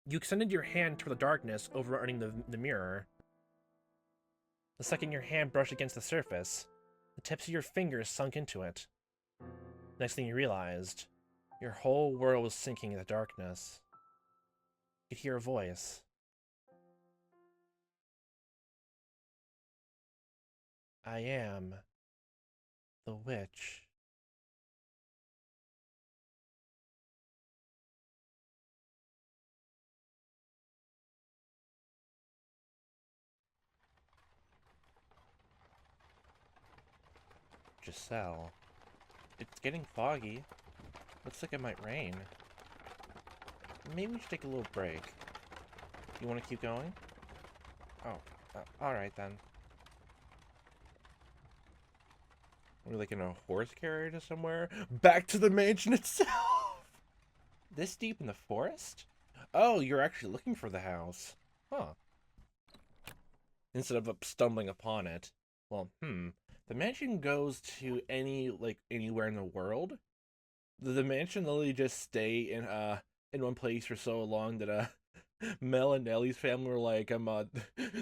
You extended your hand toward the darkness, overrunning the mirror. The second your hand brushed against the surface, the tips of your fingers sunk into it. Next thing you realized, your whole world was sinking in the darkness. You could hear a voice. I am the witch. Giselle. It's getting foggy. Looks like it might rain. Maybe we should take a little break. You want to keep going? Oh, alright then. We're like in a horse carriage or somewhere? Back to the mansion itself! This deep in the forest? Oh, you're actually looking for the house. Huh. Instead of stumbling upon it. Well, the mansion goes to anywhere in the world. The mansion literally just stay in one place for so long that Mel and Ellie's family were like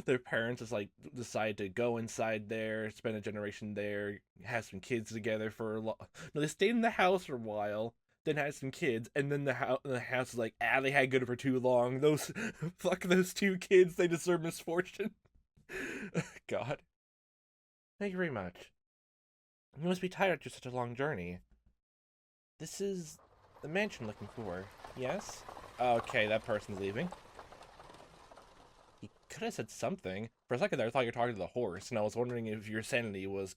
their parents just like decide to go inside there, spend a generation there, have some kids together for a no, they stayed in the house for a while, then had some kids, and then the house is like, they had good for too long. Those fuck those two kids, they deserve misfortune. God. Thank you very much. You must be tired after such a long journey. This is the mansion looking for, yes? Okay, that person's leaving. He could have said something. For a second there, I thought you were talking to the horse, and I was wondering if your sanity was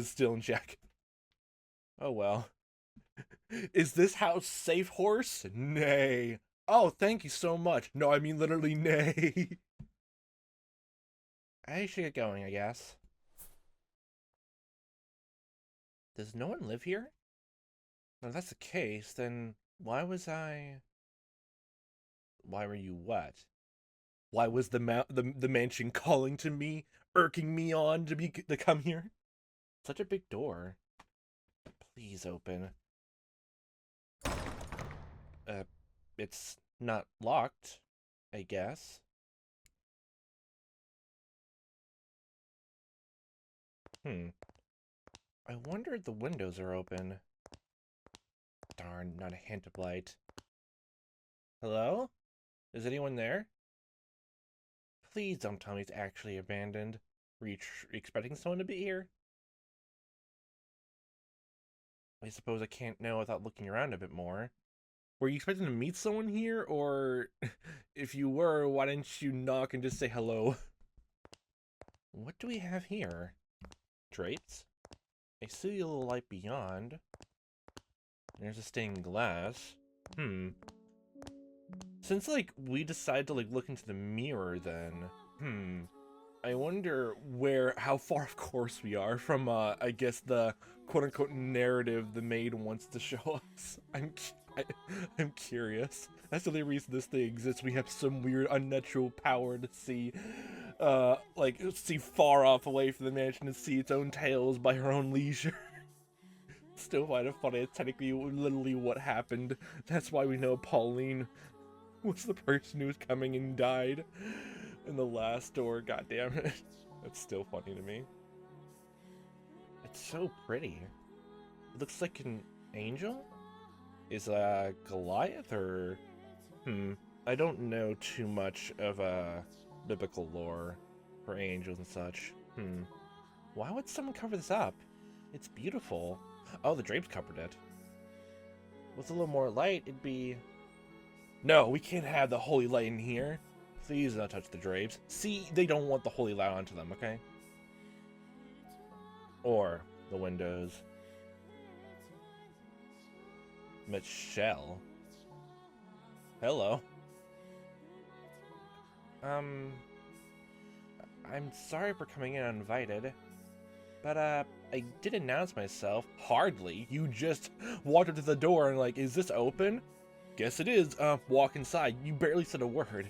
still in check. Oh well. Is this house safe, horse? Nay. Oh, thank you so much. No, I mean literally nay. I should get going, I guess. Does no one live here? If that's the case, then why was I... Why were you what? Why was the mansion calling to me, irking me on to come here? Such a big door. Please open. It's not locked, I guess. I wonder if the windows are open. Darn, not a hint of light. Hello? Is anyone there? Please don't tell me it's actually abandoned. Were you expecting someone to be here? I suppose I can't know without looking around a bit more. Were you expecting to meet someone here, or if you were, why didn't you knock and just say hello? What do we have here? Drapes? I see a little light beyond. There's a stained glass. Since, we decided to, look into the mirror, then, I wonder how far off course we are from, I guess, the quote-unquote narrative the maid wants to show us. I'm curious. That's the only reason this thing exists. We have some weird unnatural power to see, see far off away from the mansion and see its own tales by her own leisure. Still find it funny. It's technically literally what happened. That's why we know Pauline was the person who was coming and died in the last door. God damn it. That's still funny to me. It's so pretty. It looks like an angel? Is Goliath or... I don't know too much of biblical lore for angels and such. Why would someone cover this up? It's beautiful. Oh, the drapes covered it. With a little more light, it'd be... No, we can't have the holy light in here. Please don't touch the drapes. See, they don't want the holy light onto them, okay? Or the windows. Michelle. Hello. I'm sorry for coming in uninvited. But, I did announce myself. Hardly. You just walked up to the door and is this open? Guess it is. Walk inside. You barely said a word.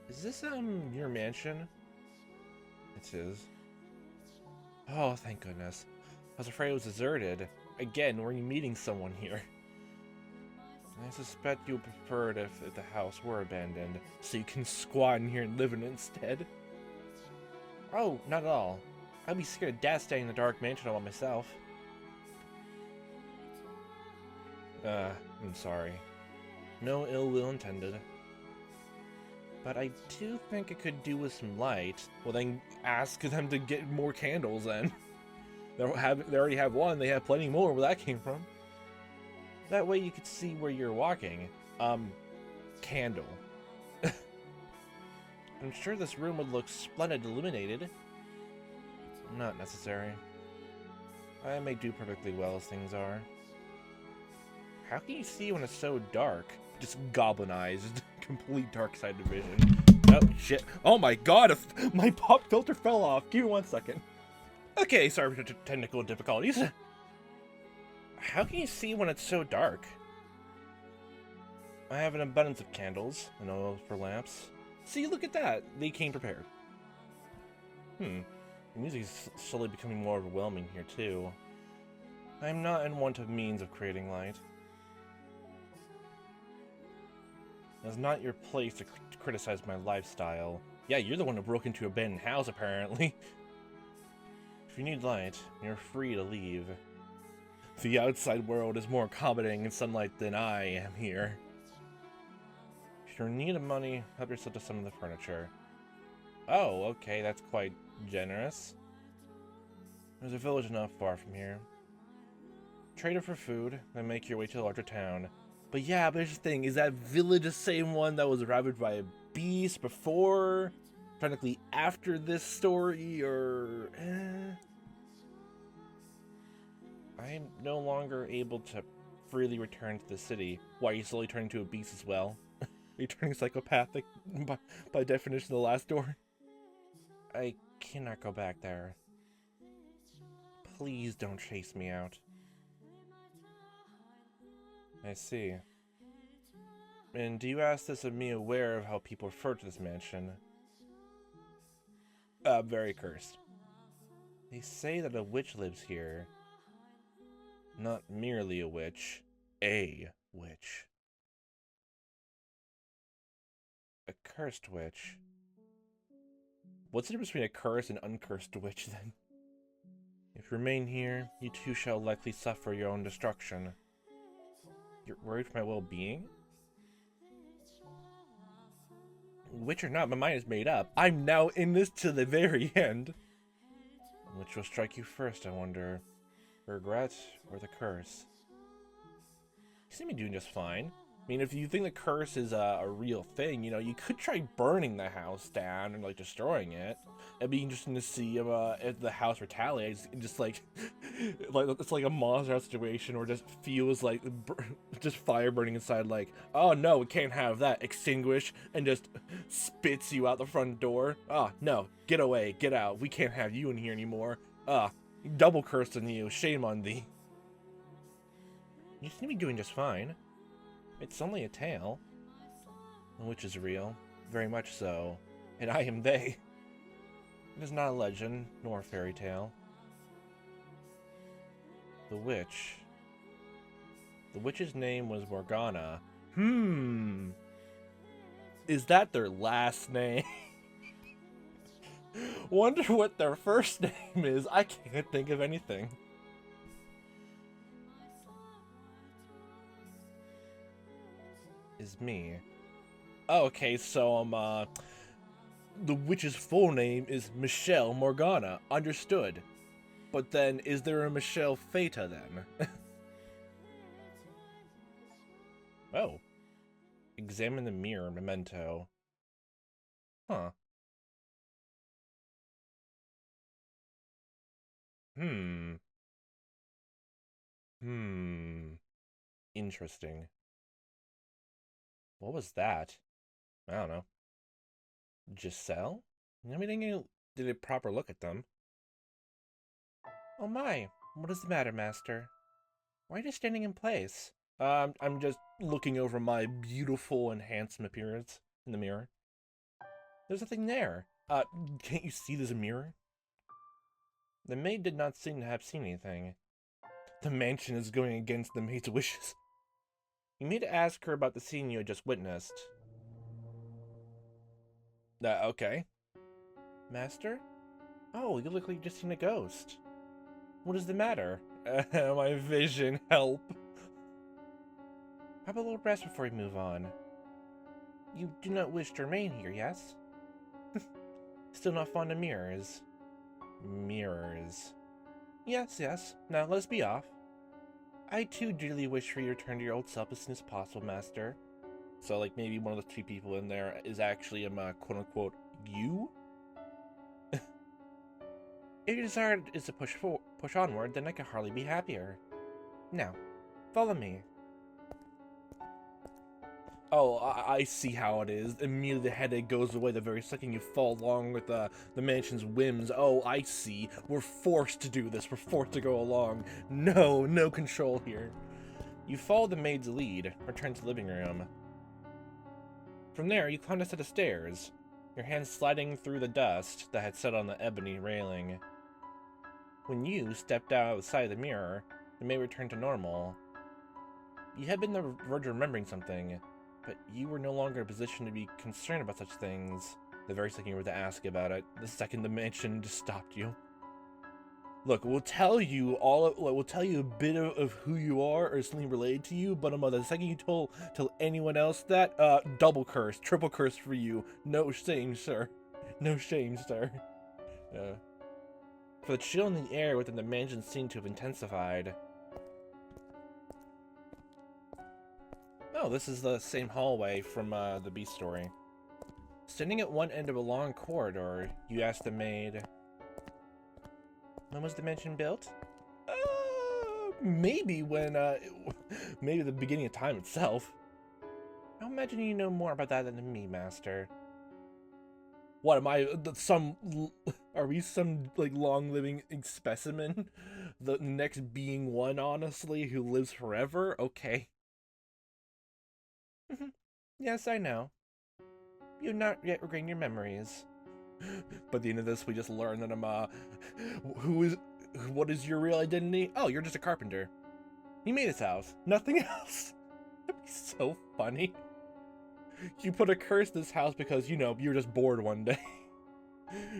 Is this, your mansion? It is. Oh, thank goodness. I was afraid it was deserted. Again, were you meeting someone here? I suspect you would prefer it if the house were abandoned, so you can squat in here and live in it instead. Oh, not at all. I'd be scared of Dad staying in the dark mansion all by myself. I'm sorry. No ill will intended. But I do think it could do with some light. Well, then ask them to get more candles then. They already have one, they have plenty more where that came from. That way you could see where you're walking. Candle. I'm sure this room would look splendid illuminated. Not necessary. I may do perfectly well as things are. How can you see when it's so dark? Just goblinized. Complete dark side of vision. Oh, shit. Oh my god, my pop filter fell off. Give me 1 second. Okay, sorry for technical difficulties. How can you see when it's so dark? I have an abundance of candles and oil for lamps. See, look at that. They came prepared. The music is slowly becoming more overwhelming here, too. I'm not in want of means of creating light. It's not your place to criticize my lifestyle. Yeah, you're the one who broke into an abandoned house, apparently. If you need light, you're free to leave. The outside world is more accommodating in sunlight than I am here. If you're in need of money, help yourself to some of the furniture. Oh, okay, that's quite generous. There's a village not far from here. Trade it for food, then make your way to a larger town. But yeah, but here's the thing, is that village the same one that was ravaged by a beast before? Technically after this story, or... I'm no longer able to freely return to the city. Why, are you slowly turning into a beast as well? Are you turning psychopathic by definition of the last door? I cannot go back there. Please don't chase me out. I see. And do you ask this of me aware of how people refer to this mansion? Very cursed. They say that a witch lives here. Not merely a witch. A witch. A cursed witch. What's the difference between a cursed and uncursed witch, then? If you remain here, you too shall likely suffer your own destruction. You're worried for my well-being? Witch or not, my mind is made up. I'm now in this to the very end. Which will strike you first, I wonder? Regret or the curse? You seem to be doing just fine. I mean, if you think the curse is a real thing, you know, you could try burning the house down and, like, destroying it. It'd be interesting to see if the house retaliates and just, like, it's like a monster house situation, or just feels like just fire burning inside, like, oh no, we can't have that, extinguish, and just spits you out the front door. Oh, no, get away, get out, we can't have you in here anymore. Double cursed on you, shame on thee. You seem to be doing just fine. It's only a tale. Which is real, very much so, and I am they. It is not a legend, nor a fairy tale. The witch. The witch's name was Morgana. Is that their last name? Wonder what their first name is. I can't think of anything. Is me. Oh, okay, so the witch's full name is Michelle Morgana. Understood. But then, is there a Michelle Fata then? Oh. Examine the mirror, memento. Huh. Interesting. What was that? I don't know. Giselle? I mean, I didn't did a proper look at them. Oh my, what is the matter, master? Why are you standing in place? I'm just looking over my beautiful and handsome appearance in the mirror. There's nothing there. Can't you see there's a mirror? The maid did not seem to have seen anything. The mansion is going against the maid's wishes. You need to ask her about the scene you had just witnessed. Okay. Master? Oh, you look like you just seen a ghost. What is the matter? My vision, help. Have a little rest before we move on. You do not wish to remain here, yes? Still not fond of mirrors. Mirrors. Yes. Now let's be off. I too dearly wish for you to return to your old self as soon as possible, Master. So, like, maybe one of the two people in there is actually, quote-unquote, you? If your desire is to push onward, then I can hardly be happier. Now, follow me. Oh, I see how it is. Immediately the headache goes away the very second you fall along with the mansion's whims. Oh, I see. We're forced to do this. We're forced to go along. No control here. You follow the maid's lead, return to the living room. From there, you climb a set of stairs, your hands sliding through the dust that had set on the ebony railing. When you stepped outside the mirror, the maid returned to normal. You had been on the verge of remembering something, but you were no longer in a position to be concerned about such things. The very second you were to ask about it, the second the mansion just stopped you. Look, we'll tell you a bit of who you are or something related to you, but the second you tell anyone else that, double curse, triple curse for you. No shame, sir. No shame, sir. For the chill in the air within the mansion seemed to have intensified. Oh, this is the same hallway from the Beast story. Standing at one end of a long corridor, you asked the maid, when was the mansion built? Maybe when, maybe the beginning of time itself. I imagine you know more about that than me, Master. What, am I, are we some, like, long-living specimen? The next being one, honestly, who lives forever? Okay. Yes, I know. You've not yet regained your memories. But at the end of this, we just learn that what is your real identity? Oh, you're just a carpenter. You made this house. Nothing else. That'd be so funny. You put a curse in this house because, you were just bored one day.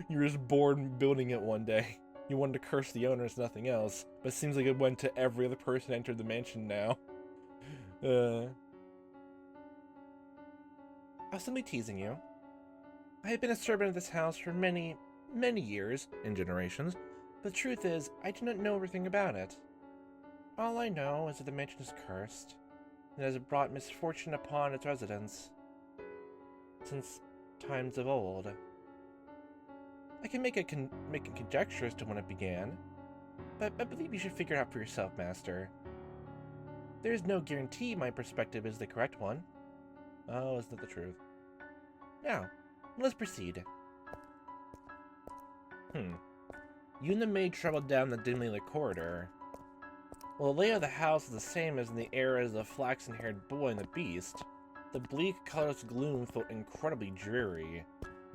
You were just bored building it one day. You wanted to curse the owners, nothing else. But it seems like it went to every other person who entered the mansion now. I was simply teasing you. I have been a servant of this house for many years, and generations, but the truth is, I do not know everything about it. All I know is that the mansion is cursed, and has brought misfortune upon its residents since times of old. I can make a conjecture as to when it began, but I believe you should figure it out for yourself, Master. There is no guarantee my perspective is the correct one. Oh, is that the truth? Now, let's proceed. You and the maid traveled down the dimly lit corridor. While the layout of the house is the same as in the era of the flaxen-haired boy and the beast, the bleak, colorless gloom felt incredibly dreary.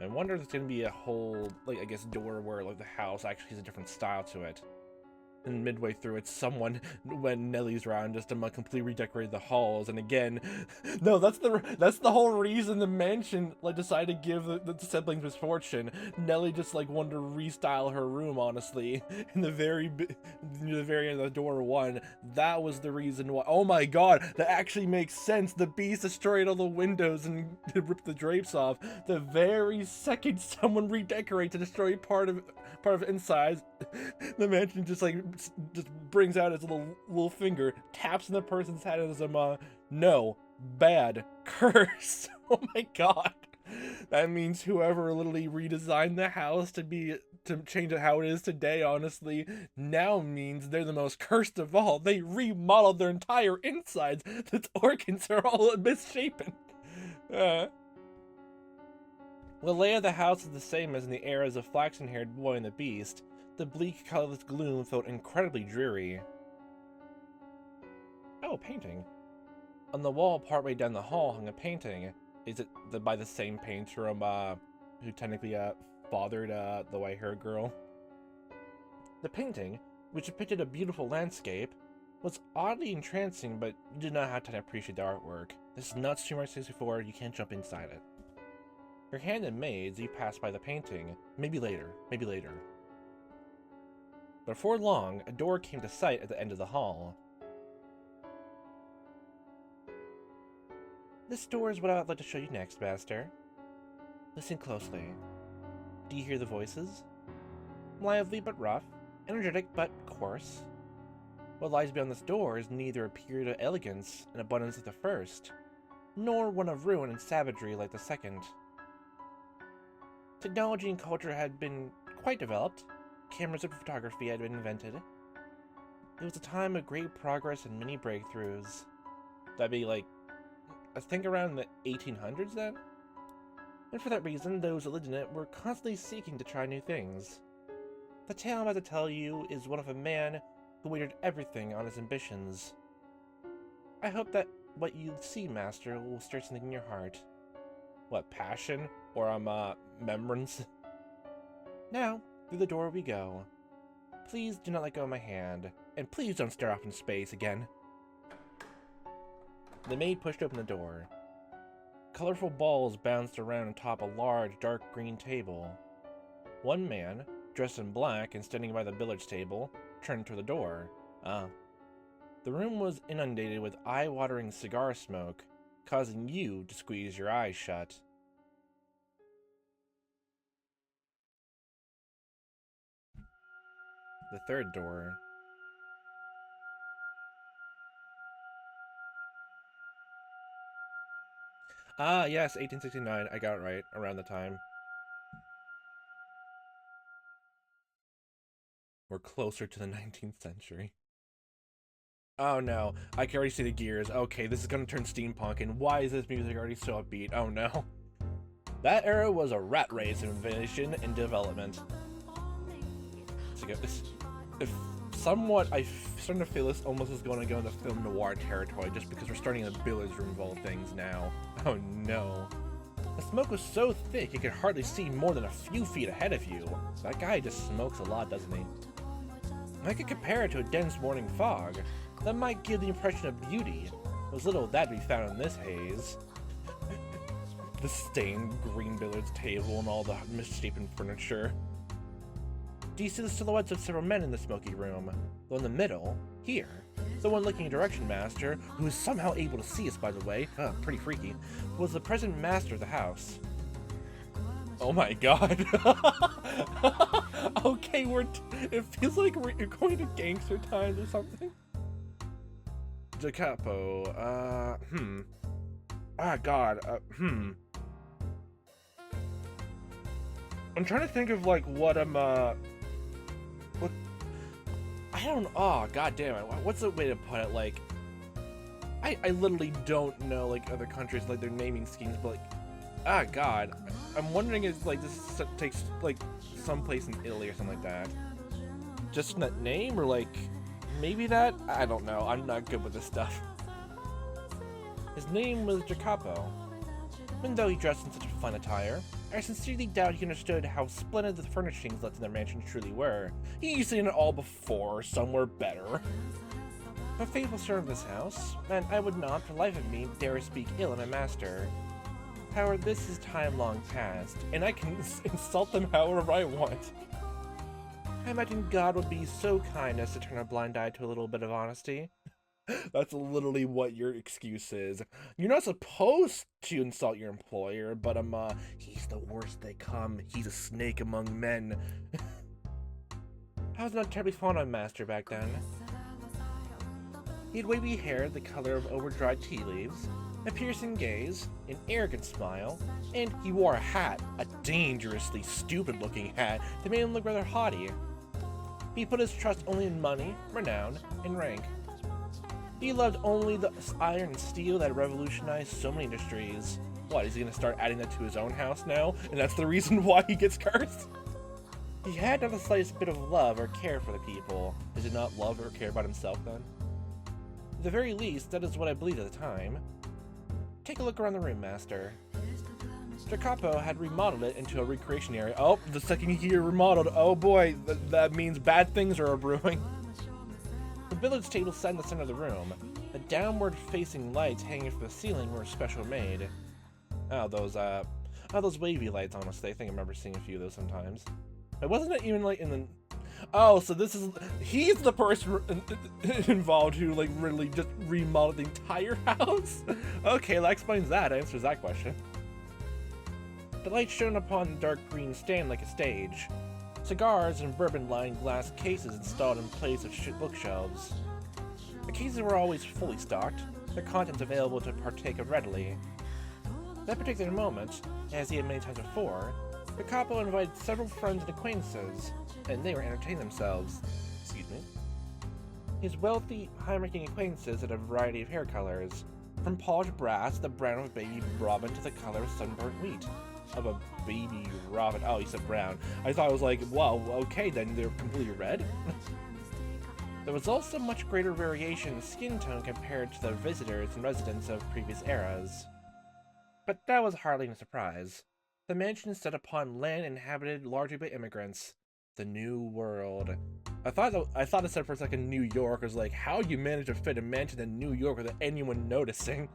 I wonder if there's gonna be a whole, door where, the house actually has a different style to it. And midway through it, someone, when Nellie's around, just completely redecorated the halls. And again, no, that's the whole reason the mansion decided to give the siblings misfortune. Nellie just wanted to restyle her room. Honestly, in the very end of the door one, that was the reason why. Oh my God, that actually makes sense. The beast destroyed all the windows and ripped the drapes off. The very second someone redecorates to destroy part of inside, the mansion just brings out its little finger, taps in the person's head as no, bad, curse. Oh my God. That means whoever literally redesigned the house to change it how it is today, honestly, now means they're the most cursed of all. They remodeled their entire insides. Its organs are all misshapen. The layout of the house is the same as in the eras of flaxen-haired boy and the beast. The bleak, colorless gloom felt incredibly dreary. Oh, a painting. On the wall partway down the hall hung a painting. Is it by the same painter who technically fathered the white-haired girl? The painting, which depicted a beautiful landscape, was oddly entrancing, but you did not have time to appreciate the artwork. This is not Super Mario 64, you can't jump inside it. Your hand in maid as you pass by the painting. Maybe later, maybe later. Before long, a door came to sight at the end of the hall. This door is what I'd like to show you next, Master. Listen closely. Do you hear the voices? Lively but rough, energetic but coarse. What lies beyond this door is neither a period of elegance and abundance like the first, nor one of ruin and savagery like the second. Technology and culture had been quite developed. Cameras and photography had been invented. It was a time of great progress and many breakthroughs. That'd be like, I think around the 1800s then? And for that reason, those that lived in it were constantly seeking to try new things. The tale I'm about to tell you is one of a man who wagered everything on his ambitions. I hope that what you see, Master, will stir something in your heart. What, passion? Or, remembrance? Now, through the door we go. Please do not let go of my hand, and please don't stare off in space again. The maid pushed open the door. Colorful balls bounced around atop a large, dark green table. One man, dressed in black and standing by the billiards table, turned to the door. The room was inundated with eye-watering cigar smoke, causing you to squeeze your eyes shut. The third door. Ah, yes, 1869. I got it right, around the time. We're closer to the 19th century. Oh no, I can already see the gears. Okay, this is gonna turn steampunk, and why is this music already so upbeat? Oh no. That era was a rat race of invention and development. So if somewhat, I'm starting to feel this almost is going to go into film noir territory just because we're starting in the billiards room of all things now. Oh no. The smoke was so thick you could hardly see more than a few feet ahead of you. That guy just smokes a lot, doesn't he? I could compare it to a dense morning fog. That might give the impression of beauty. There's little of that to be found in this haze. The stained green billiards table and all the misshapen furniture. Do you see the silhouettes of several men in the smoky room? Though in the middle, here, the one looking in direction master, who is somehow able to see us by the way, pretty freaky, was the present master of the house. Oh my god. Okay, it feels like we're going to gangster times or something. Da Capo, ah god, I'm trying to think of like what what I don't. Oh god damn it! What's the way to put it? Like, I literally don't know like other countries like their naming schemes, but like, ah god, I'm wondering if like this takes like someplace in Italy or something like that. Just that name or like maybe that? I don't know. I'm not good with this stuff. His name was Jacopo. Even though he dressed in such a fun attire, I sincerely doubt he understood how splendid the furnishings left in their mansion truly were. He's seen it all before, somewhere better. I'm a faithful servant of this house, and I would not, for the life of me, dare speak ill of my master. However, this is time long past, and I can insult them however I want. I imagine God would be so kind as to turn a blind eye to a little bit of honesty. That's literally what your excuse is. You're not supposed to insult your employer, but he's the worst they come. He's a snake among men. I was not terribly fond of my master back then. He had wavy hair the color of over-dried tea leaves, a piercing gaze, an arrogant smile, and he wore a hat, a dangerously stupid-looking hat that made him look rather haughty. He put his trust only in money, renown, and rank. He loved only the iron and steel that revolutionized so many industries. What, is he gonna start adding that to his own house now? And that's the reason why he gets cursed? He had not the slightest bit of love or care for the people. Does he not love or care about himself then? At the very least, that is what I believed at the time. Take a look around the room, Master. Jacopo had remodeled it into a recreation area. Oh, the second he remodeled, oh boy, that means bad things are brewing. The billiards table sat in the center of the room. The downward-facing lights hanging from the ceiling were special made. Oh, those wavy lights, honestly. I think I remember seeing a few of those sometimes. But wasn't it even, like, in the... Oh, so he's the person involved who, like, really just remodeled the entire house? Okay, that explains that. Answers that question. The light shone upon the dark green stand like a stage. Cigars and bourbon-lined glass cases installed in place of bookshelves. The cases were always fully stocked, their contents available to partake of readily. At that particular moment, as he had many times before, the couple invited several friends and acquaintances, and they were entertaining themselves. Excuse me. His wealthy, high-ranking acquaintances had a variety of hair colors, from polished brass to the brown of a baby robin to the color of sunburnt wheat. Of a baby robin. Oh, you said brown. I thought it was like, wow, okay, then they're completely red. There was also much greater variation in skin tone compared to the visitors and residents of previous eras. But that was hardly a surprise. The mansion stood upon land inhabited largely by immigrants. The New World. I thought it said for a second New York. I was like, how you manage to fit a mansion in New York without anyone noticing?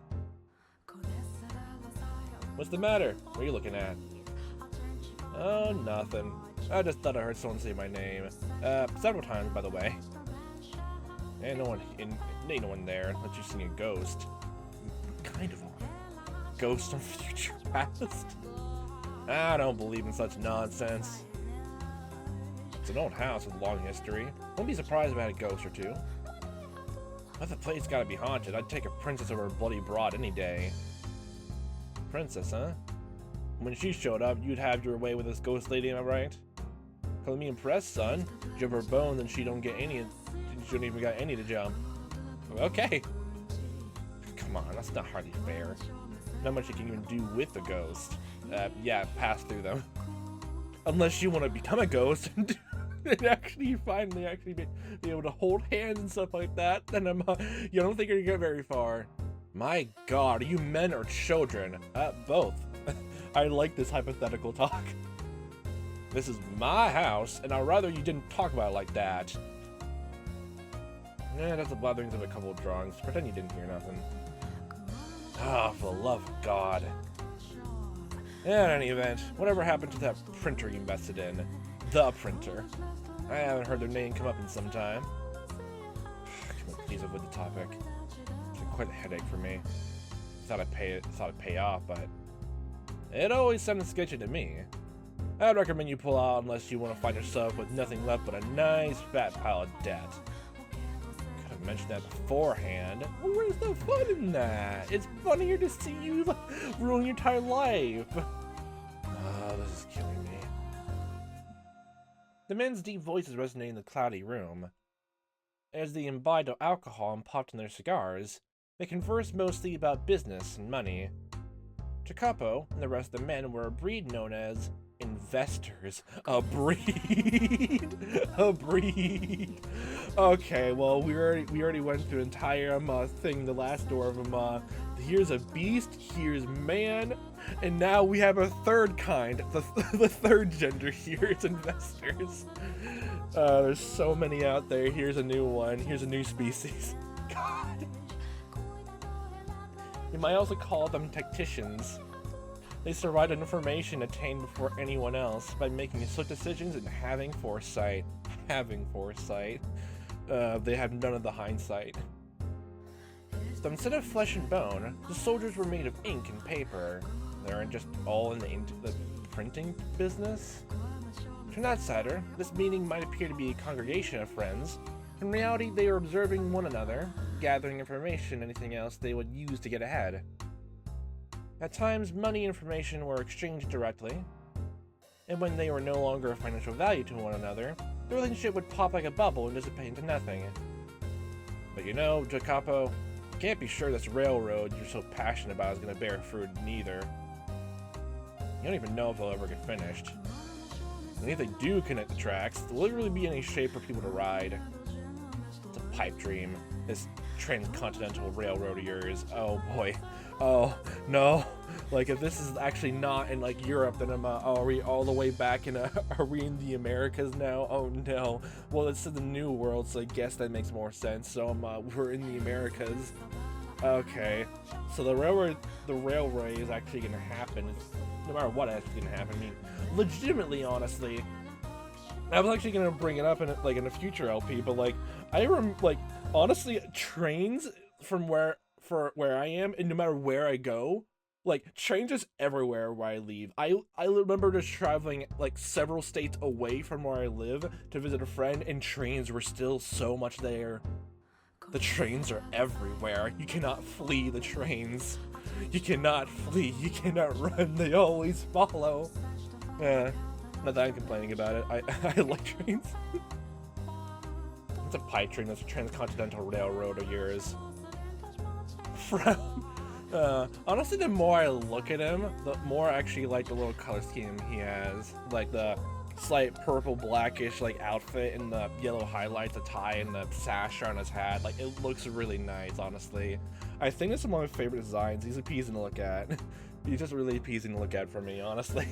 What's the matter? What are you looking at? Oh, nothing. I just thought I heard someone say my name. Several times, by the way. Ain't no one there, unless you're seeing a ghost. Kind of a ghost from future past. I don't believe in such nonsense. It's an old house with a long history. Wouldn't be surprised if I had a ghost or two. But the place gotta be haunted. I'd take a princess over a bloody broad any day. Princess, huh? When she showed up, you'd have your way with this ghost lady, am I right? Calling me impressed, son. Give her bones and she don't even got any to jump. Okay. Come on, that's not hardly fair. Not much you can even do with the ghost. Yeah, pass through them. Unless you want to become a ghost and finally be able to hold hands and stuff like that, then you don't think you're gonna get very far. My god, are you men or children? Both. I like this hypothetical talk. This is my house, and I'd rather you didn't talk about it like that. That's the blutherings of a couple of drawings. Pretend you didn't hear nothing. Ah, for the love of God. In any event, whatever happened to that printer you invested in? The printer. I haven't heard their name come up in some time. Come on, please avoid the topic. It's quite a headache for me. Thought it'd pay off, but it always sounded sketchy to me. I'd recommend you pull out unless you want to find yourself with nothing left but a nice fat pile of debt. Could have mentioned that beforehand. Well, where's the fun in that? It's funnier to see you ruin your entire life. Oh, this is killing me. The men's deep voices resonated in the cloudy room. As they imbibed alcohol and popped in their cigars, they conversed mostly about business and money. Jacopo and the rest of the men were a breed known as investors. A breed? A breed. Okay, well, we already went through the entire thing, the last door of them. Here's a beast, here's man, and now we have a third kind, the third gender here, it's investors. There's so many out there. Here's a new one, here's a new species. God. You might also call them tacticians. They survived information attained before anyone else by making swift decisions and having foresight. Having foresight. They have none of the hindsight. So instead of flesh and bone, the soldiers were made of ink and paper. They aren't just all in the printing business. To an outsider, this meeting might appear to be a congregation of friends. In reality, they were observing one another, gathering information and anything else they would use to get ahead. At times, money and information were exchanged directly, and when they were no longer of financial value to one another, the relationship would pop like a bubble and dissipate into nothing. But you know, Jacopo, you can't be sure this railroad you're so passionate about is going to bear fruit neither. You don't even know if they'll ever get finished. And if they do connect the tracks, will there really be any shape for people to ride? It's a pipe dream, this transcontinental railroad of yours. Oh boy. Oh, no. Like, if this is actually not in, like, Europe, then are we all the way back in, are we in the Americas now? Oh, no. Well, it's in the New World, so I guess that makes more sense. So, we're in the Americas. Okay. So the railway is actually gonna happen. No matter what actually gonna happen. I mean, legitimately, honestly, I was actually gonna bring it up in a future LP, but like, honestly, trains from where I am, and no matter where I go, like, trains just everywhere where I leave. I remember just traveling like several states away from where I live to visit a friend, and trains were still so much there. The trains are everywhere. You cannot flee the trains. You cannot flee. You cannot run. They always follow. Not that I'm complaining about it. I like trains. It's a pipe train. That's a transcontinental railroad of yours. Honestly, the more I look at him, the more I actually like the little color scheme he has. Like the slight purple blackish like outfit and the yellow highlights, the tie, and the sash on his hat. Like, it looks really nice, honestly. I think it's one of my favorite designs. He's appeasing to look at. He's just really appeasing to look at for me, honestly.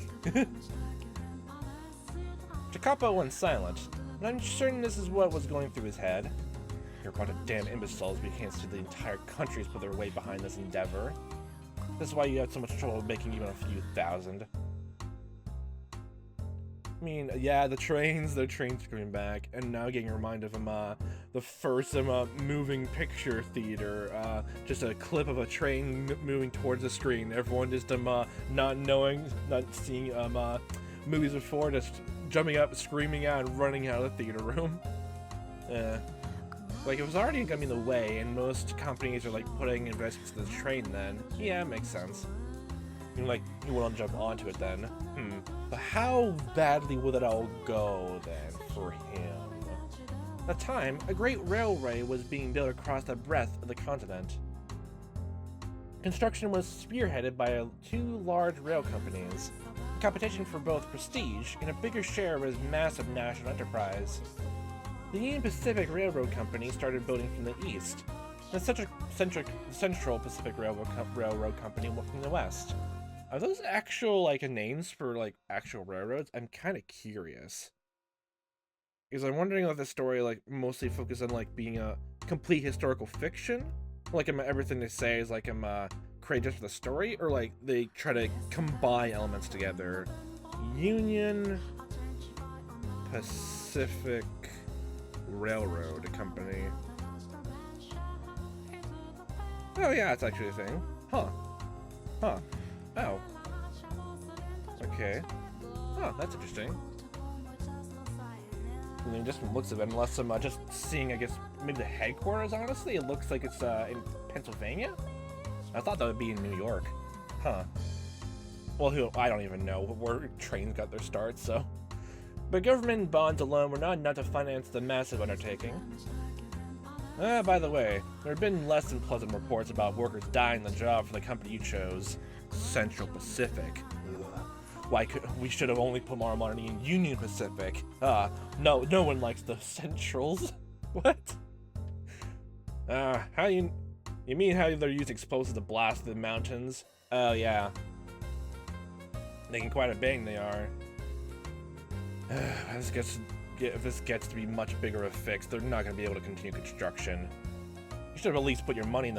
Jacopo went silent, and I'm certain this is what was going through his head. You're a bunch of damn imbeciles because the entire country's put their weight behind this endeavor. This is why you had so much trouble making even a few thousand. I mean, yeah, the trains are coming back, and now getting reminded of the first moving picture theater, just a clip of a train moving towards the screen. Everyone just not seeing movies before, just jumping up, screaming out, and running out of the theater room. Like, it was already gonna be in the way, and most companies are like putting investments in the train. Then, yeah, it makes sense. You want to jump onto it then. But how badly will it all go then for him? At the time, a great railway was being built across the breadth of the continent. Construction was spearheaded by two large rail companies. Competition for both prestige and a bigger share of his massive national enterprise. The Union Pacific Railroad Company started building from the east, and the Central Pacific Railroad Company from the west. Are those actual, like, names for, like, actual railroads? I'm kind of curious. Because I'm wondering if the story, like, mostly focused on, like, being a complete historical fiction? Like, everything they say is, like, created just for the story? Or, like, they try to combine elements together? Union Pacific Railroad Company. Oh, yeah, it's actually a thing. Huh. Oh. Okay. Oh, that's interesting. I mean, just from looks of it, unless I'm just seeing, I guess, maybe the headquarters, honestly, it looks like it's in Pennsylvania? I thought that would be in New York. Huh. Well, I don't even know where trains got their start, so. But government bonds alone were not enough to finance the massive undertaking. By the way, there have been less than pleasant reports about workers dying on the job for the company you chose. Central Pacific. We should have only put more money in Union Pacific. No one likes the Centrals. What? How you mean how they're using explosives to blast the mountains? Oh, yeah. Making quite a bang, they are. If this gets to be much bigger of a fix, they're not going to be able to continue construction. You should have at least put your money in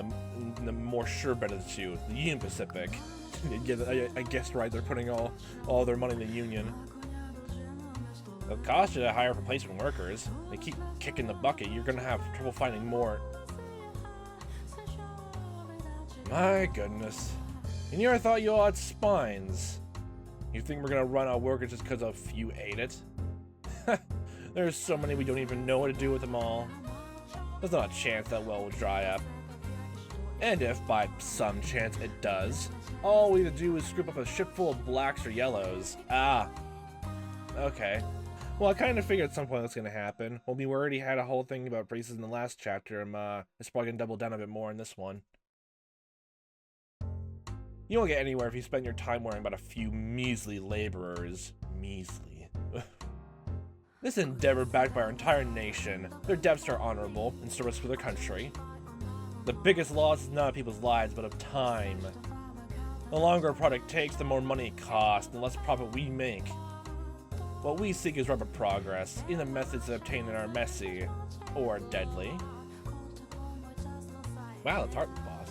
the more sure bet of the two, the Union Pacific. I guessed right, they're putting all their money in the Union. It'll cost you to hire replacement workers. They keep kicking the bucket, you're going to have trouble finding more. My goodness. And you ever thought you all had spines? You think we're going to run out of workers just because a few ate it? There's so many we don't even know what to do with them all. There's not a chance that well will dry up. And if, by some chance, it does, all we have to do is scoop up a ship full of blacks or yellows. Okay. Well, I kind of figured at some point that's going to happen. Well, we already had a whole thing about races in the last chapter, and it's probably going to double down a bit more in this one. You won't get anywhere if you spend your time worrying about a few measly laborers. Measly. This endeavor backed by our entire nation. Their depths are honorable in service for their country. The biggest loss is not of people's lives, but of time. The longer a product takes, the more money it costs, and the less profit we make. What we seek is rapid progress, even the methods to obtain it are messy, or deadly. Wow, that's hard, boss.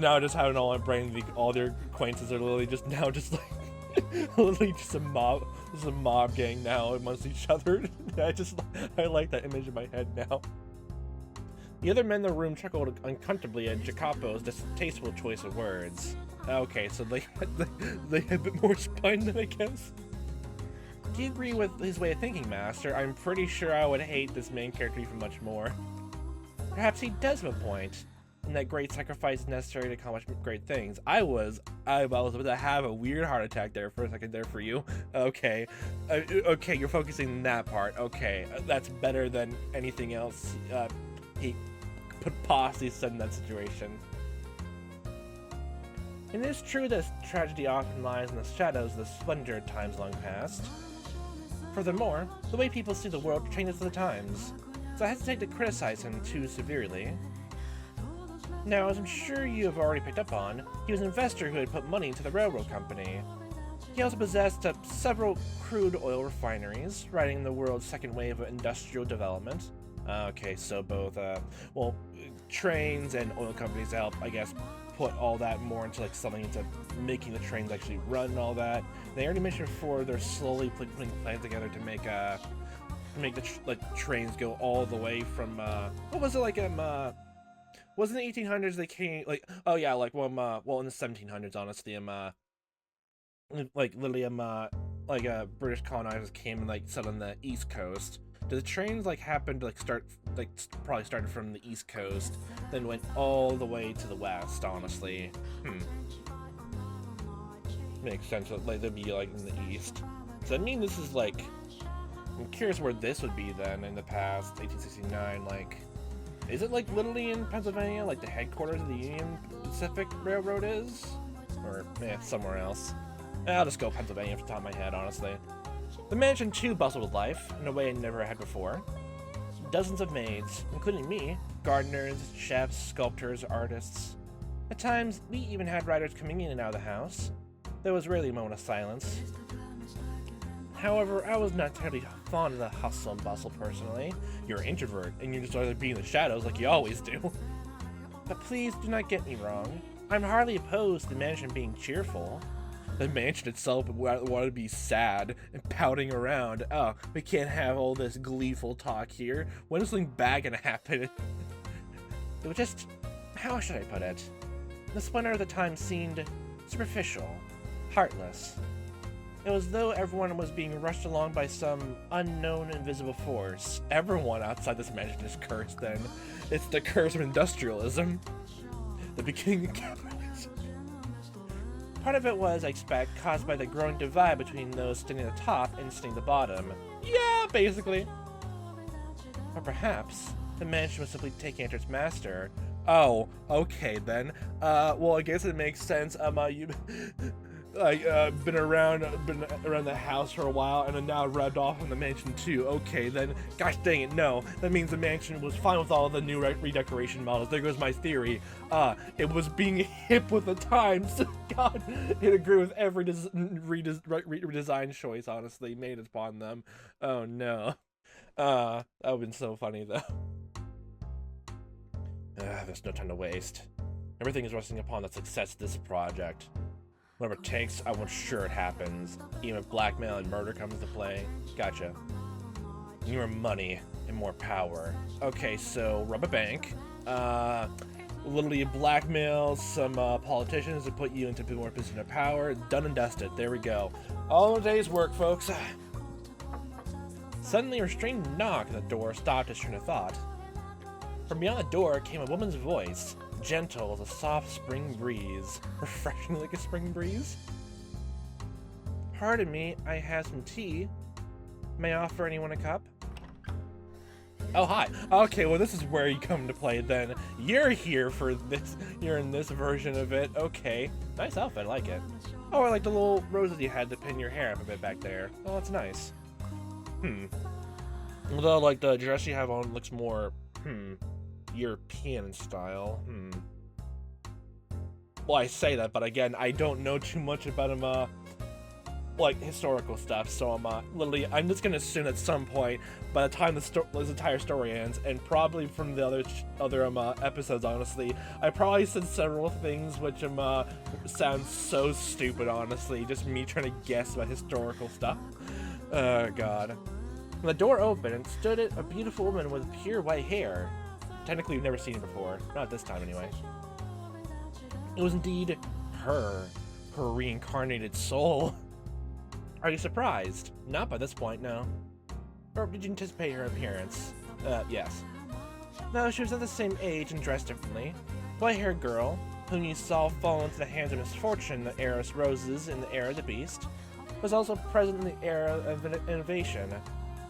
Now just having all my brain, all their acquaintances are literally just now just like, literally just a mob gang now amongst each other. I like that image in my head now. The other men in the room chuckled uncomfortably at Jacopo's distasteful choice of words. Okay, so they had a bit more spine than I guess. Do you agree with his way of thinking, Master? I'm pretty sure I would hate this main character even much more. Perhaps he does have a point, and that great sacrifice is necessary to accomplish great things. I was about to have a weird heart attack there for a second there for you. Okay, okay, you're focusing on that part. Okay, that's better than anything else he could possibly said in that situation. And it is true that tragedy often lies in the shadows of the splendor of times long past. Furthermore, the way people see the world changes with the times, so I hesitate to criticize him too severely. Now, as I'm sure you have already picked up on, he was an investor who had put money into the railroad company. He also possessed several crude oil refineries, riding the world's second wave of industrial development. Okay, so both, well, trains and oil companies help, I guess, put all that more into like something into making the trains actually run and all that. They already mentioned before they're slowly putting plans together to make the trains go all the way from what was it like wasn't the 1800s they came like oh yeah like well in the 1700s honestly like literally British colonizers came and like settled on the East Coast. Do the trains like happen to like start like probably started from the East Coast, then went all the way to the West? Honestly, makes sense. Like they'd be like in the East. So I mean, this is like I'm curious where this would be then in the past 1869. Like, is it like literally in Pennsylvania, like the headquarters of the Union Pacific Railroad is, or somewhere else? I'll just go Pennsylvania off the top of my head, honestly. The mansion too bustled with life, in a way I never had before. Dozens of maids, including me, gardeners, chefs, sculptors, artists. At times, we even had riders coming in and out of the house. There was rarely a moment of silence. However, I was not terribly fond of the hustle and bustle personally. You're an introvert, and you just rather be in the shadows like you always do. But please do not get me wrong. I'm hardly opposed to the mansion being cheerful. The mansion itself wanted to be sad and pouting around. Oh, we can't have all this gleeful talk here. When is something bad gonna happen? It was just, how should I put it? The splendor of the time seemed superficial, heartless. It was as though everyone was being rushed along by some unknown invisible force. Everyone outside this mansion is cursed then. It's the curse of industrialism. The beginning of capitalism. Part of it was, I expect, caused by the growing divide between those standing at the top and standing at the bottom. Yeah, basically. Or perhaps the mansion was simply taking after its master. Oh, okay then. Well, I guess it makes sense. You've been around the house for a while, and then now rubbed off on the mansion too. Okay, then, gosh dang it, no. That means the mansion was fine with all the new redecoration models. There goes my theory. It was being hip with the times. God, it agreed with every redesign choice, honestly, made upon them. Oh no. That would've been so funny though. There's no time to waste. Everything is resting upon the success of this project. Whatever it takes, I want sure it happens. Even if blackmail and murder comes into play. Gotcha. More money and more power. Okay, so rob a bank. Literally blackmail some politicians to put you into a more position of power. Done and dusted. There we go. All a day's work, folks. Suddenly, a restrained knock at the door stopped his train of thought. From beyond the door came a woman's voice. Gentle as a soft spring breeze. Refreshing like a spring breeze? Pardon me, I have some tea. May I offer anyone a cup? Oh, hi. Okay, well, this is where you come to play then. You're here for this. You're in this version of it. Okay. Nice outfit, I like it. Oh, I like the little roses you had to pin your hair up a bit back there. Oh, that's nice. Although, like, the dress you have on looks more, European style. Well, I say that, but again, I don't know too much about like, historical stuff, so literally, I'm just gonna assume at some point, by the time this entire story ends, and probably from the other episodes, honestly, I probably said several things which sound so stupid, honestly, just me trying to guess about historical stuff. Oh, God. When the door opened, and stood a beautiful woman with pure white hair. Technically, we've never seen her before. Not this time, anyway. It was indeed her reincarnated soul. Are you surprised? Not by this point, no. Or did you anticipate her appearance? Yes. No, she was at the same age and dressed differently. White-haired girl, whom you saw fall into the hands of misfortune, the era of roses in the era of the beast, was also present in the era of innovation.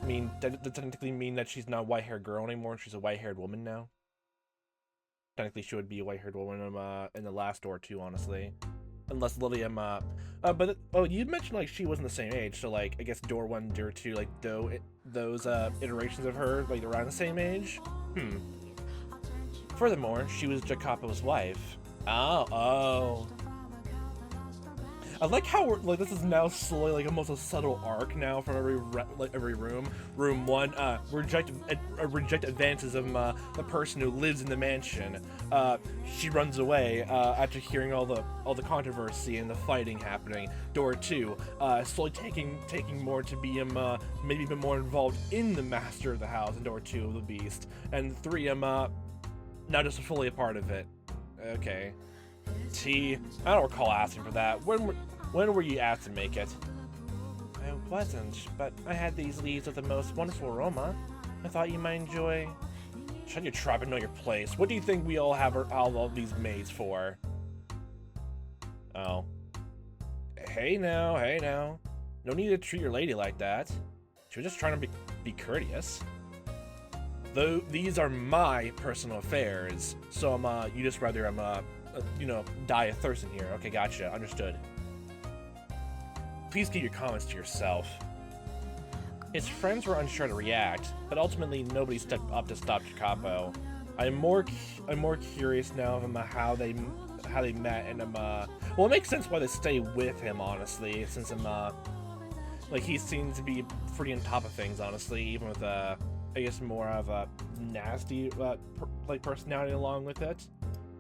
I mean, does that technically mean that she's not a white-haired girl anymore, she's a white-haired woman now? Technically, she would be a white-haired woman in the last door, too, honestly. Unless Lily, you mentioned, like, she wasn't the same age, so, like, I guess door 1, door 2, like, those iterations of her, like, around the same age? Furthermore, she was Jacopo's wife. Oh. I like how we're, like, this is now slowly, like, almost a subtle arc now from every room. Room 1, reject advances of the person who lives in the mansion. She runs away after hearing all the controversy and the fighting happening. Door 2, slowly taking more to be maybe even more involved in the master of the house. And door 2 of the beast. And 3, not just fully a part of it. Okay. T, I don't recall asking for that. When were you asked to make it? I wasn't, but I had these leaves with the most wonderful aroma. I thought you might enjoy. Shut your trap and know your place. What do you think we all have all these maids for? Oh. Hey now. No need to treat your lady like that. She was just trying to be courteous. Though these are my personal affairs, so you just rather die of thirst in here. Okay, gotcha. Understood. Please keep your comments to yourself. His friends were unsure to react, but ultimately nobody stepped up to stop Jacopo. I'm more curious now of how they met, and well, it makes sense why they stay with him, honestly, since like, he seems to be pretty on top of things, honestly, even with I guess more of a nasty like personality along with it.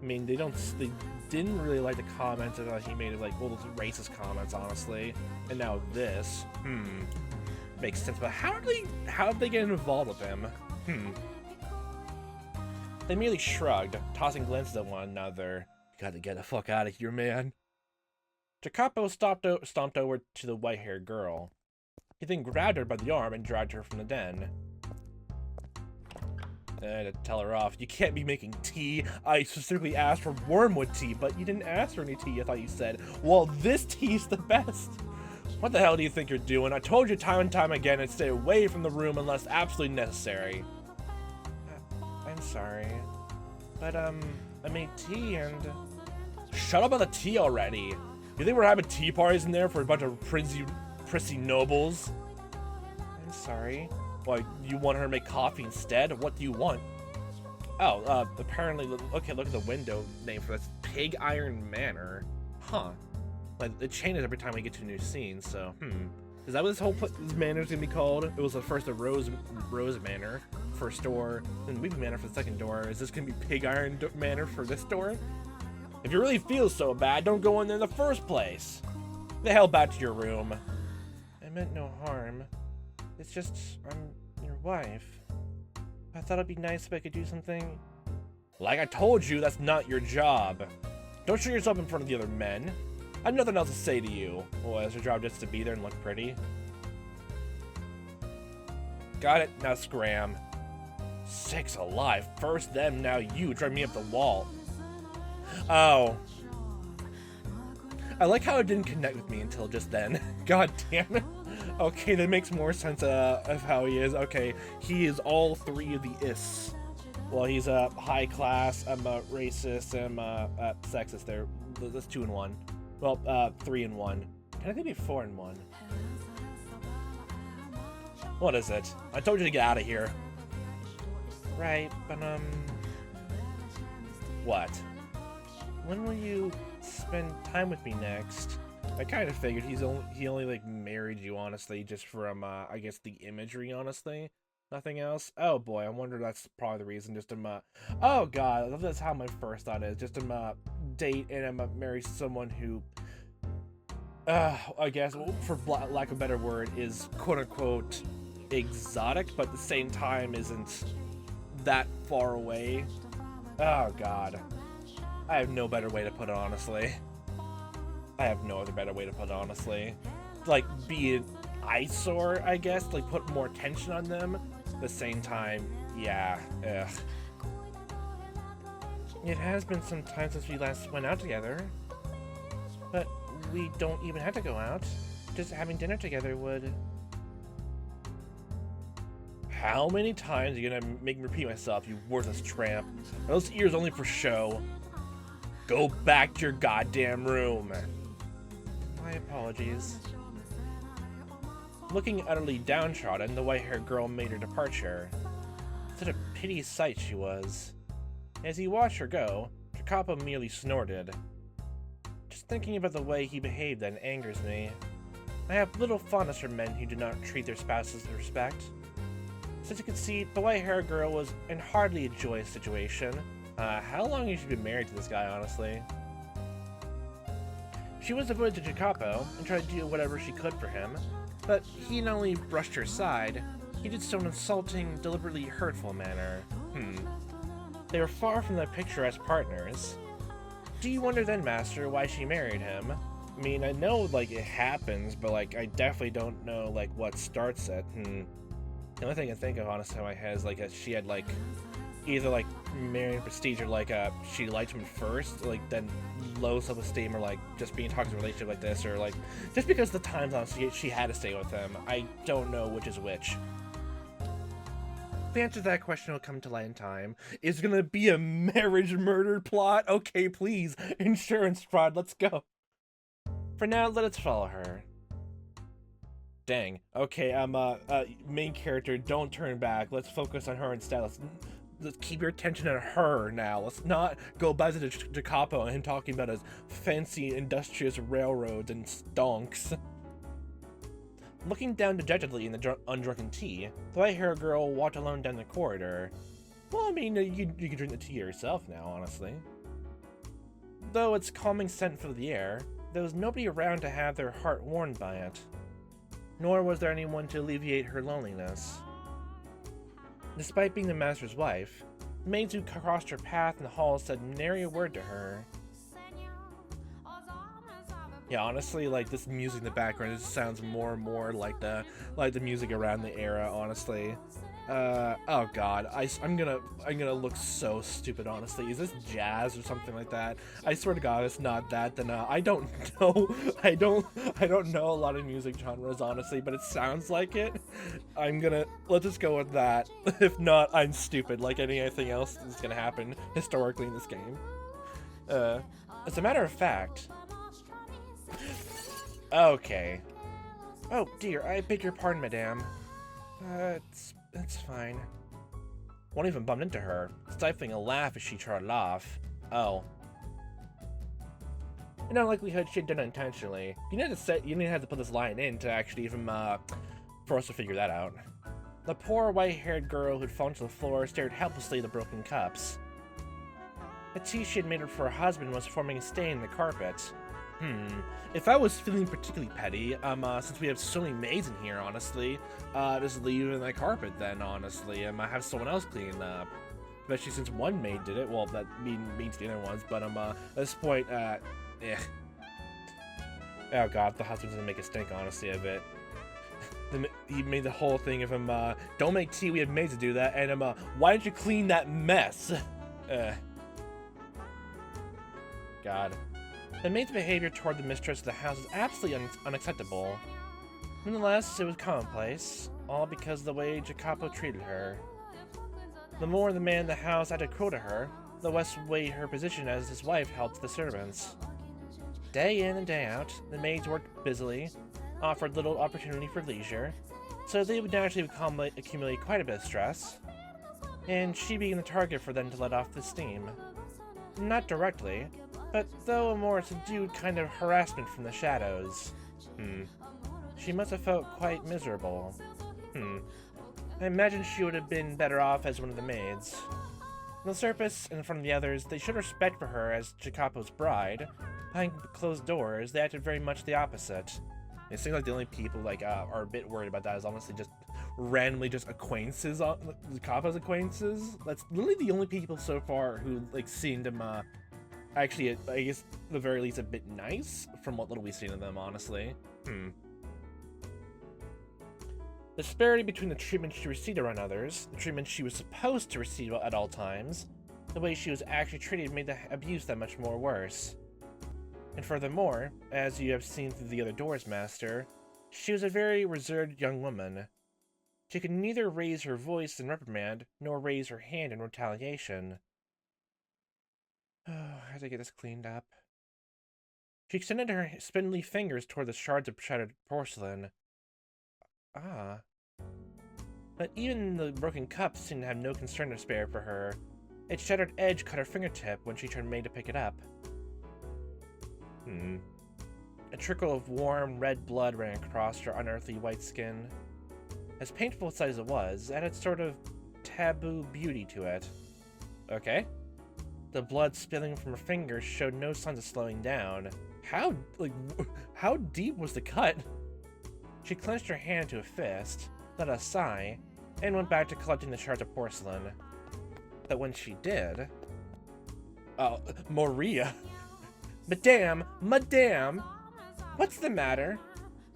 I mean, they didn't really like the comments that he made, like, all those racist comments, honestly. And now this, makes sense. But how did they get involved with him? They merely shrugged, tossing glances at one another. You gotta get the fuck out of here, man. Jacopo stomped over to the white-haired girl. He then grabbed her by the arm and dragged her from the den. To tell her off. You can't be making tea. I specifically asked for wormwood tea, but you didn't ask for any tea. I thought you said, well, this tea's the best. What the hell do you think you're doing? I told you time and time again to stay away from the room unless absolutely necessary. I'm sorry. But, I made tea and... Shut up about the tea already. You think we're having tea parties in there for a bunch of prissy nobles? I'm sorry. Why, you want her to make coffee instead? What do you want? Oh, apparently, okay, look at the window name for this. Pig Iron Manor. Huh. Like, it changes every time we get to a new scene, so, Is that what this manor's gonna be called? It was the first of Rose Manor, first door, then Weeping Manor for the second door. Is this gonna be Pig Iron Manor for this door? If you really feel so bad, don't go in there in the first place. The hell back to your room. I meant no harm. It's just, I'm your wife. I thought it'd be nice if I could do something. Like I told you, that's not your job. Don't show yourself in front of the other men. I have nothing else to say to you. Well, is your job just to be there and look pretty? Got it, now scram. Sakes alive, first them, now you, drive me up the wall. Oh. I like how it didn't connect with me until just then. God damn it. Okay, that makes more sense of how he is. Okay, he is all three of the ists. Well, he's high class, racist, and sexist. There, that's 2 in 1. Well, 3 in 1. Can I think be 4 in 1? What is it? I told you to get out of here. Right, but What? when will you spend time with me next? I kind of figured he only like married you, honestly, just from I guess the imagery, honestly. Nothing else. Oh boy, I wonder that's probably the reason. Just oh god, that's how my first thought is. Just date and marry someone who, I guess for lack of a better word, is quote unquote exotic, but at the same time isn't that far away. Oh god, I have no better way to put it, honestly. I have no other better way to put it, honestly. Like, be an eyesore, I guess, like, put more tension on them. At the same time, yeah, ugh. It has been some time since we last went out together. But we don't even have to go out. Just having dinner together would... How many times are you gonna make me repeat myself, you worthless tramp? Are those ears only for show? Go back to your goddamn room. My apologies. Looking utterly downtrodden, the white-haired girl made her departure. Such a piteous sight she was. As he watched her go, Jacopo merely snorted. Just thinking about the way he behaved then angers me. I have little fondness for men who do not treat their spouses with respect. Since you can see, the white-haired girl was in hardly a joyous situation. How long has she been married to this guy, honestly? She was devoted to Jacopo and tried to do whatever she could for him, but he not only brushed her aside, he did so in an insulting, deliberately hurtful manner. They were far from the picturesque partners. Do you wonder then, Master, why she married him? I mean, I know, like, it happens, but, like, I definitely don't know, like, what starts it. The only thing I can think of, honestly, in my head is, like, that she had, like, either, like, marrying prestige or, like, she liked him first, like, then low self-esteem, or, like, just being toxic relationship like this, or, like, just because the times, honestly, she had to stay with him. I don't know which is which. The answer to that question will come to light in time. Is gonna be a marriage murder plot? Okay, please. Insurance fraud, let's go. For now, let us follow her. Dang. Okay, main character, don't turn back. Let's focus on her instead. Let's keep your attention on her now. Let's not go back to Jacopo and him talking about his fancy industrious railroads and stonks. Looking down dejectedly in the undrunken tea, the white-haired girl walked alone down the corridor. Well, I mean, you can drink the tea yourself now, honestly. Though its calming scent filled the air, there was nobody around to have their heart warmed by it. Nor was there anyone to alleviate her loneliness. Despite being the master's wife, the maids who crossed her path in the hall said nary a word to her. Yeah, honestly, like, this music in the background, it just sounds more and more like the music around the era, honestly. Oh god, I'm gonna look so stupid, honestly. Is this jazz or something like that? I swear to god, it's not that, then I don't know. I don't know a lot of music genres, honestly, but it sounds like it. Let's just go with that. If not, I'm stupid, like anything else that's gonna happen historically in this game. As a matter of fact... Okay. Oh dear, I beg your pardon, madame. It's fine. One even bumped into her, stifling a laugh as she trotted off. Oh. In all likelihood, she had done it intentionally. You didn't have to put this line in to actually even, for us to figure that out. The poor white-haired girl who'd fallen to the floor stared helplessly at the broken cups. The tea she had made for her husband was forming a stain in the carpet. If I was feeling particularly petty, since we have so many maids in here, honestly, just leave it in the carpet then, honestly, and have someone else clean it up. Especially since one maid did it, well, that means the other ones, but, at this point, Oh god, the husband's gonna make a stink, honestly, of it. He made the whole thing of him, don't make tea, we have maids to do that, and, why don't you clean that mess? God. The maid's behavior toward the mistress of the house is absolutely unacceptable. Nonetheless, it was commonplace, all because of the way Jacopo treated her. The more the man in the house had to crow to her, the less weight her position as his wife held to the servants. Day in and day out, the maids worked busily, offered little opportunity for leisure, so they would naturally accumulate quite a bit of stress, and she being the target for them to let off the steam. Not directly, but though a more subdued kind of harassment from the shadows. She must have felt quite miserable. I imagine she would have been better off as one of the maids. On the surface, in front of the others, they showed respect for her as Jacopo's bride. Behind closed doors, they acted very much the opposite. It seems like the only people are a bit worried about that is honestly just randomly just acquaintances, Jacopo's acquaintances. That's literally the only people so far who seemed him actually, I guess, at the very least, a bit nice from what little we've seen of them, honestly. The disparity between the treatment she received around others, the treatment she was supposed to receive at all times, the way she was actually treated made the abuse that much more worse. And furthermore, as you have seen through the other doors, Master, she was a very reserved young woman. She could neither raise her voice in reprimand, nor raise her hand in retaliation. Oh, I have to get this cleaned up. She extended her spindly fingers toward the shards of shattered porcelain. But even the broken cup seemed to have no concern to spare for her. Its shattered edge cut her fingertip when she turned maid to pick it up. A trickle of warm, red blood ran across her unearthly white skin. As painful as it was, it had a sort of taboo beauty to it. Okay. The blood spilling from her fingers showed no signs of slowing down. How deep was the cut? She clenched her hand to a fist, let out a sigh, and went back to collecting the shards of porcelain. But when she did... Oh, Maria! Madame! Madame! What's the matter?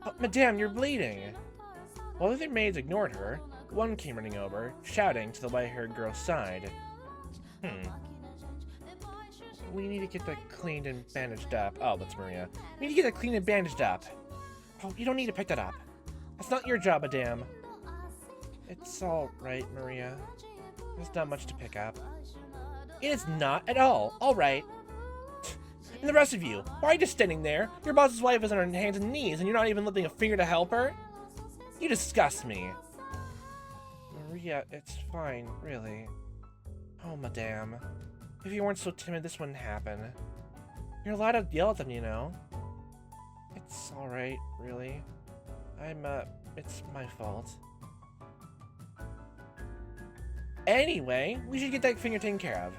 Oh, Madame, you're bleeding! While the other maids ignored her, one came running over, shouting to the white-haired girl's side. We need to get that cleaned and bandaged up. Oh, that's Maria. We need to get that cleaned and bandaged up. Oh, you don't need to pick that up. That's not your job, Madame. It's all right, Maria. There's not much to pick up. It is not at all. All right. And the rest of you, why are you just standing there? Your boss's wife is on her hands and knees, and you're not even lifting a finger to help her? You disgust me. Maria, it's fine, really. Oh, Madame. If you weren't so timid, this wouldn't happen. You're allowed to yell at them, you know. It's alright, really. It's my fault. Anyway, we should get that finger taken care of.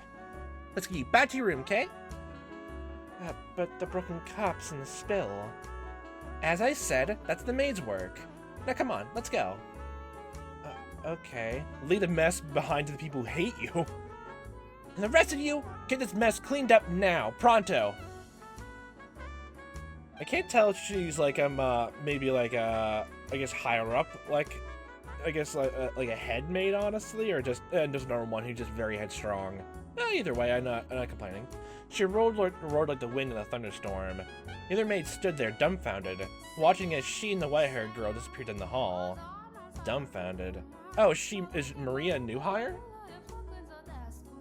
Let's get you back to your room, okay? But the broken cups and the spill. As I said, that's the maid's work. Now come on, let's go. Okay. Leave the mess behind to the people who hate you. And the rest of you, get this mess cleaned up now, pronto. I can't tell if she's maybe I guess higher up, I guess like a head maid, honestly, or just a normal one who's just very headstrong. Either way, I'm not complaining. She roared like the wind in a thunderstorm. The other maid stood there, dumbfounded, watching as she and the white-haired girl disappeared in the hall. Dumbfounded. Oh, is Maria a new hire?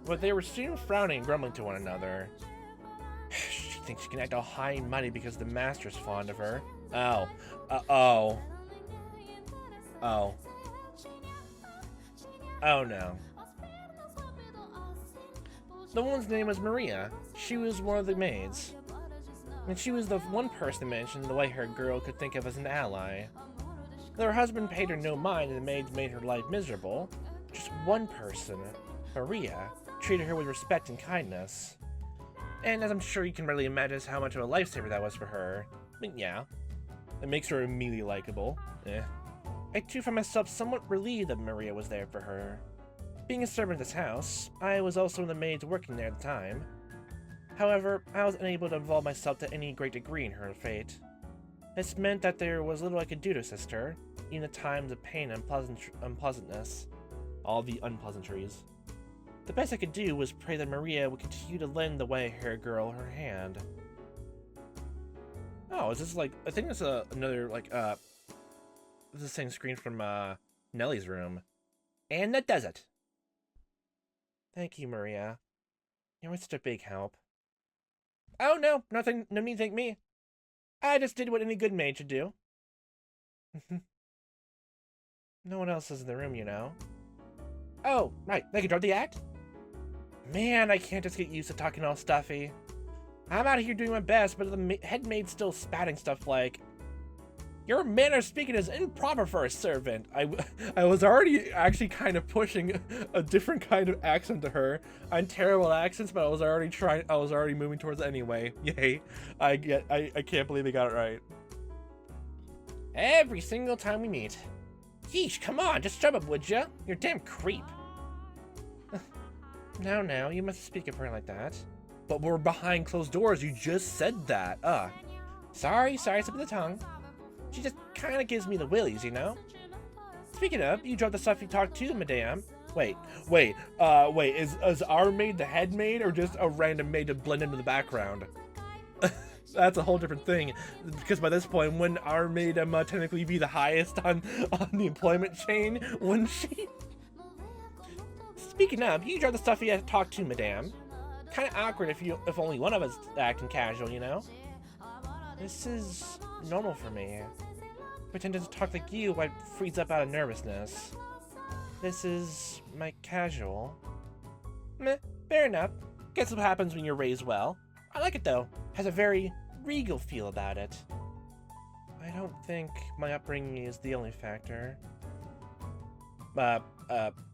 But they were soon frowning and grumbling to one another. She thinks she can act all high and mighty because the master's fond of her. Oh. Oh. Oh no. The woman's name was Maria. She was one of the maids. And she was the one person mentioned the white-haired girl could think of as an ally. Though her husband paid her no mind and the maids made her life miserable, just one person, Maria, treated her with respect and kindness. And as I'm sure you can readily imagine how much of a lifesaver that was for her. I mean, yeah. It makes her immediately likable. I too found myself somewhat relieved that Maria was there for her. Being a servant of this house, I was also one of the maids working there at the time. However, I was unable to involve myself to any great degree in her fate. This meant that there was little I could do to assist her, even at times of pain and unpleasantness. All the unpleasantries. The best I could do was pray that Maria would continue to lend the white-haired girl her hand. Oh, is this I think it's another, this is the same screen from, Nellie's room. And that does it. Thank you, Maria. You were such a big help. Oh, no, nothing, no need to thank me. I just did what any good maid should do. No one else is in the room, you know. Oh, right, they can drop the act? Man, I can't just get used to talking all stuffy. I'm out here doing my best, but the head maid's still spatting stuff like, "Your manner of speaking is improper for a servant." I was already actually kind of pushing a different kind of accent to her. I'm terrible at accents, but I was already moving towards it anyway. Yay. I can't believe I got it right. Every single time we meet. Yeesh, come on, just shut up, would ya? You're a damn creep. Now, you mustn't speak of her like that. But we're behind closed doors, you just said that. Sorry, slip of the tongue. She just kind of gives me the willies, you know? Speaking of, you dropped the stuff you talked to, madame. Wait, is our maid the head maid, or just a random maid to blend into the background? That's a whole different thing, because by this point, wouldn't our maid technically be the highest on the employment chain, wouldn't she? Speaking of, you dropped the stuff you had to talk to, madame. Kind of awkward if only one of us acting casual, you know? This is normal for me. Pretending to talk like you might freeze up out of nervousness. This is my casual. Meh, fair enough. Guess what happens when you're raised well. I like it though. Has a very regal feel about it. I don't think my upbringing is the only factor.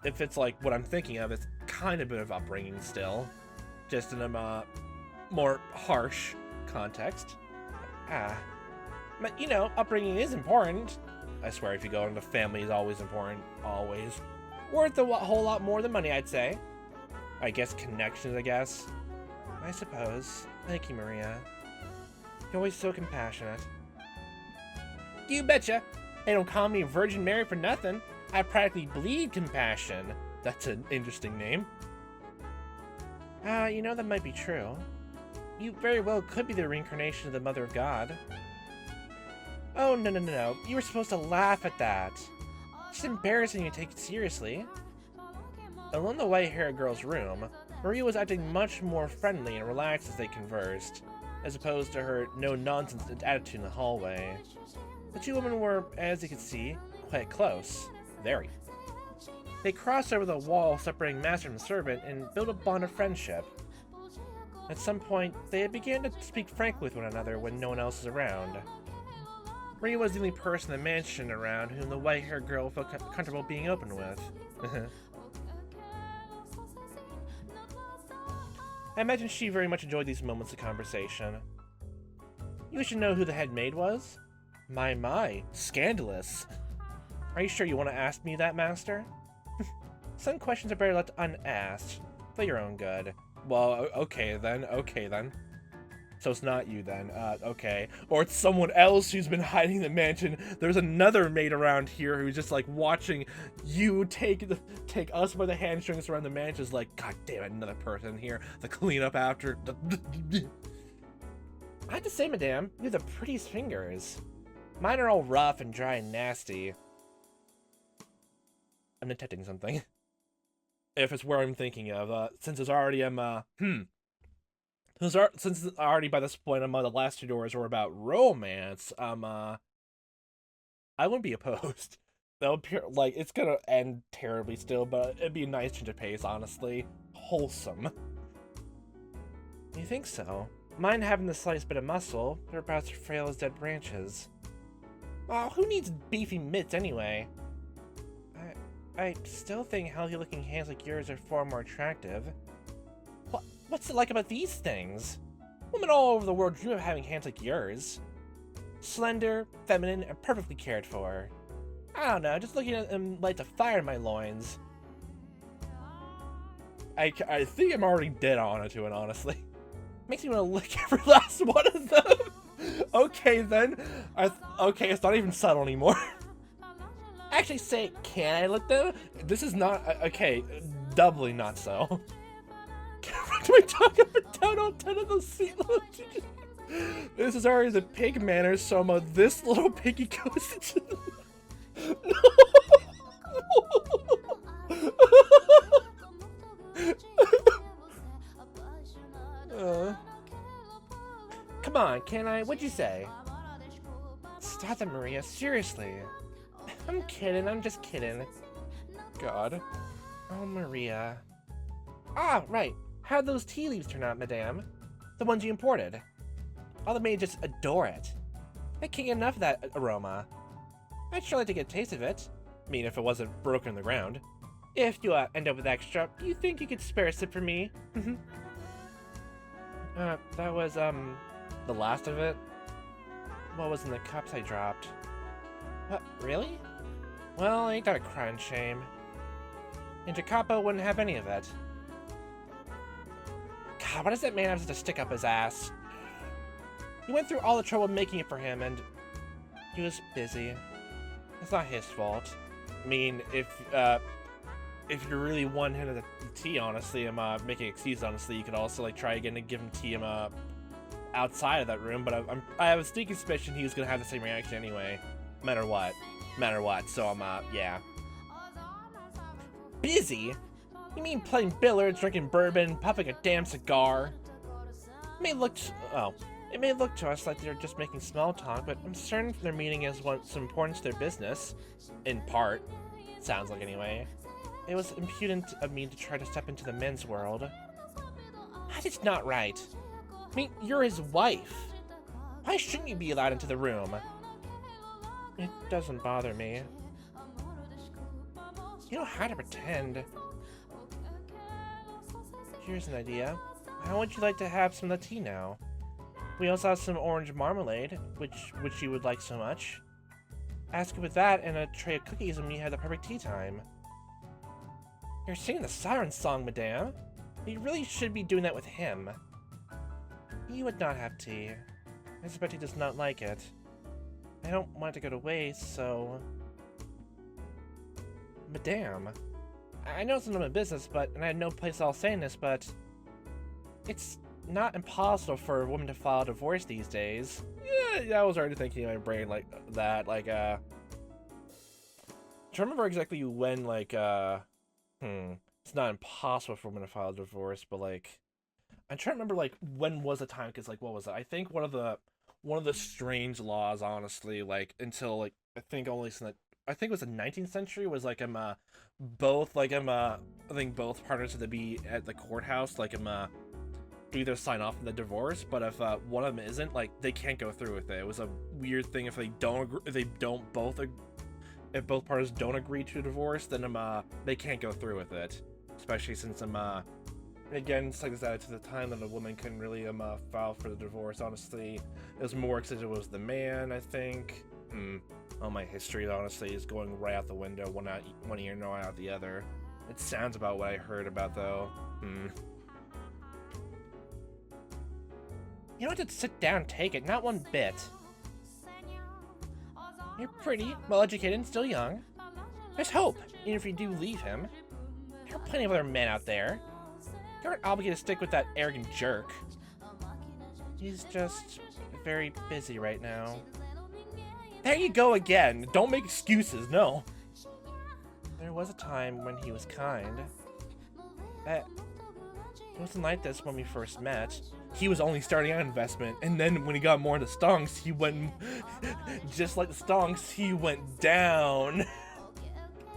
If it's like what I'm thinking of, it's kind of a bit of upbringing still. Just in a more harsh context. But you know, upbringing is important. I swear, if you go into family is always important. Always. Worth a whole lot more than money, I'd say. I guess connections, I suppose. Thank you, Maria. You're always so compassionate. You betcha. They don't call me Virgin Mary for nothing. I practically bleed compassion. That's an interesting name. You know, that might be true. You very well could be the reincarnation of the Mother of God. Oh, no. You were supposed to laugh at that. It's embarrassing you take it seriously. Alone in the white-haired girl's room, Maria was acting much more friendly and relaxed as they conversed, as opposed to her no-nonsense attitude in the hallway. The two women were, as you could see, quite close. Very. They crossed over the wall separating master and servant and built a bond of friendship. At some point, they began to speak frankly with one another when no one else was around. Maria was the only person in the mansion around whom the white-haired girl felt comfortable being open with. I imagine she very much enjoyed these moments of conversation. You should know who the head maid was? My, scandalous. Are you sure you want to ask me that, master? Some questions are better left unasked, for your own good. Well, okay then. So it's not you then, okay. Or it's someone else who's been hiding in the mansion. There's another maid around here who's just like watching you take us by the hamstrings around the mansion. Is like, god damn it, another person here to clean up after. I have to say, madame, you have the prettiest fingers. Mine are all rough and dry and nasty. I'm detecting something. If it's where I'm thinking of, since it's already since already by this point the last two doors were about romance, I wouldn't be opposed. That would appear like it's gonna end terribly still, but it'd be a nice change of pace, honestly. Wholesome. You think so? Mine having the slightest bit of muscle, they're about as frail as dead branches. Oh, who needs beefy mitts anyway? I still think healthy-looking hands like yours are far more attractive. What's it like about these things? Women all over the world dream of having hands like yours. Slender, feminine, and perfectly cared for. I don't know, just looking at them lights a fire in my loins. I think I'm already dead on it to it, honestly. Makes me want to lick every last one of them. Okay then. Okay, it's not even subtle anymore. Actually say, can I lick them? This is not, okay, doubly not so. Can I rock my tongue up and down on 10 of those sweet little This is already the pig manners, so this little piggy goes into Come on, can I? What'd you say? Stop that, Maria, seriously. I'm kidding, I'm just kidding. God. Oh, Maria. Ah, right. How'd those tea leaves turn out, madame? The ones you imported. All the maids just adore it. I can't get enough of that aroma. I'd sure like to get a taste of it. I mean, if it wasn't broken in the ground. If you end up with extra, do you think you could spare a sip for me? That was, the last of it? What was in the cups I dropped? What, really? Well, ain't that a crying shame? And Jacopo wouldn't have any of it. God, why does that man have such a stick up his ass? He went through all the trouble making it for him, and he was busy. It's not his fault. I mean, if you really want him to the tea, honestly, I'm making excuses. Honestly, you could also like try again to give him tea outside of that room. But I have a sneaky suspicion he was gonna have the same reaction anyway, no matter what, So yeah. Busy? You mean playing billiards, drinking bourbon, puffing a damn cigar? It may look to us like they're just making small talk, but I'm certain their meeting is some importance to their business. In part. Sounds like anyway. It was impudent of me to try to step into the men's world. That is not right. I mean, you're his wife. Why shouldn't you be allowed into the room? It doesn't bother me. You don't have to pretend. Here's an idea. How would you like to have some of the tea now? We also have some orange marmalade, which you would like so much. Ask with that and a tray of cookies and we have the perfect tea time. You're singing the siren song, madame. You really should be doing that with him. He would not have tea. I suspect he does not like it. I don't want it to go to waste, so... Madame. I know it's none of my business, and I had no place all saying this, but... It's not impossible for a woman to file a divorce these days. Yeah, I was already thinking in my brain like that, like, I'm trying to remember exactly when, like, it's not impossible for a woman to file a divorce, but, like, I'm trying to remember, like, when was the time, because, like, what was it? I think one of the strange laws, honestly, like, until, like, I think it was the 19th century, was, like, I think both partners had to be at the courthouse, like, to either sign off on the divorce, but if one of them isn't, like, they can't go through with it. It was a weird thing if if both parties don't agree to a divorce, then they can't go through with it. Especially since again, it's like that to the time that a woman couldn't really file for the divorce. Honestly, it was more because it was the man, I think. All my history, honestly, is going right out the window, one ear, no out the other. It sounds about what I heard about, though. You don't have to sit down and take it, not one bit. You're pretty, well-educated, and still young. There's hope, even if you do leave him. There are plenty of other men out there. You aren't obligated to stick with that arrogant jerk. He's just very busy right now. There you go again. Don't make excuses, no. There was a time when he was kind. It wasn't like this when we first met. He was only starting out investment, and then when he got more into stonks, he went just like the stonks, he went down.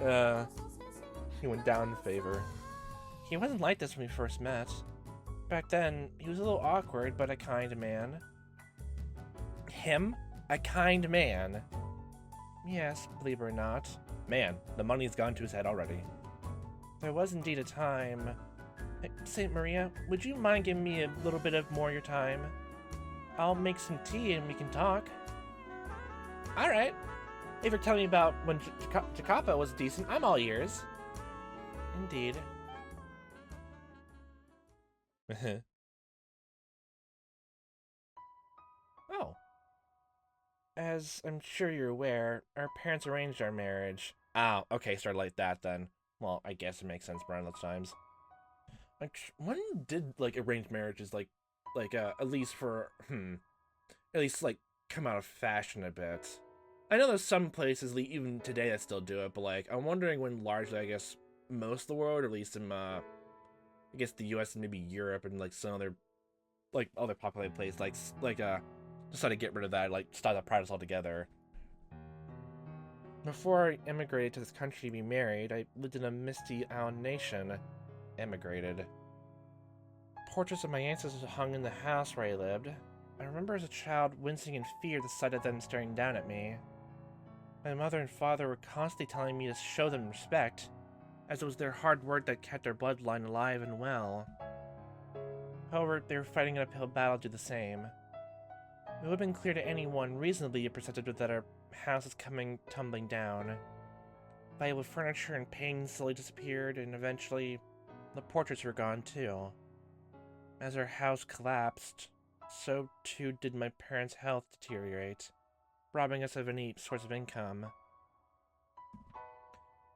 He went down in favor. He wasn't like this when we first met. Back then, he was a little awkward, but a kind man. Him? A kind man? Yes, believe it or not. Man, the money's gone to his head already. There was indeed a time... Hey, Saint Maria, would you mind giving me a little bit of more of your time? I'll make some tea and we can talk. Alright. If you're telling me about when Jacopo was decent, I'm all ears. Indeed. Oh. As I'm sure you're aware, our parents arranged our marriage. Oh, okay, started like that then. Well, I guess it makes sense around those times. Like, when did, like, arranged marriages, at least for, at least, like, come out of fashion a bit? I know there's some places, even today, that still do it, but, like, I'm wondering when largely, I guess, most of the world, or at least in, I guess the US and maybe Europe and, like, some other, like, other populated places, decided to get rid of that, like, stop that practice altogether. Before I immigrated to this country to be married, I lived in a misty island nation. Emigrated. portraits of my ancestors hung in the house where I lived. I remember as a child wincing in fear at the sight of them staring down at me. My mother and father were constantly telling me to show them respect, as it was their hard work that kept our bloodline alive and well. However, they were fighting an uphill battle to do the same. It would have been clear to anyone reasonably perceptive that our house is coming tumbling down. Valuable furniture and paintings slowly disappeared, and eventually, the portraits were gone too. As our house collapsed, so too did my parents' health deteriorate, robbing us of any source of income.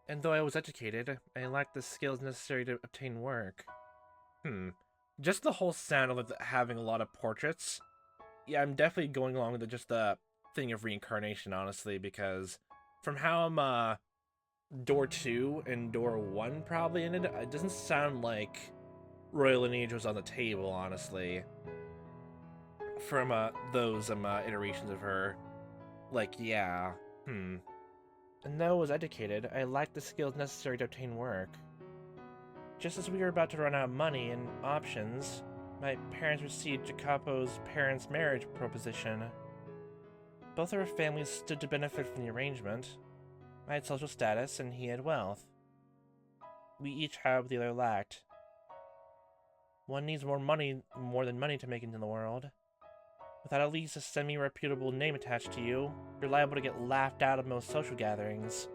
And though I was educated, I lacked the skills necessary to obtain work. Just the whole sound of having a lot of portraits. Yeah, I'm definitely going along with just the thing of reincarnation, honestly, because from how I'm, door 2 and door 1 probably ended, it doesn't sound like royal lineage was on the table, honestly. From, those, iterations of her. Like, yeah, And though I was educated, I lacked the skills necessary to obtain work. Just as we were about to run out of money and options, my parents received Jacopo's parents' marriage proposition. Both our families stood to benefit from the arrangement. I had social status, and he had wealth. We each had what the other lacked. One needs more than money to make it in the world. Without at least a semi-reputable name attached to you, you're liable to get laughed out of most social gatherings.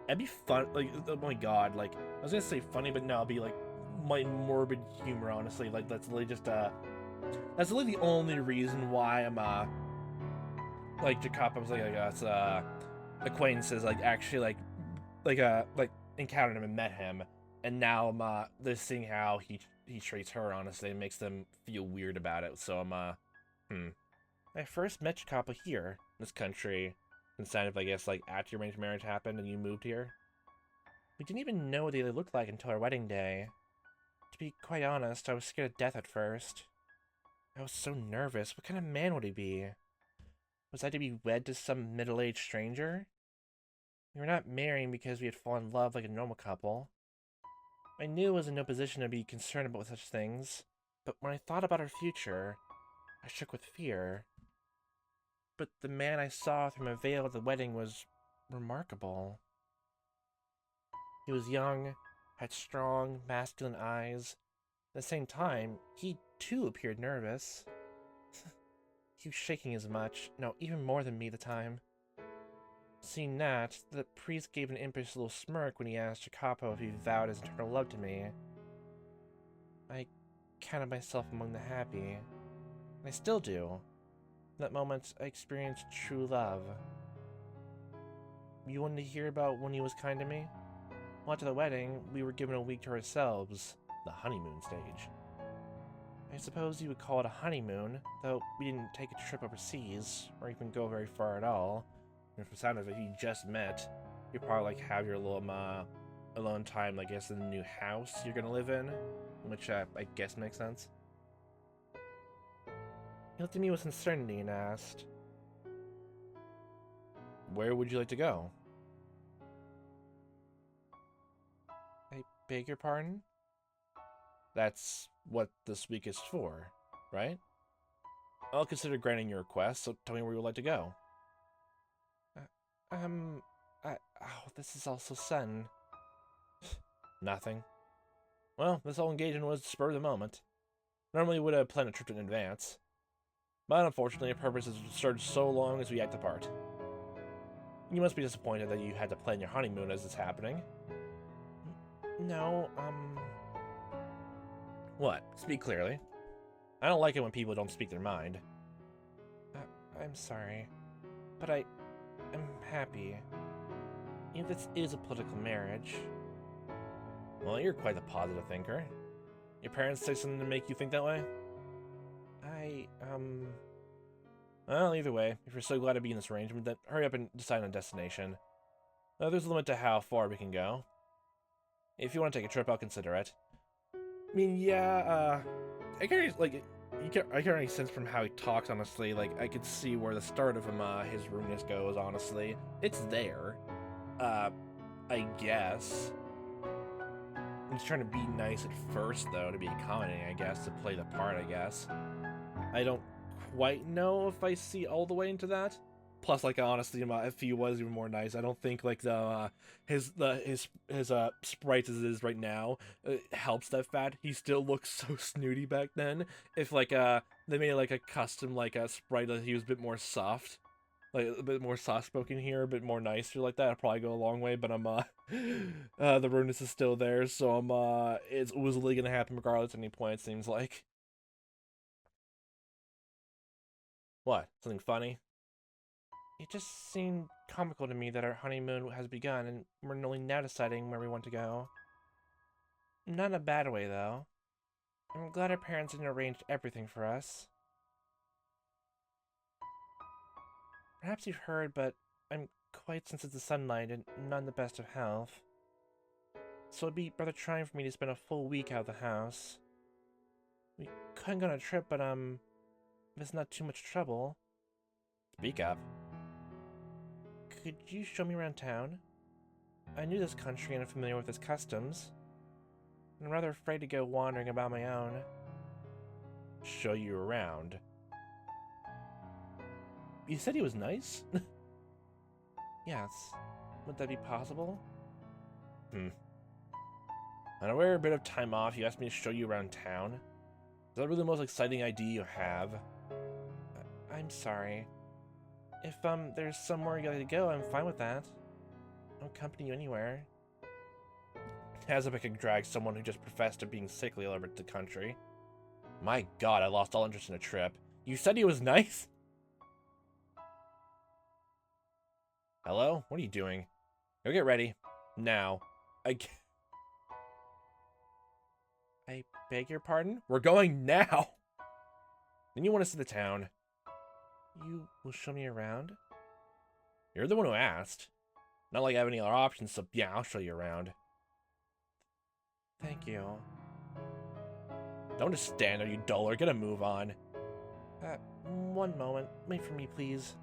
That'd be fun, like, oh my god, like, I was gonna say funny, but no, it'd be, like, my morbid humor, honestly, like, that's literally just, that's literally the only reason why I'm, like, Jacopo's, like, acquaintances, like, actually, like, encountered him and met him, and now I'm, just seeing how he treats her, honestly, it makes them feel weird about it, so I'm, I first met Jacopo here, in this country, instead of, I guess, like, after your arranged marriage happened and you moved here. We didn't even know what they looked like until our wedding day. To be quite honest, I was scared of death at first. I was so nervous. What kind of man would he be? Was I to be wed to some middle-aged stranger? We were not marrying because we had fallen in love like a normal couple. I knew I was in no position to be concerned about such things, but when I thought about our future, I shook with fear. But the man I saw through my veil at the wedding was remarkable. He was young, had strong, masculine eyes. At the same time, he too appeared nervous. He was shaking as much, no, even more than me at the time. Seeing that, the priest gave an impish little smirk when he asked Jacopo if he vowed his eternal love to me. I counted myself among the happy, and I still do. In that moment, I experienced true love. You wanted to hear about when he was kind to me? Well, after the wedding, we were given a week to ourselves, the honeymoon stage. I suppose you would call it a honeymoon, though we didn't take a trip overseas, or even go very far at all. And from the sound of it, you just met, you probably like have your little alone time, I guess, in the new house you're gonna live in, which I guess makes sense. He looked at me with uncertainty and asked, "Where would you like to go?" I beg your pardon? That's what this week is for, right? I'll consider granting your request, so tell me where you would like to go. Oh, this is all so sudden. Nothing. Well, this whole engagement was spur of the moment. Normally would have planned a trip in advance. But unfortunately, our purpose has started so long as we act apart. You must be disappointed that you had to plan your honeymoon as it's happening. No, What? Speak clearly. I don't like it when people don't speak their mind. I'm sorry, but I'm happy. Even if this is a political marriage. Well, you're quite a positive thinker. Your parents say something to make you think that way? Well, either way, if you're so glad to be in this arrangement, then hurry up and decide on a destination. There's a limit to how far we can go. If you want to take a trip, I'll consider it. I mean, yeah, I can already sense from how he talks, honestly, like, I could see where the start of him, his rudeness goes, honestly. It's there. I guess. He's trying to be nice at first, though, to be accommodating, I guess, to play the part, I guess. I don't quite know if I see all the way into that. Plus, like, honestly, if he was even more nice, I don't think like his sprite as it is right now helps that fact. He still looks so snooty back then. If like they made like a custom like a sprite that he was a bit more soft, like a bit more soft spoken here, a bit more nicer like that, I'd probably go a long way. But the rudeness is still there, so it's easily gonna happen regardless at any point. It seems like. What? Something funny? It just seemed comical to me that our honeymoon has begun and we're only now deciding where we want to go. Not in a bad way, though. I'm glad our parents didn't arrange everything for us. Perhaps you've heard, but I'm quite sensitive to sunlight and not in the best of health. So it'd be rather trying for me to spend a full week out of the house. We couldn't go on a trip, but if it's not too much trouble. Speak up. Could you show me around town? I knew this country and I'm familiar with its customs. I'm rather afraid to go wandering about my own. Show you around? You said he was nice? Yes. Would that be possible? Unaware of a bit of time off, you asked me to show you around town? Is that really the most exciting idea you have? I'm sorry. If there's somewhere you like to go, I'm fine with that. I'll accompany you anywhere. As if I could drag someone who just professed to being sickly all over the country. My god, I lost all interest in a trip. You said he was nice? Hello? What are you doing? Go get ready. Now. I beg your pardon? We're going now! Then you want to see the town. You will show me around? You're the one who asked. Not like I have any other options, so yeah, I'll show you around. Thank you. Don't just stand there, you duller. Get a move on. One moment. Wait for me, please.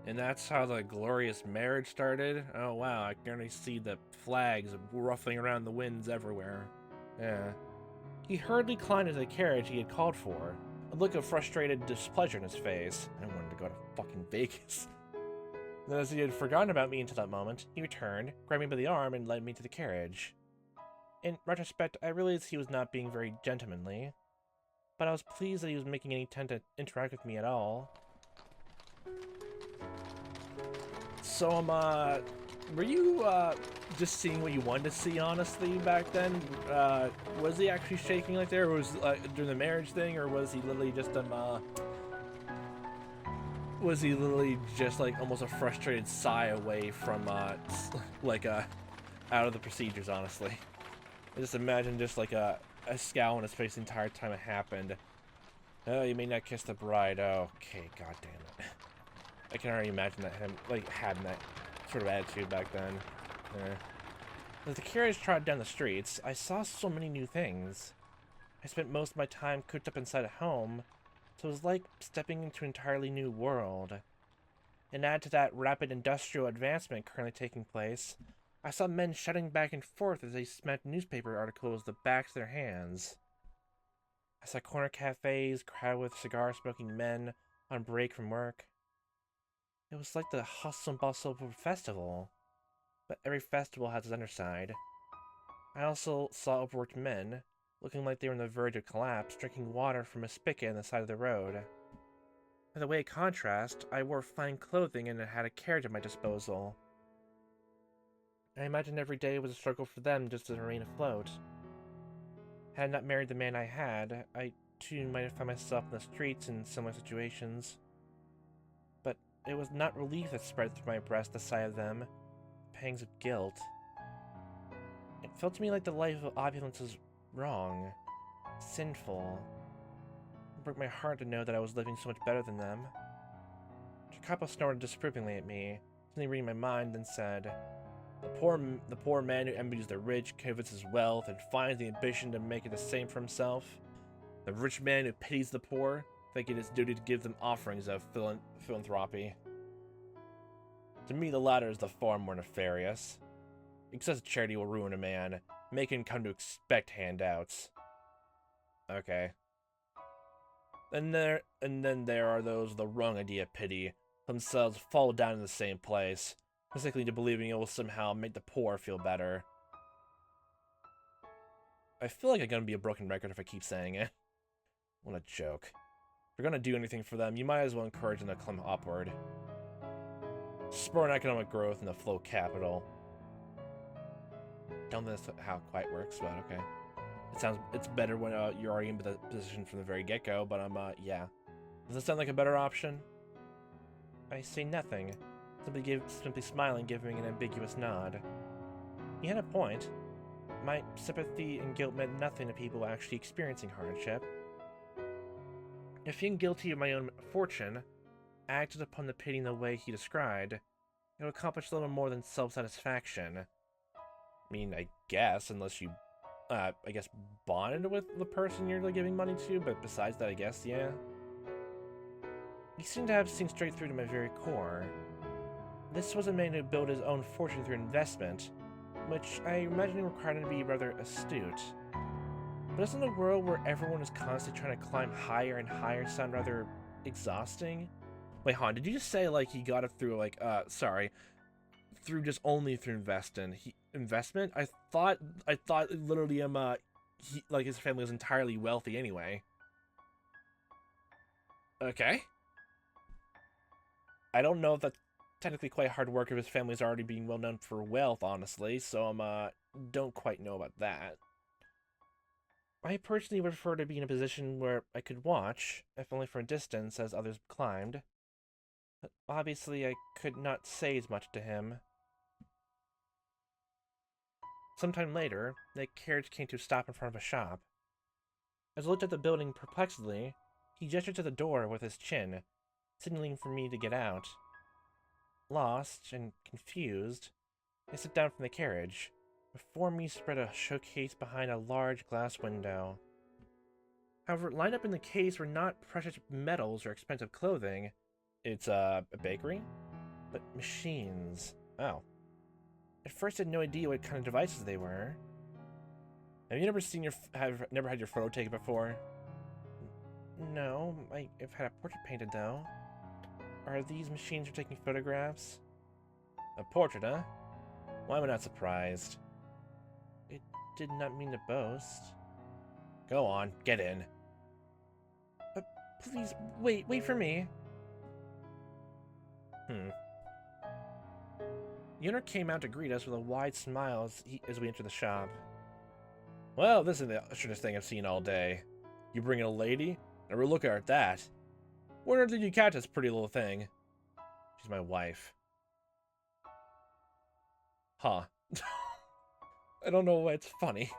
And that's how the glorious marriage started? Oh wow, I can already see the flags ruffling around the winds everywhere. Yeah. He hurriedly climbed into the carriage he had called for, a look of frustrated displeasure in his face. I wanted to go to fucking Vegas. Then as he had forgotten about me until that moment, he returned, grabbed me by the arm, and led me to the carriage. In retrospect, I realized he was not being very gentlemanly, but I was pleased that he was making any attempt to interact with me at all. So, were you, just seeing what you wanted to see, honestly, back then? Was he actually shaking like that, or was, during the marriage thing, or was he literally just, was he literally just, like, almost a frustrated sigh away from, out of the procedures, honestly? I just imagine just, like, a scowl on his face the entire time it happened. Oh, you may not kiss the bride. Oh, okay, god damn it. I can already imagine that him, like, having that sort of attitude back then. As the carriage trotted down the streets, I saw so many new things. I spent most of my time cooped up inside a home, so it was like stepping into an entirely new world. And add to that rapid industrial advancement currently taking place, I saw men shouting back and forth as they smacked newspaper articles the backs of their hands. I saw corner cafes crowded with cigar-smoking men on break from work. It was like the hustle and bustle of a festival, but every festival has its underside. I also saw overworked men, looking like they were on the verge of collapse, drinking water from a spigot on the side of the road. By the way of contrast, I wore fine clothing and had a carriage at my disposal. I imagined every day was a struggle for them just to remain afloat. Had I not married the man I had, I too might have found myself in the streets in similar situations. But it was not relief that spread through my breast the sight of them, pangs of guilt. It felt to me like the life of opulence was wrong, sinful. It broke my heart to know that I was living so much better than them. Jacopo snorted disapprovingly at me, suddenly reading my mind, then said, The poor man who envies the rich, covets his wealth, and finds the ambition to make it the same for himself. The rich man who pities the poor, thinking it his duty to give them offerings of philanthropy. To me, the latter is the far more nefarious. Excessive charity will ruin a man, make him come to expect handouts. Okay. And then there are those with the wrong idea of pity, themselves fall down in the same place, basically to believing it will somehow make the poor feel better. I feel like I'm gonna be a broken record if I keep saying it. What a joke. If you're gonna do anything for them, you might as well encourage them to climb upward. Spur on economic growth in the flow capital. Don't think that's how it quite works, but okay. It's better when you're already in the position from the very get-go, but yeah. Does that sound like a better option? I say nothing. Simply smiling, giving an ambiguous nod. He had a point. My sympathy and guilt meant nothing to people actually experiencing hardship. If being guilty of my own fortune acted upon the pity in the way he described, it would accomplish little more than self-satisfaction. I mean, I guess, unless you, I guess, bonded with the person you're giving money to, but besides that, I guess, yeah. He seemed to have seen straight through to my very core. This was a man who built his own fortune through investment, which I imagine required him to be rather astute. But isn't a world where everyone is constantly trying to climb higher and higher sound rather exhausting? Wait, Han, did you just say, like, he got it through, like, through just only through investment? I thought literally, his family was entirely wealthy anyway. Okay. I don't know if that's technically quite hard work if his family's already being well known for wealth, honestly, so don't quite know about that. I personally would prefer to be in a position where I could watch, if only for a distance, as others climbed. But obviously I could not say as much to him. Sometime later, the carriage came to a stop in front of a shop. As I looked at the building perplexedly, he gestured to the door with his chin, signaling for me to get out. Lost and confused, I sat down from the carriage. Before me spread a showcase behind a large glass window. However, lined up in the case were not precious metals or expensive clothing. It's a bakery? But machines. Oh. At first I had no idea what kind of devices they were. Have you never had your photo taken before? No, I've had a portrait painted though. Are these machines for taking photographs? A portrait, huh? Why am I not surprised? It did not mean to boast. Go on, get in. Please, wait for me. The owner came out to greet us with a wide smile as we entered the shop. Well, this is the strangest thing I've seen all day. You bring in a lady? Never look at her at that. Where did you catch this pretty little thing? She's my wife. Huh. I don't know why it's funny.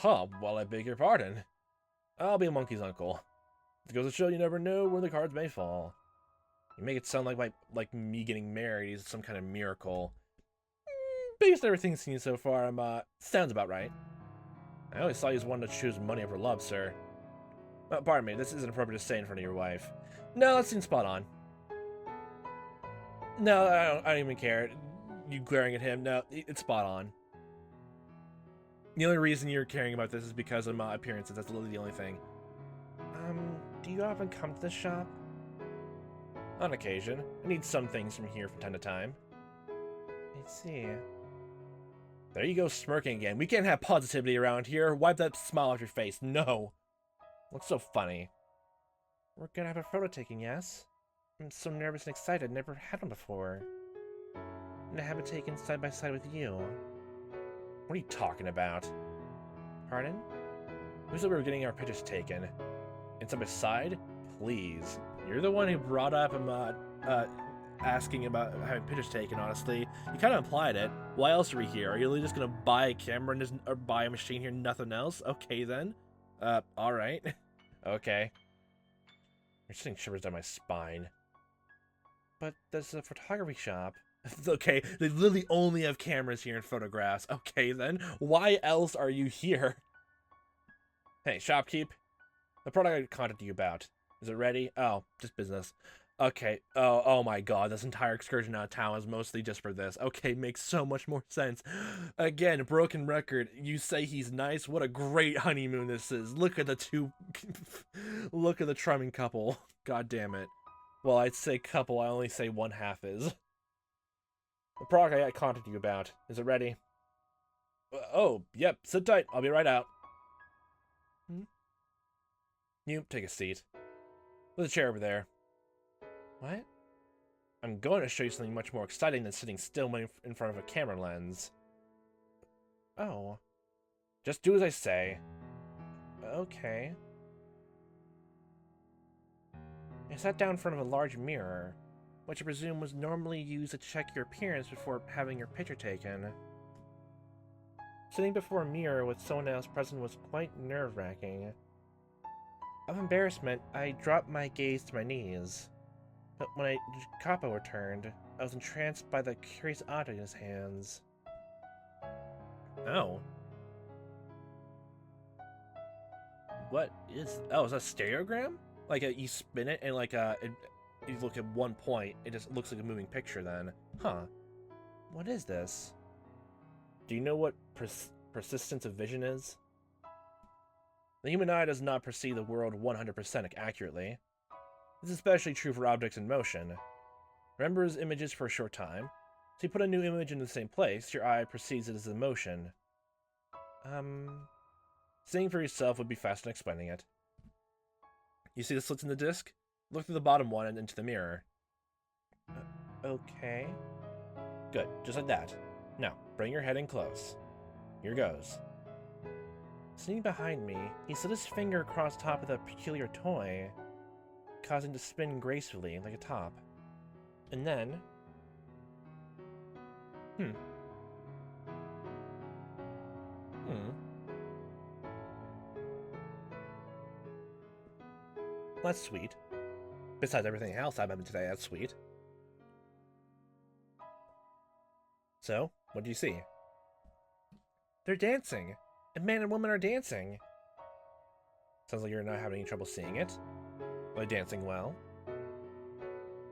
Well, I beg your pardon. I'll be a monkey's uncle. It goes to show you never know where the cards may fall. You make it sound like me getting married is some kind of miracle. Based on everything seen so far, sounds about right. I always saw you as one to choose money over love, sir. Pardon me, this isn't appropriate to say in front of your wife. No, that seems spot on. No, I don't even care. You glaring at him, no, it's spot on. The only reason you're caring about this is because of my appearances, that's literally the only thing. Do you often come to this shop? On occasion. I need some things from here from time to time. I see. There you go, smirking again. We can't have positivity around here. Wipe that smile off your face. No. Looks so funny. We're gonna have a photo taking, yes? I'm so nervous and excited. Never had one before. And I have it taken side by side with you. What are you talking about? Pardon? Who said we were getting our pictures taken? And side by side? Please. You're the one who brought up asking about having pictures taken, honestly. You kind of implied it. Why else are we here? Are you really just gonna buy a camera and or buy a machine here, nothing else? Okay then. Alright. Okay. You're sending shivers down my spine. But there's a photography shop. Okay, they literally only have cameras here and photographs. Okay then. Why else are you here? Hey, shopkeep. The product I contacted you about. Is it ready? Oh, just business. Okay. Oh my god, this entire excursion out of town is mostly just for this. Okay, makes so much more sense. Again, broken record. You say he's nice. What a great honeymoon this is. Look at the two. Look at the charming couple. God damn it. Well, I'd say couple. I only say one half is. The product I contacted you about. Is it ready? Oh, yep. Sit tight. I'll be right out. Hmm? You take a seat. There's a chair over there. What? I'm going to show you something much more exciting than sitting still in front of a camera lens. Oh. Just do as I say. Okay. I sat down in front of a large mirror, which I presume was normally used to check your appearance before having your picture taken. Sitting before a mirror with someone else present was quite nerve-wracking. Out of embarrassment, I dropped my gaze to my knees. But when Capo returned, I was entranced by the curious object in his hands. Oh. What is... Oh, is that a stereogram? Like, you spin it and, like, you look at one point, it just looks like a moving picture then. Huh. What is this? Do you know what persistence of vision is? The human eye does not perceive the world 100% accurately. This is especially true for objects in motion. Remembers images for a short time, so you put a new image in the same place, your eye perceives it as a motion. Seeing for yourself would be fast in explaining it. You see the slits in the disc? Look through the bottom one and into the mirror. Okay. Good, just like that. Now, bring your head in close. Here goes. Sitting behind me, he slid his finger across top of the peculiar toy, causing it to spin gracefully like a top. And then... That's sweet. Besides everything else I've been today, that's sweet. So, what do you see? They're dancing! A man and woman are dancing! Sounds like you're not having any trouble seeing it. Are they dancing well?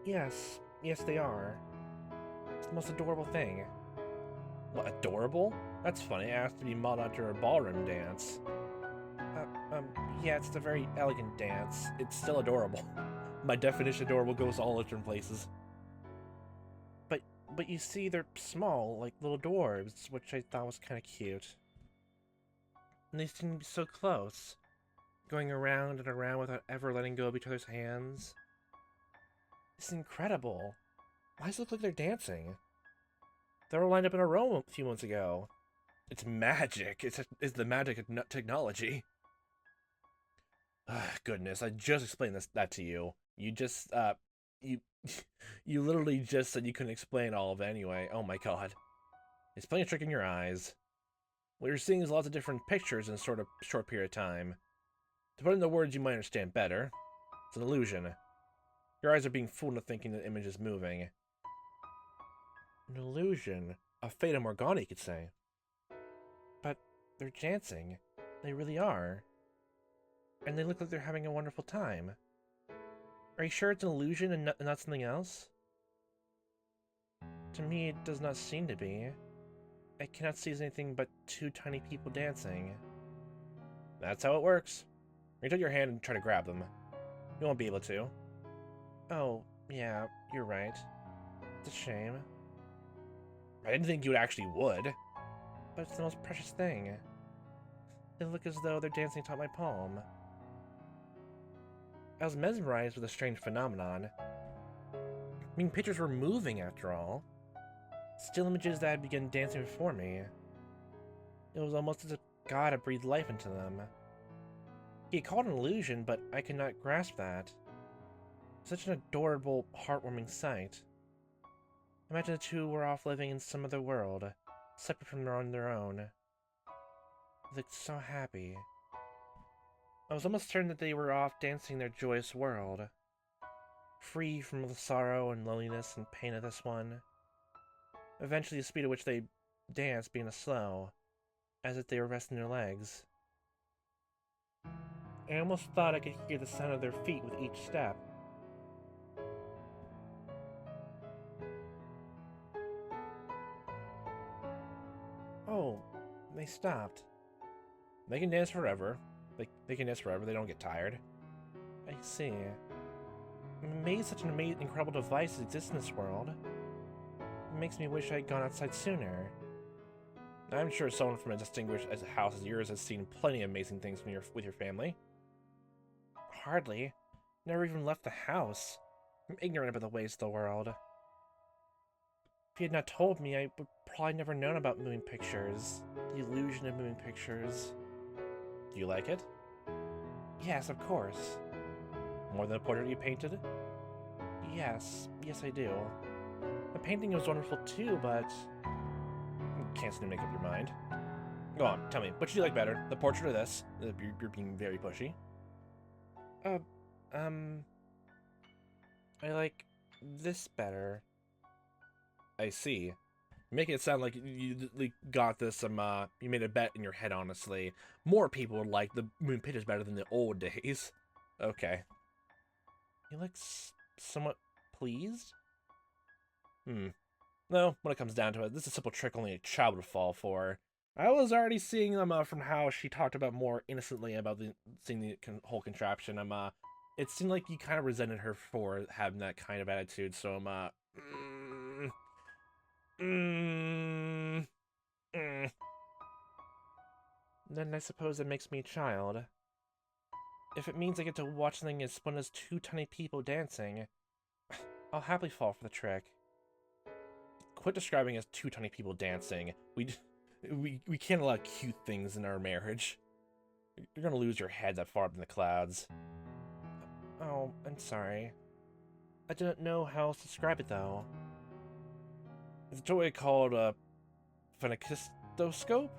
Yes they are. It's the most adorable thing. What, adorable? That's funny, I asked to be modeled after a ballroom dance. Yeah, it's a very elegant dance. It's still adorable. My definition of adorable goes all different places. But you see, they're small, like little dwarves, which I thought was kind of cute. And they seem to be so close, going around and around without ever letting go of each other's hands. It's incredible. Why does it look like they're dancing? They were lined up in a row a few months ago. It's magic. It's the magic of technology. Goodness, I just explained that to you. You just, you literally just said you couldn't explain all of it anyway. Oh my god. It's playing a trick in your eyes. What you're seeing is lots of different pictures in a sort of short period of time. To put it into words you might understand better, it's an illusion. Your eyes are being fooled into thinking the image is moving. An illusion. A Fata Morgana, you could say. But they're dancing. They really are. And they look like they're having a wonderful time. Are you sure it's an illusion and not something else? To me, it does not seem to be. I cannot see anything but two tiny people dancing. That's how it works. Reach out your hand and try to grab them. You won't be able to. Oh, yeah, you're right. It's a shame. I didn't think you actually would. But it's the most precious thing. They look as though they're dancing atop my palm. I was mesmerized with a strange phenomenon. I mean, pictures were moving after all. Still images that had begun dancing before me. It was almost as if God had breathed life into them. He called it an illusion, but I could not grasp that. Such an adorable, heartwarming sight. Imagine the two were off living in some other world, separate from their own. They looked so happy. I was almost certain that they were off dancing their joyous world, free from the sorrow and loneliness and pain of this one. Eventually, the speed at which they danced began to slow, as if they were resting their legs. I almost thought I could hear the sound of their feet with each step. stopped. They can dance forever. They can dance forever. They don't get tired. I see. Maid is such an amazing, incredible device that exists in this world. It makes me wish I had gone outside sooner. I'm sure someone from a distinguished house as yours has seen plenty of amazing things with your family. Hardly. Never even left the house. I'm ignorant about the ways of the world. If you had not told me, I would probably never known about moving pictures. The illusion of moving pictures. Do you like it? Yes, of course. More than the portrait you painted? Yes, I do. The painting was wonderful too, but... You can't seem to make up your mind. Go on, tell me, what do you like better? The portrait or this? You're being very pushy. I like this better. I see. Making it sound like you got this, you made a bet in your head, honestly. More people would like the moon pictures better than the old days. Okay. You look somewhat pleased? No, when it comes down to it, this is a simple trick only a child would fall for. I was already seeing from how she talked about more innocently about seeing the whole contraption. It seemed like you kind of resented her for having that kind of attitude. So Then I suppose it makes me a child. If it means I get to watch something as fun as two tiny people dancing, I'll happily fall for the trick. Quit describing it as two tiny people dancing. We can't allow cute things in our marriage. You're gonna lose your head that far up in the clouds. Oh, I'm sorry. I didn't know how else to describe it, though. It's a toy called a phenakistoscope?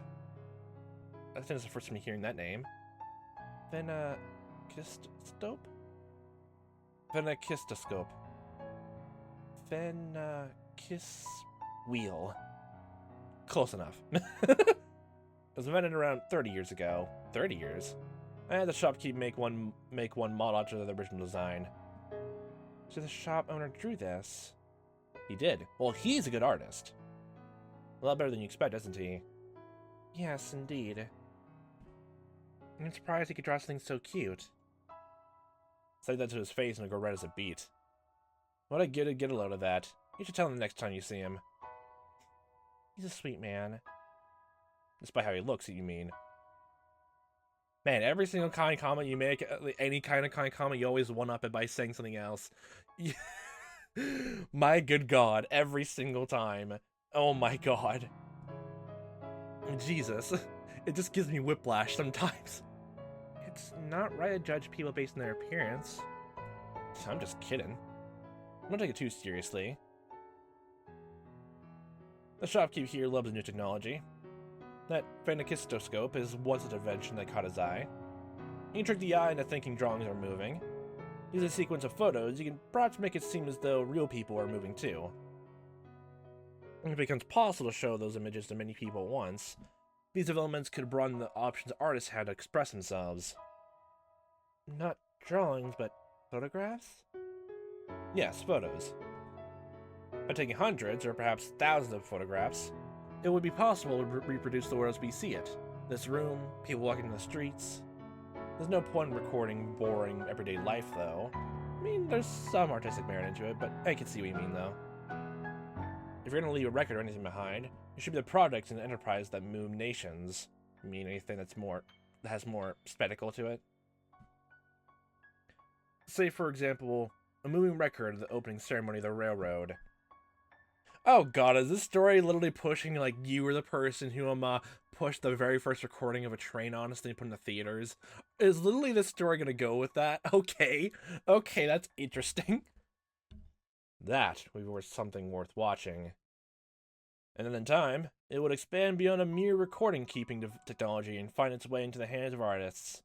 I think it's the first time hearing that name. Phenakistoscope? Phenakistoscope. Phenakis wheel. Close enough. It was invented around 30 years ago. 30 years? I had the shopkeep make one model after the original design. So the shop owner drew this? He did. Well, he's a good artist. A lot better than you expect, isn't he? Yes, indeed. I'm surprised he could draw something so cute. Say that to his face and it'll go red as a beet. What a get a load of that. You should tell him the next time you see him. He's a sweet man. Despite how he looks, you mean. Man, every single kind comment you make, any kind of comment, you always one-up it by saying something else. My good God, every single time. Oh my God. Jesus. It just gives me whiplash sometimes. It's not right to judge people based on their appearance. I'm just kidding. Don't take it too seriously. The shopkeep here loves new technology. That phenakistoscope is one such invention that caught his eye. You can trick the eye into thinking drawings are moving. Using a sequence of photos, you can perhaps make it seem as though real people are moving too. When it becomes possible to show those images to many people at once, these developments could broaden the options artists had to express themselves. Not drawings, but photographs? Yes, photos. By taking hundreds, or perhaps thousands of photographs, it would be possible to reproduce the world as we see it. This room, people walking in the streets. There's no point in recording boring, everyday life, though. I mean, there's some artistic merit into it, but I can see what you mean, though. If you're gonna leave a record or anything behind, it should be the product and enterprise that move nations. I mean, anything that has more spectacle to it. Say, for example, a moving record of the opening ceremony of the railroad. Oh God, is this story literally pushing like you were the person who pushed the very first recording of a train, honestly, and put in the theaters? Is literally this story gonna go with that? Okay, that's interesting. That would be something worth watching. And then in time, it would expand beyond a mere recording-keeping technology and find its way into the hands of artists.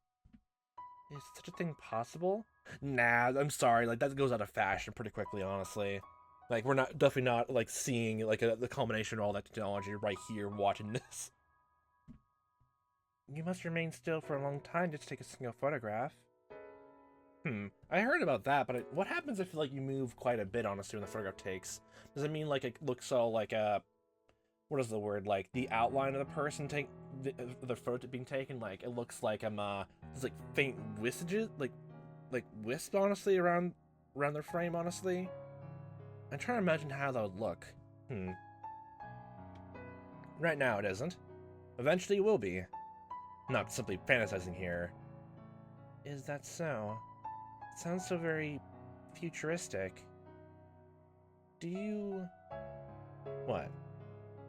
Is such a thing possible? Nah, I'm sorry, like that goes out of fashion pretty quickly, honestly. Like, we're definitely not, like, seeing, like, the culmination of all that technology right here watching this. You must remain still for a long time just to take a single photograph. I heard about that, but what happens if, like, you move quite a bit, honestly, when the photograph takes? Does it mean, like, it looks all, like, what is the word, like, the outline of the person the photo being taken, like, it looks like there's, like, faint wistages, like, wisp, honestly, around their frame, honestly. I'm trying to imagine how that would look. Right now it isn't. Eventually it will be. Not simply fantasizing here. Is that so? It sounds so very futuristic. Do you... What?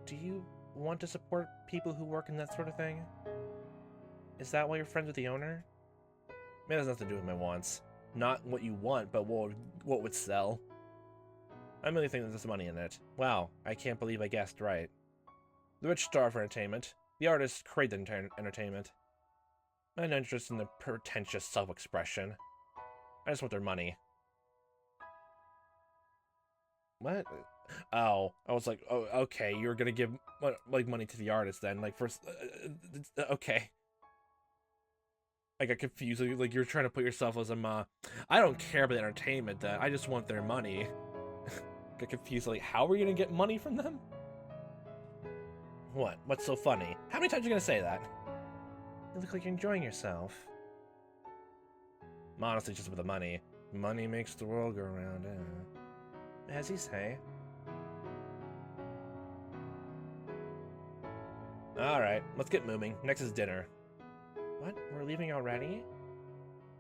Do you want to support people who work in that sort of thing? Is that why you're friends with the owner? It has nothing to do with my wants. Not what you want, but what would sell. I really think that there's money in it. Wow, I can't believe I guessed right. The rich starve for entertainment. The artists create the entertainment. I'm not interested in the pretentious self-expression. I just want their money. What? Oh, I was like, oh, okay, you're gonna give, like, money to the artist then, like, first, okay. I got confused, like, you're trying to put yourself as I don't care about the entertainment then, I just want their money. Got confused, like, how are we gonna get money from them? What? What's so funny? How many times are you gonna say that? You look like you're enjoying yourself. Honestly, just with the money. Money makes the world go round, as you say. Alright, let's get moving. Next is dinner. What? We're leaving already?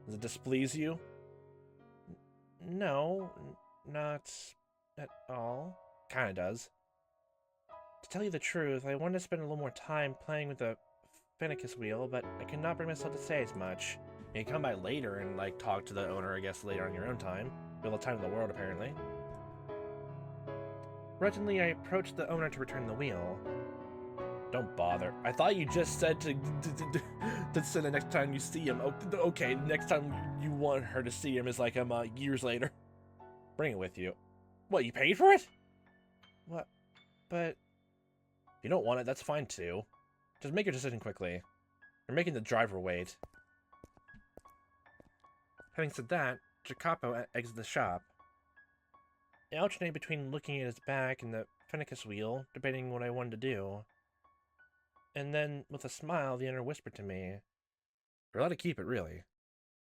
Does it displease you? No, not at all. Kinda does. To tell you the truth, I wanted to spend a little more time playing with the Fennicus wheel, but I could not bring myself to say as much. You can come by later and, like, talk to the owner, I guess, later on your own time. You have all the time in the world, apparently. Reluctantly, I approached the owner to return the wheel. Don't bother. I thought you just said to send the next time you see him. Okay, next time you want her to see him is like years later. Bring it with you. What, you paid for it? What? But... If you don't want it, that's fine too. Just make your decision quickly. You're making the driver wait. Having said that, Jacopo exits the shop. I alternate between looking at his back and the Fennicus wheel, debating what I wanted to do. And then, with a smile, the owner whispered to me, "You're allowed to keep it, really.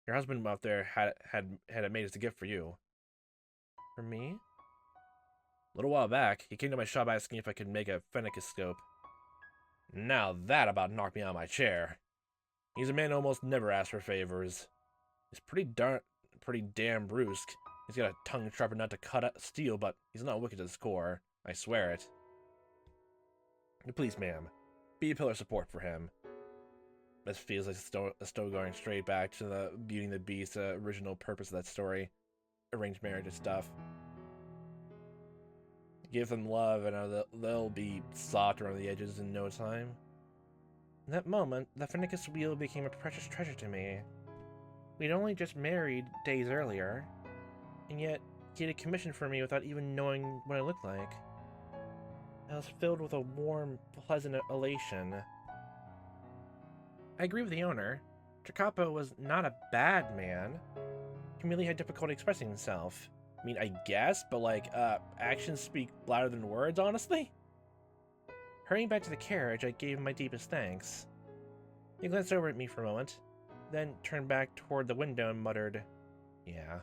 Your husband out there had it made as a gift for you." For me? A little while back, he came to my shop asking if I could make a Fennicus scope. Now that about knocked me out of my chair. He's a man who almost never asks for favors. He's pretty damn brusque. He's got a tongue sharp enough to cut steel, but he's not wicked to his core. I swear it. Please, ma'am, be a pillar of support for him. This feels like still going straight back to the Beauty and the Beast original purpose of that story. Arranged marriage and stuff. Give them love and they'll be soft around the edges in no time. In that moment, the Fennicus wheel became a precious treasure to me. We'd only just married days earlier, and yet he had a commission for me without even knowing what I looked like. I was filled with a warm, pleasant elation. I agree with the owner. Jacopo was not a bad man. He merely had difficulty expressing himself. I mean, I guess, but like, actions speak louder than words, honestly? Hurrying back to the carriage, I gave him my deepest thanks. He glanced over at me for a moment, then turned back toward the window and muttered, "Yeah."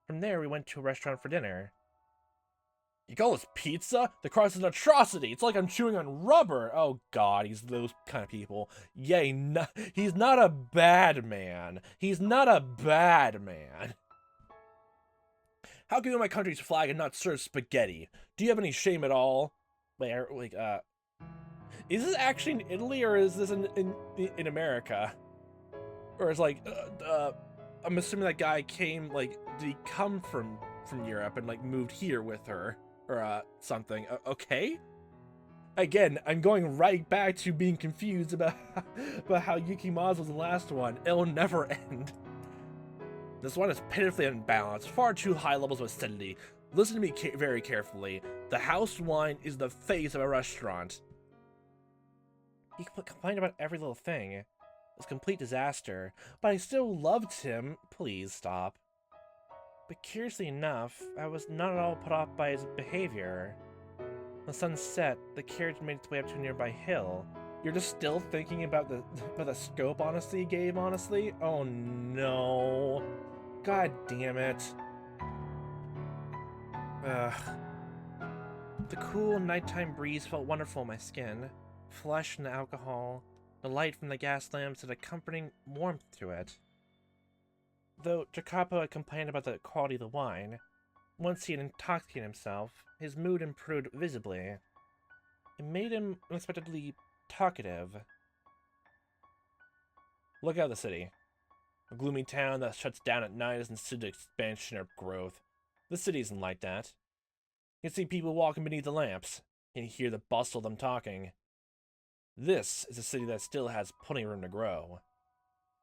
From there, we went to a restaurant for dinner. You call this pizza? The crust is an atrocity. It's like I'm chewing on rubber. Oh god, he's those kind of people. Yay, he's not a bad man. He's not a bad man. How can you wear my country's flag and not serve spaghetti? Do you have any shame at all? Wait, like, is this actually in Italy or is this in America? Or is like, I'm assuming that guy came, like, did he come from Europe and, like, moved here with her? Or, something. Okay? Again, I'm going right back to being confused about how Yukimazu was the last one. It'll never end. This one is pitifully unbalanced, far too high levels of acidity. Listen to me very carefully. The house wine is the face of a restaurant. He complained about every little thing. It was a complete disaster, but I still loved him. Please stop. But curiously enough, I was not at all put off by his behavior. The sun set, the carriage made its way up to a nearby hill. You're just still thinking about the scope, honestly, Gabe, honestly? Oh no. God damn it. Ugh. The cool nighttime breeze felt wonderful in my skin. Flesh and alcohol, the light from the gas lamps had a comforting warmth to it. Though Jacopo had complained about the quality of the wine, once he had intoxicated himself, his mood improved visibly. It made him unexpectedly talkative. Look out the city. A gloomy town that shuts down at night isn't suited to expansion or growth. The city isn't like that. You can see people walking beneath the lamps. You can hear the bustle of them talking. This is a city that still has plenty of room to grow.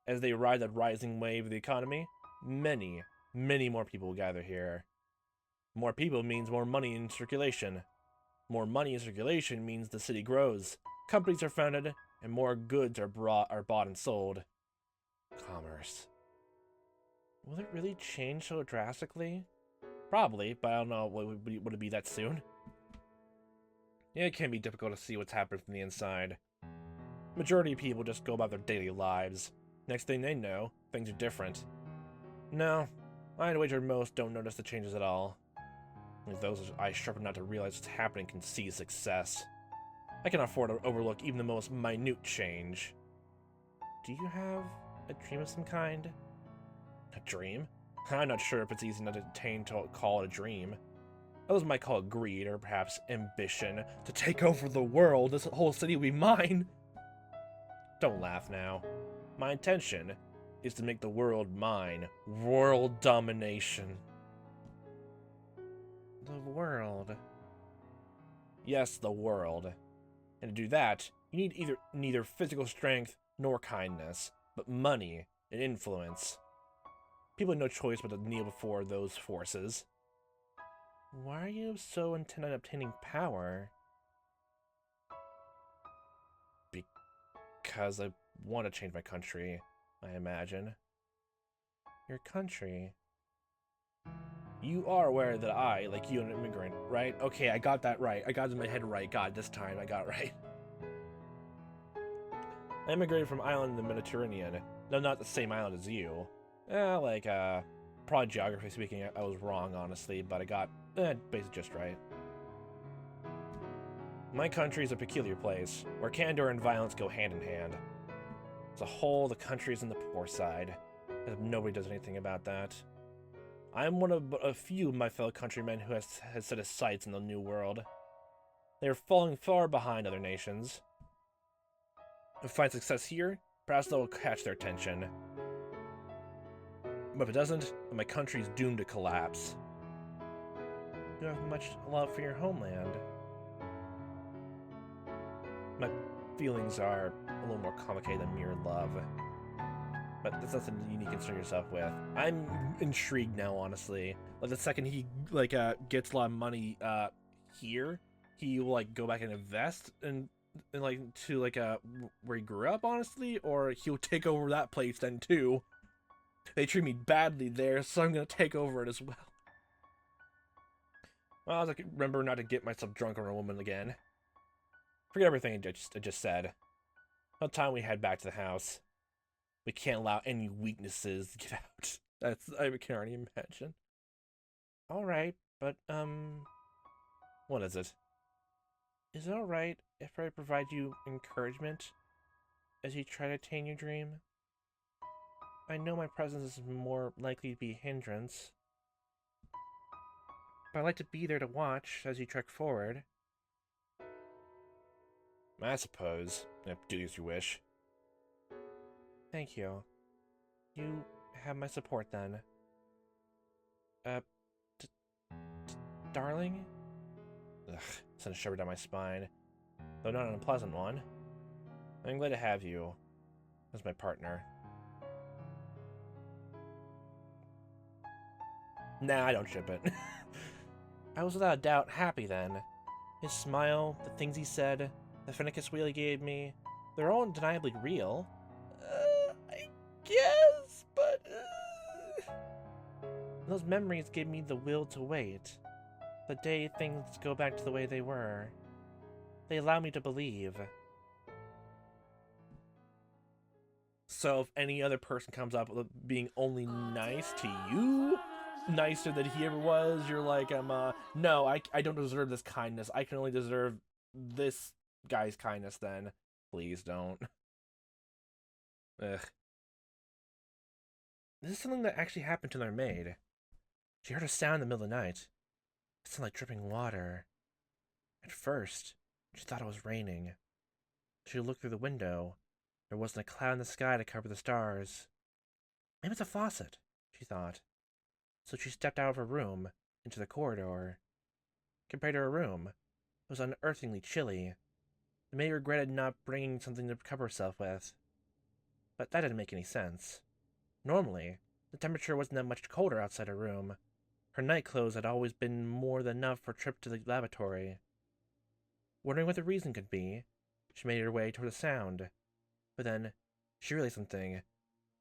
As they ride the rising wave of the economy, many, many more people will gather here. More people means more money in circulation. More money in circulation means the city grows. Companies are founded, and more goods are bought and sold. Commerce. Will it really change so drastically? Probably, but I don't know, would it be that soon? Yeah, it can be difficult to see what's happening from the inside. Majority of people just go about their daily lives. Next thing they know, things are different. No, I'd wager most don't notice the changes at all. Only those with eyes sharp enough to realize what's happening can see success. I can afford to overlook even the most minute change. Do you have a dream of some kind? A dream? I'm not sure if it's easy enough to attain to call it a dream. Others might call it greed, or perhaps ambition, to take over the world. This whole city will be mine. Don't laugh now. My intention is to make the world mine. World domination. The world. Yes, the world. And to do that, you need neither physical strength nor kindness, but money and influence. People have no choice but to kneel before those forces. Why are you so intent on obtaining power? Because I want to change my country, I imagine. Your country? You are aware that I, like you, am an immigrant, right? Okay, I got that right. I got it in my head right. God, this time I got it right. I immigrated from island in the Mediterranean. No, not the same island as you. Probably geography speaking, I was wrong, honestly, but I got basically just right. My country is a peculiar place, where candor and violence go hand in hand. As a whole, the country is on the poor side, as nobody does anything about that. I am one of a few of my fellow countrymen who has set his sights in the New World. They are falling far behind other nations. If I find success here, perhaps that will catch their attention. But if it doesn't, then my country is doomed to collapse. You have much love for your homeland. My feelings are a little more complicated than mere love. But that's nothing you need to concern yourself with. I'm intrigued now, honestly. Like, the second he, gets a lot of money, here, he will, go back and invest in where he grew up, honestly, or he'll take over that place then, too. They treat me badly there, so I'm gonna take over it as well. Well, I remember not to get myself drunk on a woman again. Forget everything I just said. About time we head back to the house. We can't allow any weaknesses to get out. I can already imagine. Alright, but, what is it? Is it alright if I provide you encouragement as you try to attain your dream? I know my presence is more likely to be a hindrance, but I'd like to be there to watch as you trek forward. I suppose. Do as you wish. Thank you. You have my support then. Darling? Ugh, sent a shiver down my spine. Though not an unpleasant one. I'm glad to have you as my partner. Nah, I don't ship it. I was without a doubt happy then. His smile, the things he said, the Fennicus wheel he gave me, they're all undeniably real. I guess, but... Those memories gave me the will to wait. The day things go back to the way they were. They allow me to believe. So if any other person comes up with being only nice to you, nicer than he ever was, you're like, no, I don't deserve this kindness. I can only deserve this guy's kindness then. Please don't. Ugh. This is something that actually happened to their maid. She heard a sound in the middle of the night. It sounded like dripping water. At first, she thought it was raining. She looked through the window. There wasn't a cloud in the sky to cover the stars. Maybe it's a faucet, she thought. So she stepped out of her room, into the corridor. Compared to her room, it was unearthingly chilly. The maid regretted not bringing something to cover herself with. But that didn't make any sense. Normally, the temperature wasn't that much colder outside her room. Her night clothes had always been more than enough for a trip to the lavatory. Wondering what the reason could be, she made her way toward the sound. But then, she realized something.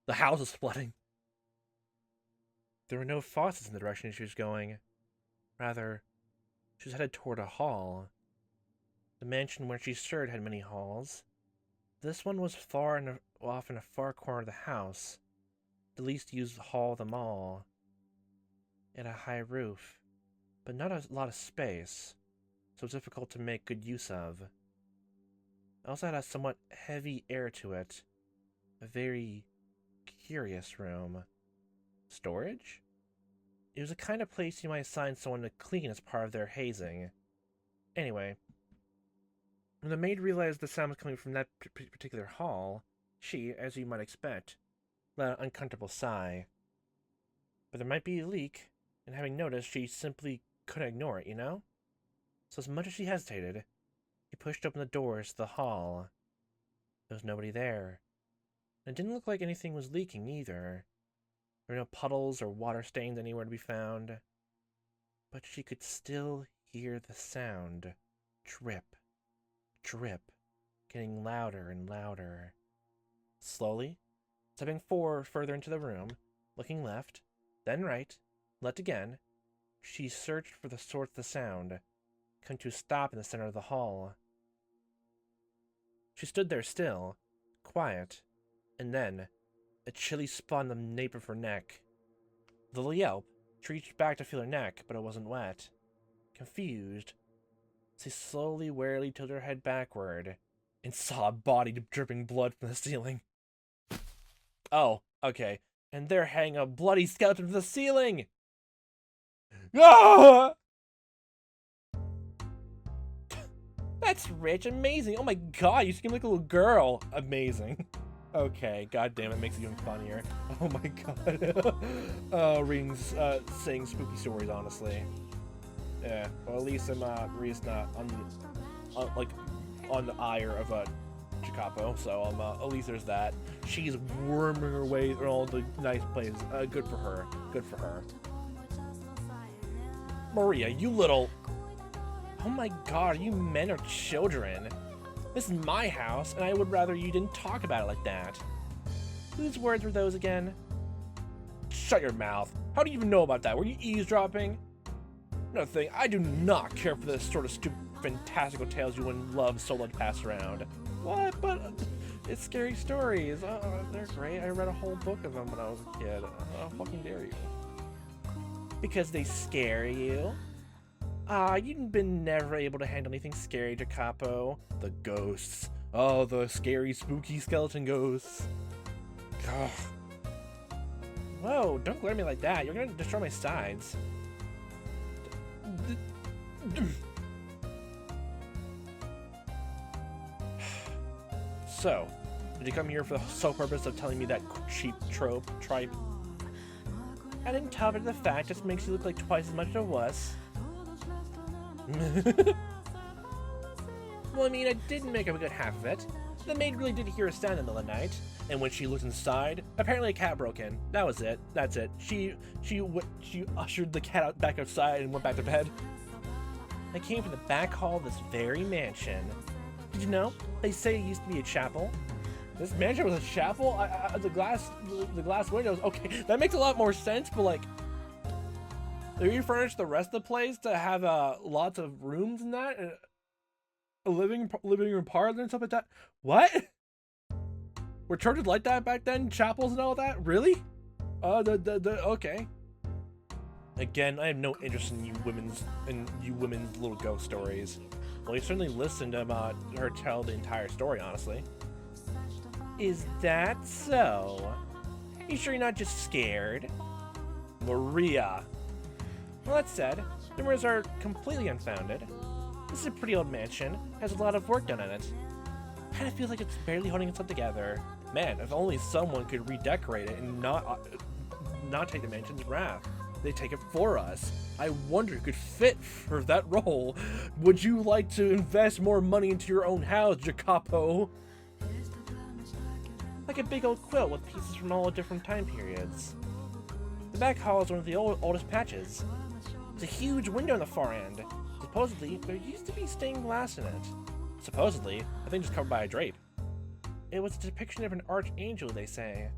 The house was flooding. There were no faucets in the direction she was going. Rather, she was headed toward a hall. The mansion where she served had many halls. This one was off in a far corner of the house. The least used hall of them all. It had a high roof, but not a lot of space, so it was difficult to make good use of. It also had a somewhat heavy air to it. A very curious room. Storage? It was the kind of place you might assign someone to clean as part of their hazing. Anyway, when the maid realized the sound was coming from that particular hall, she, as you might expect, let out an uncomfortable sigh. But there might be a leak, and having noticed, she simply couldn't ignore it, you know? So as much as she hesitated, she pushed open the doors to the hall. There was nobody there. And it didn't look like anything was leaking either. There were no puddles or water stains anywhere to be found. But she could still hear the sound. Drip. Drip. Getting louder and louder. Slowly, stepping forward further into the room, looking left, then right, left again, she searched for the source of the sound, coming to a stop in the center of the hall. She stood there still, quiet, and then a chilly spot on the nape of her neck. With a little yelp, she reached back to feel her neck, but it wasn't wet. Confused, she slowly, warily tilted her head backward and saw a body dripping blood from the ceiling. Oh, okay. And there hang a bloody skeleton from the ceiling! Ah! That's rich, amazing. Oh my god, you seem like a little girl. Amazing. Okay, god damn it, makes it even funnier. Oh my god. Reading, saying spooky stories, honestly. Yeah, well at least I'm, Maria's not on the ire of, Jacopo, so, at least there's that. She's worming her way through all the nice places. Good for her. Good for her. Maria, you little... Oh my god, are you men or children? This is my house, and I would rather you didn't talk about it like that. Whose words were those again? Shut your mouth. How do you even know about that? Were you eavesdropping? Another thing, I do not care for this sort of stupid, fantastical tales you wouldn't love solo to pass around. What? But it's scary stories. They're great. I read a whole book of them when I was a kid. How fucking dare you? Because they scare you? You've been never able to handle anything scary, Jacopo. The ghosts. Oh, the scary, spooky skeleton ghosts. Ugh. Whoa, don't glare at me like that. You're gonna destroy my sides. So, did you come here for the sole purpose of telling me that cheap tripe? Adding top to the fact just makes you look like twice as much of a wuss. Well, I mean, I didn't make up a good half of it. The maid really did hear a sound in the middle of the night, and when she looked inside, apparently a cat broke in. That was it. That's it. She ushered the cat out back outside and went back to bed. I came from the back hall of this very mansion. Did you know? They say it used to be a chapel. This mansion was a chapel? The glass windows. Okay, that makes a lot more sense, but like... They refurnished the rest of the place to have lots of rooms and that, and a living room parlor and stuff like that. What? Were churches like that back then? Chapels and all that? Really? Okay. Again, I have no interest in you women's little ghost stories. Well, you certainly listened to her tell the entire story, honestly. Is that so? You sure you're not just scared? Maria. Well, that said, the rumors are completely unfounded. This is a pretty old mansion, has a lot of work done on it. Kinda feels like it's barely holding itself together. Man, if only someone could redecorate it and not take the mansion's wrath. They take it for us. I wonder who could fit for that role. Would you like to invest more money into your own house, Jacopo? Like a big old quilt with pieces from all different time periods. The back hall is one of the oldest patches. There's a huge window on the far end. Supposedly, there used to be stained glass in it. Supposedly, I think just covered by a drape. It was a depiction of an archangel, they say.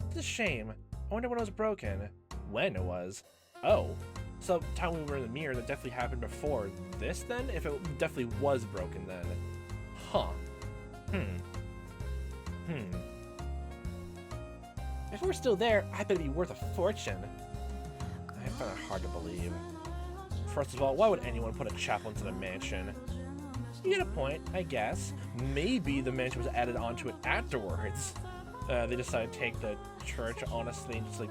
It's a shame. I wonder when it was broken. When it was. Oh. So, time we were in the mirror, that definitely happened before this then? If it definitely was broken then. Huh. If we're still there, I bet it'd be worth a fortune. I find it hard to believe. First of all, why would anyone put a chapel into the mansion? You get a point, I guess. Maybe the mansion was added onto it afterwards. They decided to take the church, honestly, and just like,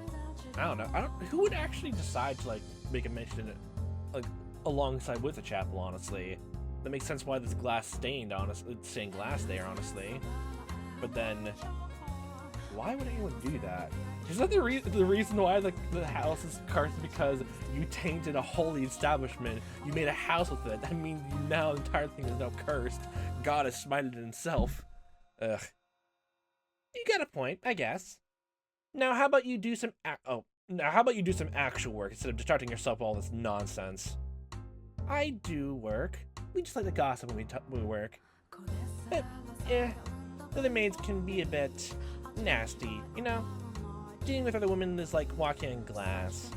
I don't know. Who would actually decide to like make a mansion in it, like alongside with the chapel? Honestly, that makes sense why there's glass stained glass there, honestly. But then, why would anyone do that? Is that the reason why the house is cursed? Because you tainted a holy establishment. You made a house with it. That means now the entire thing is now cursed. God has smited himself. Ugh. You got a point, I guess. Now, how about you do some actual work instead of distracting yourself with all this nonsense? I do work. We just like to gossip when we work. But, the other maids can be a bit nasty, you know? Dealing with other women is like walking on glass.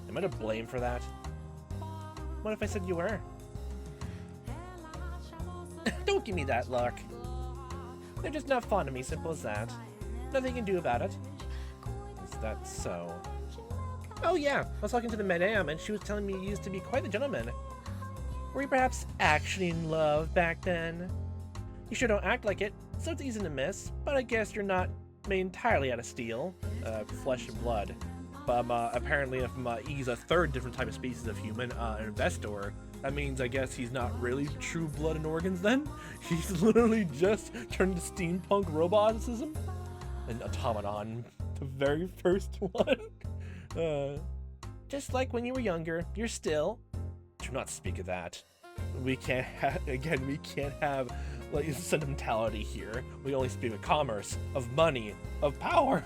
Am I to blame for that? What if I said you were? Don't give me that look. They're just not fond of me, simple as that. Nothing you can do about it. Is that so? Oh yeah, I was talking to the madame and she was telling me you used to be quite the gentleman. Were you perhaps actually in love back then? You sure don't act like it, so it's easy to miss, but I guess you're not made entirely out of steel, flesh and blood. But apparently if he's a third different type of species of human, an investor, that means I guess he's not really true blood and organs then? He's literally just turned to steampunk roboticism? An automaton, the very first one. Just like when you were younger, you're still... Do not speak of that. We can't have like sentimentality here. We only speak of commerce, of money, of power.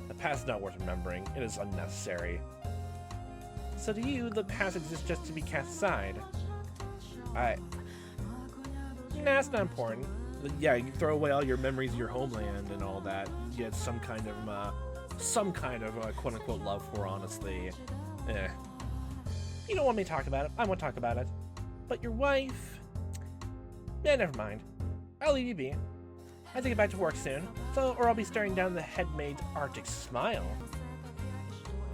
The past is not worth remembering. It is unnecessary. So to you, the past exists just to be cast aside. Nah, it's not important. Yeah, you throw away all your memories of your homeland and all that. You get some kind of quote-unquote love for, honestly. You don't want me to talk about it. I won't talk about it. But your wife... Yeah, never mind. I'll leave you be. I have to get back to work soon, or I'll be staring down the head maid's Arctic smile.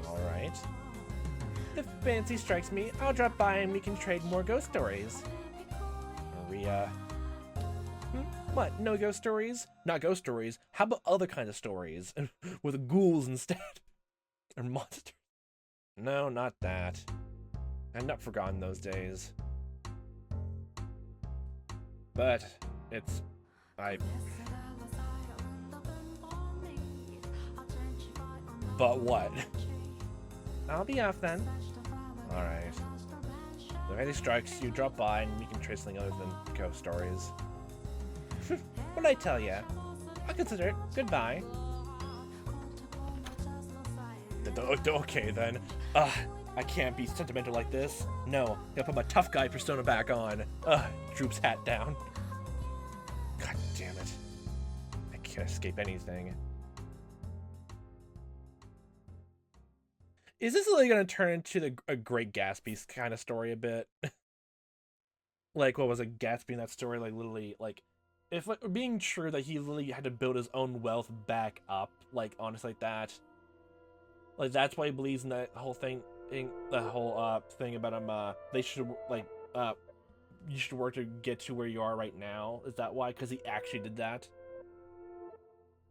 Alright. If fancy strikes me, I'll drop by and we can trade more ghost stories. Maria... What? No ghost stories? Not ghost stories. How about other kinds of stories? With ghouls instead? Or monsters? No, not that. I've not forgotten those days. But, it's... But what? I'll be off then. Alright. If anything strikes you, drop by and we can trade something other than ghost stories. What'd I tell ya? I'll consider it. Goodbye. Okay then. I can't be sentimental like this. No, gotta put my tough guy persona back on. Droops hat down. God damn it. I can't escape anything. Is this really gonna turn into a Great Gatsby kind of story a bit? Like, what was it, Gatsby in that story? Like, literally, like, if like, being true that he literally had to build his own wealth back up, like, honestly, like that. Like, that's why he believes in that whole thing, the whole thing about him. They should like you should work to get to where you are right now. Is that why? Because he actually did that.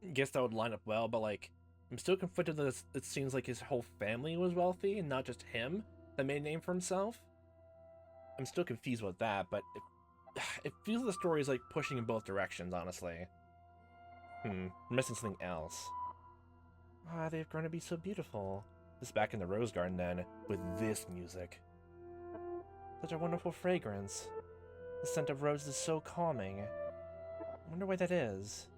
I guess that would line up well, but like, I'm still conflicted that it seems like his whole family was wealthy and not just him that made a name for himself. I'm still confused about that, but it feels like the story is like pushing in both directions, honestly. I'm missing something else. Ah, they've grown to be so beautiful. This back in the rose garden then, with this music. Such a wonderful fragrance. The scent of roses is so calming. I wonder why that is.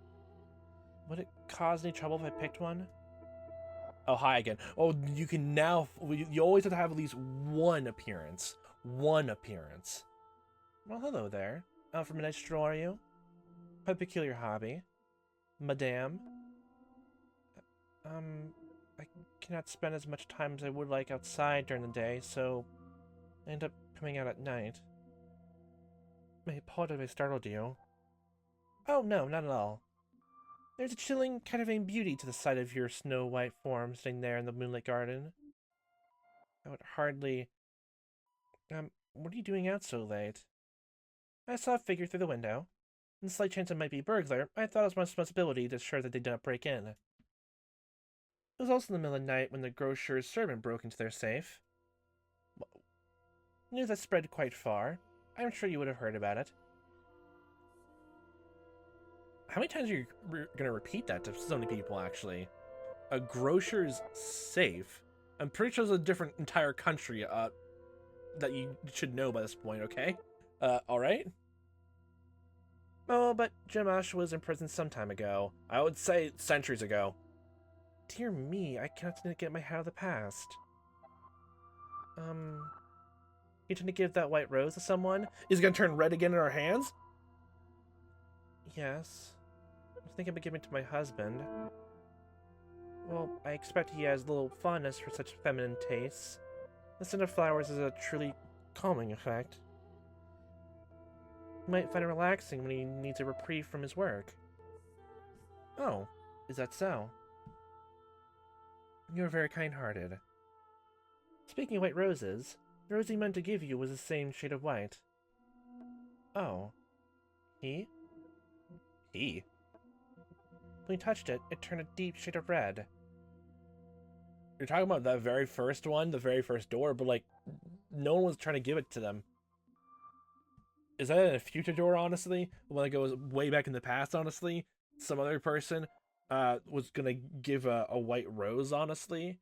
Would it cause any trouble if I picked one? Oh, hi again. Oh, you can now... You always have to have at least one appearance. One appearance. Well, hello there. Out for a midnight stroll, are you? Quite a peculiar hobby. Madame? I cannot spend as much time as I would like outside during the day, so I end up coming out at night. I apologize if I startled you. Oh, no, not at all. There's a chilling, captivating beauty to the sight of your snow-white form sitting there in the moonlit garden. I would hardly... what are you doing out so late? I saw a figure through the window. In the slight chance it might be a burglar, I thought it was my responsibility to ensure that they did not break in. It was also in the middle of the night when the grocer's servant broke into their safe. News that spread quite far. I'm sure you would have heard about it. How many times are you going to repeat that to so many people, actually? A grocer's safe? I'm pretty sure it's a different entire country that you should know by this point, okay? Alright? Oh, but Jamash was in prison some time ago. I would say centuries ago. Dear me, I cannot seem to get my head out of the past. You tend to give that white rose to someone? Is it gonna turn red again in our hands? Yes. I was thinking about giving it to my husband. Well, I expect he has little fondness for such feminine tastes. The scent of flowers has a truly calming effect. He might find it relaxing when he needs a reprieve from his work. Oh, is that so? You're very kind-hearted. Speaking of white roses, the rose he meant to give you was the same shade of white. Oh. He? He? When you touched it, it turned a deep shade of red. You're talking about that very first one, the very first door, but like, no one was trying to give it to them. Is that in a future door, honestly? When it goes way back in the past, honestly? Some other person was gonna give a white rose, honestly,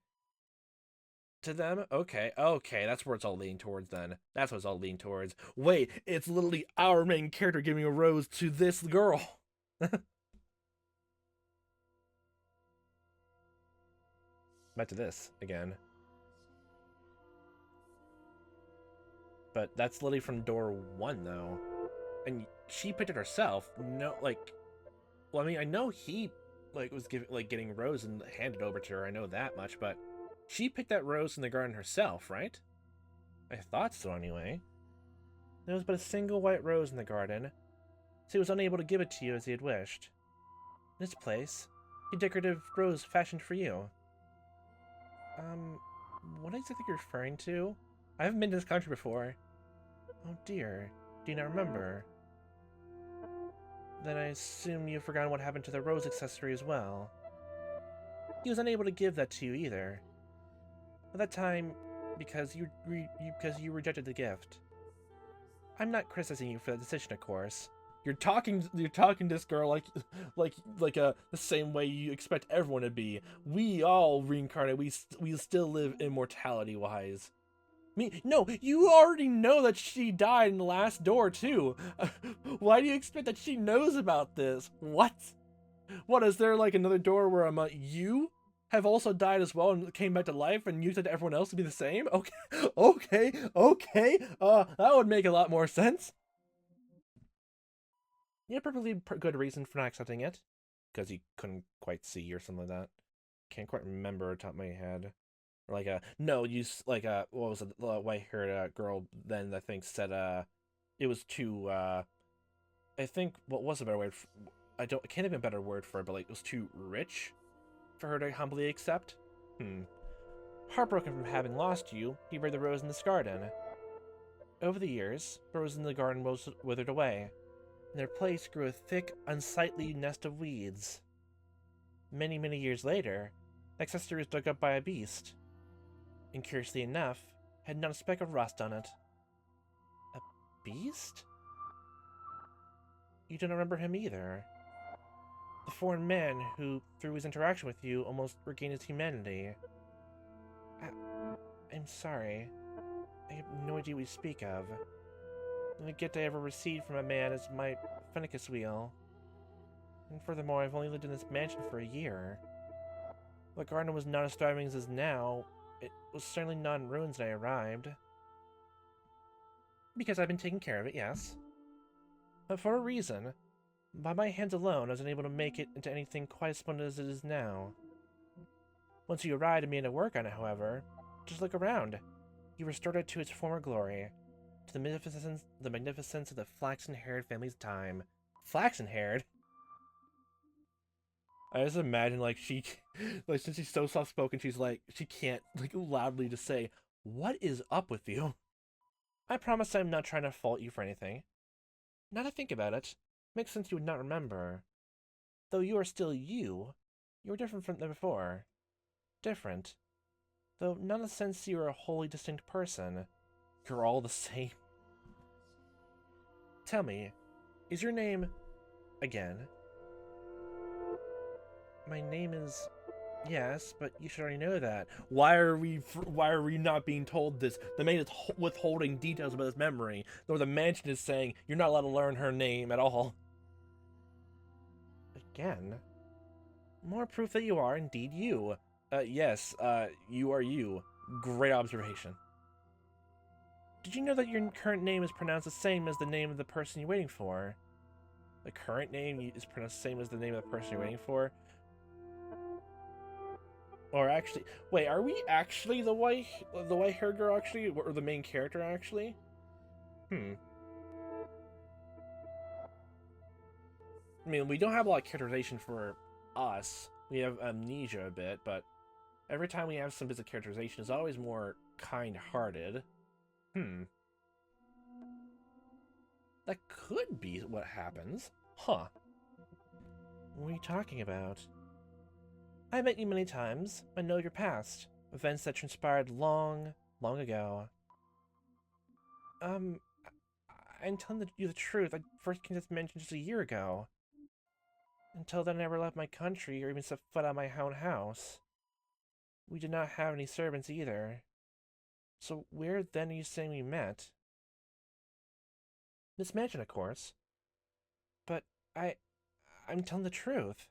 to them? Okay, okay, that's where it's all leaning towards then. That's what it's all leaning towards. Wait, it's literally our main character giving a rose to this girl. Back to this again. But that's literally from door 1, though. And she picked it herself. No, like... Well, I mean, I know he, like, was getting rose and handed over to her. I know that much, but... She picked that rose in the garden herself, right? I thought so, anyway. There was but a single white rose in the garden, so he was unable to give it to you as he had wished. In this place, a decorative rose fashioned for you. What exactly are you referring to? I haven't been to this country before. Oh dear, do you not remember? Then I assume you've forgotten what happened to the rose accessory as well. He was unable to give that to you either. At that time, because you rejected the gift. I'm not criticizing you for that decision, of course. You're talking to this girl the same way you expect everyone to be. We all reincarnate. We still live immortality wise. No, you already know that she died in the last door too. Why do you expect that she knows about this? What? What, is there like another door where you have also died as well and came back to life and you said everyone else to be the same? Okay, okay. That would make a lot more sense. You have a perfectly good reason for not accepting it. Because you couldn't quite see or something like that. Can't quite remember off the top of my head. Or like a no, like a what was it? The white-haired girl then I think said it was too I think what was a better word? I can't think of a better word for it, but like it was too rich for her to humbly accept. Hmm. Heartbroken from having lost you, he buried the rose in this garden. Over the years, the roses in the garden withered away. In their place grew a thick, unsightly nest of weeds. Many, many years later, the ancestor was dug up by a beast, and curiously enough, had not a speck of rust on it. A beast? You don't remember him either. The foreign man who, through his interaction with you, almost regained his humanity. I'm sorry. I have no idea what you speak of. The only gift I ever received from a man is my Fennicus wheel. And furthermore, I've only lived in this mansion for a year. The garden was not as thriving as it is now. It was certainly not in ruins when I arrived. Because I've been taking care of it, yes. But for a reason. By my hands alone, I was unable to make it into anything quite as splendid as it is now. Once you arrived and began to work on it, however, just look around. You restored it to its former glory. To the magnificence of the flaxen-haired family's time. Flaxen-haired? I just imagine, like, like, since she's so soft-spoken, she's like, she can't, like, loudly just say, what is up with you? I promise I'm not trying to fault you for anything. Now to think about it, makes sense you would not remember. Though you are still you, you are different from before. Different. Though not in the sense you are a wholly distinct person. You're all the same. Tell me, is your name... again? My name is... Yes, but you should already know that. Why are we not being told this? The maid is withholding details about his memory, though the mansion is saying you're not allowed to learn her name at all. Again? More proof that you are indeed you. Yes, you are you. Great observation. Did you know that your current name is pronounced the same as the name of the person you're waiting for? The current name is pronounced the same as the name of the person you're waiting for? Or actually, wait, are we actually the white-haired girl actually, or the main character actually? I mean, we don't have a lot of characterization for us. We have amnesia a bit, but every time we have some bits of characterization, it's always more kind-hearted. That could be what happens. Huh. What are you talking about? I met you many times. I know your past. Events that transpired long, long ago. I'm telling you the truth. I first came to this mansion just a year ago. Until then, I never left my country or even set foot out of my own house. We did not have any servants either. So where then are you saying we met? This mansion, of course. But I'm telling the truth.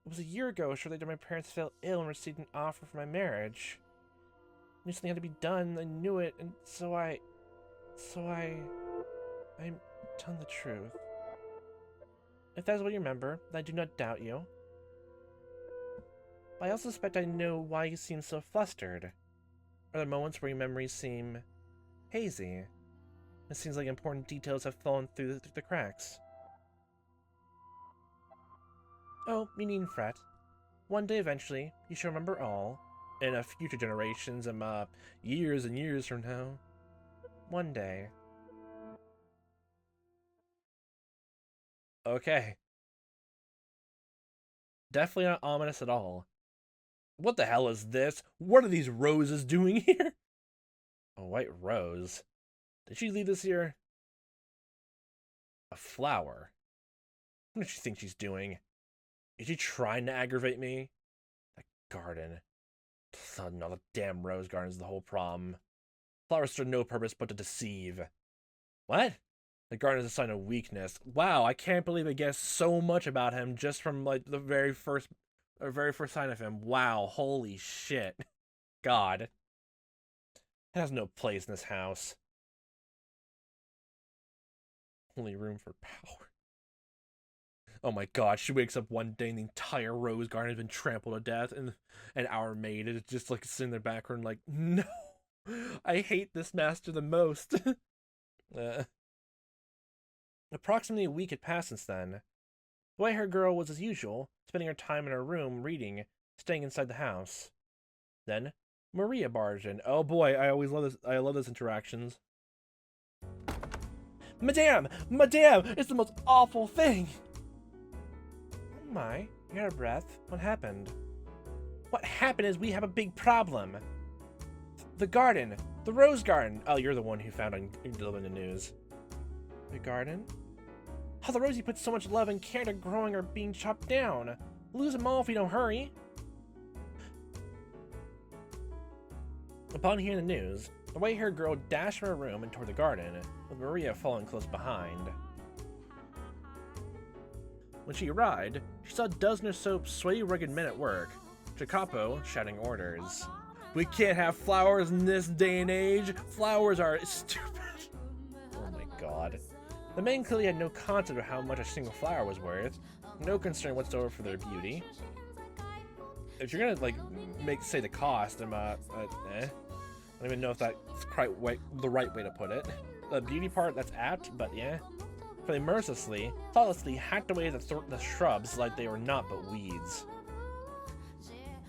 It was a year ago, shortly after my parents fell ill and received an offer for my marriage. I knew something had to be done, I knew it, and so I'm telling the truth. If that is what you remember, then I do not doubt you. But I also suspect I know why you seem so flustered. Are there moments where your memories seem hazy? It seems like important details have fallen through the cracks. Oh, you needn't fret. One day, eventually, you shall remember all. In future generations, years and years from now. One day. Okay. Definitely not ominous at all. What the hell is this? What are these roses doing here? A white rose? Did she leave this here? A flower? What does she think she's doing? Is she trying to aggravate me? That garden. No, the damn rose garden is the whole problem. Flowers serve no purpose but to deceive. What? The garden is a sign of weakness. Wow, I can't believe I guessed so much about him just from like the very first sign of him. Wow, holy shit. God. It has no place in this house. Only room for power. Oh my god, she wakes up one day and the entire rose garden has been trampled to death, and our maid is just like sitting in the background like, no, I hate this master the most. Approximately a week had passed since then. The white-haired girl was as usual, spending her time in her room, reading, staying inside the house. Then, Maria barged in. Oh boy, I love those interactions. Madame! Madame! It's the most awful thing! Oh my, you're out of breath. What happened? What happened is we have a big problem. The garden. The rose garden. Oh, you're the one who found on delivering the news. The garden? How the rosy put so much love and care to growing are being chopped down. Lose them all if you don't hurry. Upon hearing the news, the white-haired girl dashed from her room and toward the garden, with Maria following close behind. When she arrived, she saw a dozen or so sweaty, rugged men at work, Jacopo shouting orders. We can't have flowers in this day and age. Flowers are stupid. Oh my god. The men clearly had no concept of how much a single flower was worth, no concern whatsoever for their beauty. If you're gonna, like, say the cost, I don't even know if that's quite the right way to put it. The beauty part, that's apt, but yeah. For they mercilessly, thoughtlessly hacked away the shrubs like they were naught but weeds.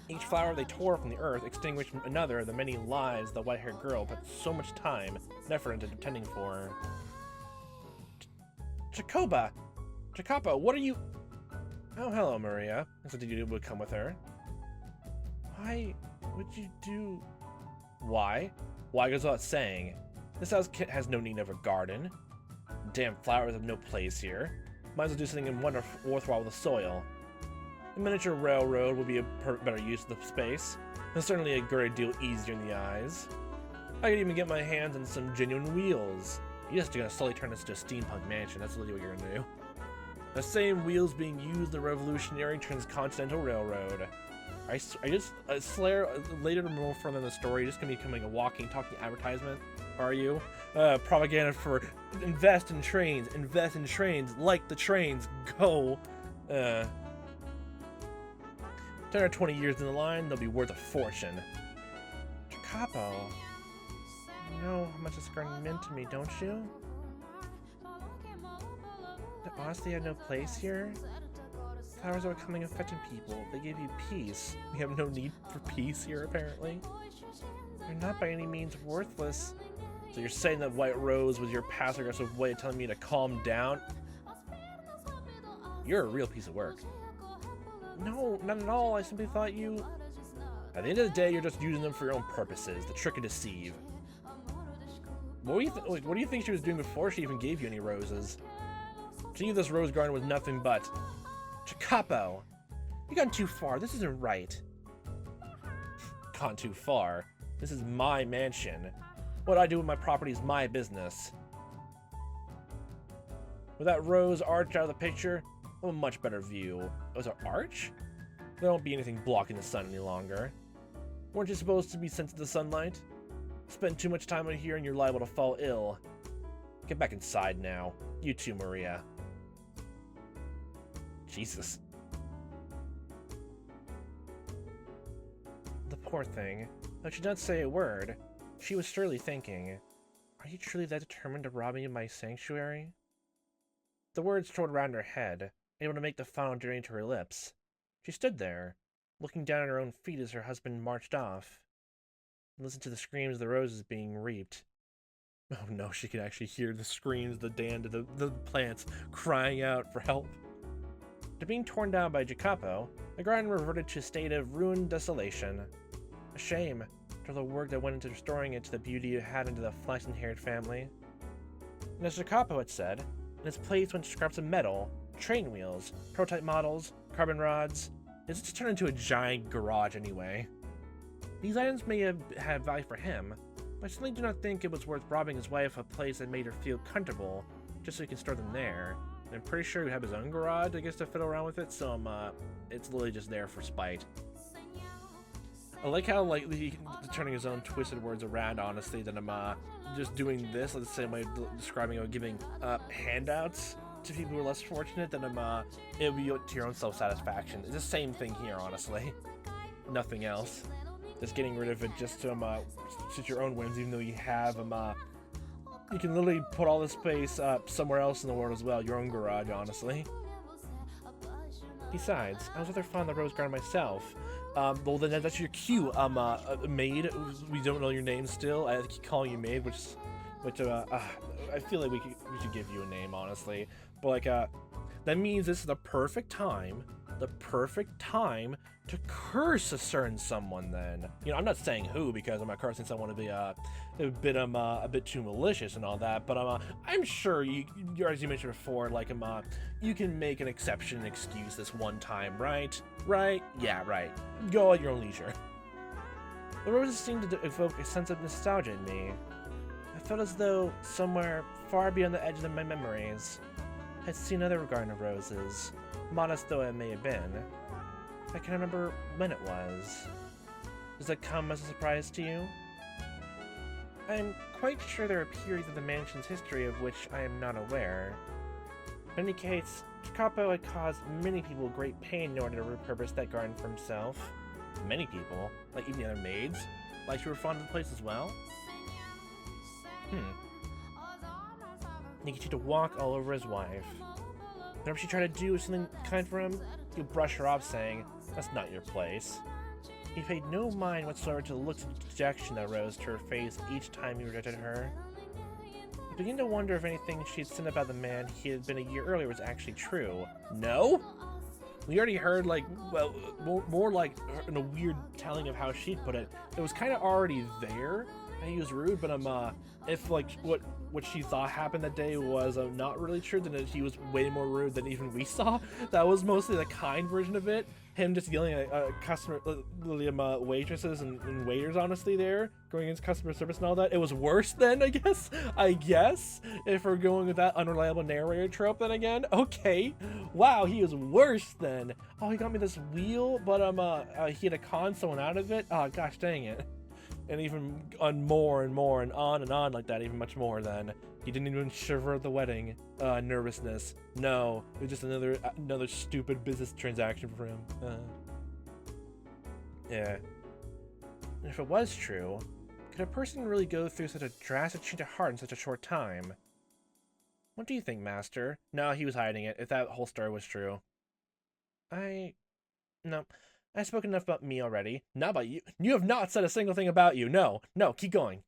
Each flower they tore from the earth extinguished another of the many lives the white-haired girl put so much time and effort into tending for. Jacopo, what are you... Oh, hello, Maria. I said you would come with her. Why would you do... Why? Why goes without saying. This house has no need of a garden. Damn flowers have no place here. Might as well do something worthwhile with the soil. A miniature railroad would be a better use of the space, and certainly a great deal easier in the eyes. I could even get my hands on some genuine wheels. You're just gonna slowly turn this into a steampunk mansion, that's literally what you're gonna do. The same wheels being used in the revolutionary transcontinental railroad. Slayer, later more further in the story, just gonna be becoming a walking, talking advertisement, are you? Propaganda for invest in trains, like the trains, go. 10 or 20 years in the line, they'll be worth a fortune. Jacopo, you know how much this garden meant to me, don't you? Honestly, I have no place here. Flowers are coming affecting people. They give you peace. We have no need for peace here, apparently. You're not by any means worthless. So you're saying that White Rose was your passive-aggressive way of telling me to calm down? You're a real piece of work. No, not at all. I simply thought you... At the end of the day, you're just using them for your own purposes. The trick and deceive. What do you think she was doing before she even gave you any roses? She knew this rose garden was nothing but... Jacopo! You've gone too far. This isn't right. Gone too far? This is my mansion. What I do with my property is my business. With that rose arch out of the picture, I have a much better view. Oh, is it arch? There won't be anything blocking the sun any longer. Weren't you supposed to be sensitive to sunlight? Spend too much time out here and you're liable to fall ill. Get back inside now. You too, Maria. Jesus. The poor thing. Though she did not say a word, she was surely thinking, are you truly that determined to rob me of my sanctuary? The words trilled around her head, able to make the final journey to her lips. She stood there, looking down at her own feet as her husband marched off, and listened to the screams of the roses being reaped. Oh no, she could actually hear the screams of the plants crying out for help. After being torn down by Jacopo, the garden reverted to a state of ruined desolation. A shame, after the work that went into restoring it to the beauty it had into the flesh-and-haired family. And as Jacopo had said, in its place went scraps of metal, train wheels, prototype models, carbon rods. It's just turned into a giant garage anyway. These items may have had value for him, but I certainly do not think it was worth robbing his wife of a place that made her feel comfortable, just so he can store them there. And I'm pretty sure he would have his own garage, I guess, to fiddle around with it, so it's literally just there for spite. I like how, like, he turning his own twisted words around, honestly, that I'm just doing this, like the same way describing or giving handouts. to people who are less fortunate, then it'll be to your own self-satisfaction. It's the same thing here, honestly. Nothing else. Just getting rid of it just to suit your own whims, even though you have you can literally put all this space somewhere else in the world as well, your own garage, honestly. Besides, I was rather fond of the rose garden myself. Well then that's your cue, maid. We don't know your name still. I keep calling you maid, which I feel like we should give you a name, honestly. But like, that means this is the perfect time to curse a certain someone. Then, you know, I'm not saying who because I'm not cursing someone to be a bit too malicious and all that. But I'm sure you as you mentioned before, like you can make an exception and excuse this one time, right? Right? Yeah, right. Go at your own leisure. The roses seemed to evoke a sense of nostalgia in me. I felt as though somewhere far beyond the edge of my memories, I'd seen another garden of roses, modest though it may have been. I can remember when it was. Does that come as a surprise to you? I'm quite sure there are periods of the mansion's history of which I am not aware. In any case, Capo had caused many people great pain in order to repurpose that garden for himself. Many people? Like even the other maids? Like you were fond of the place as well? He continued to walk all over his wife. Whenever she tried to do something kind for him, he'd brush her off, saying, "That's not your place." He paid no mind whatsoever to the looks of dejection that rose to her face each time he rejected her. He began to wonder if anything she had said about the man he had been a year earlier was actually true. No? We already heard, like, well, more like in a weird telling of how she'd put it. It was kind of already there. He was rude, but if like what she thought happened that day was not really true, then he was way more rude than even we saw. That was mostly the kind version of it. Him just yelling at waitresses and waiters, honestly, there going against customer service and all that. It was worse then, I guess. If we're going with that unreliable narrator trope, then again, okay. Wow, he was worse then. Oh, he got me this wheel, but he had to con someone out of it. Oh gosh, dang it. And even on more and more and on like that, even much more than. He didn't even shiver at the wedding. Nervousness. No, it was just another stupid business transaction for him. Yeah. And if it was true, could a person really go through such a drastic change of heart in such a short time? What do you think, Master? No, he was hiding it, if that whole story was true. No. I've spoken enough about me already. Not about you. You have not said a single thing about you. No, keep going.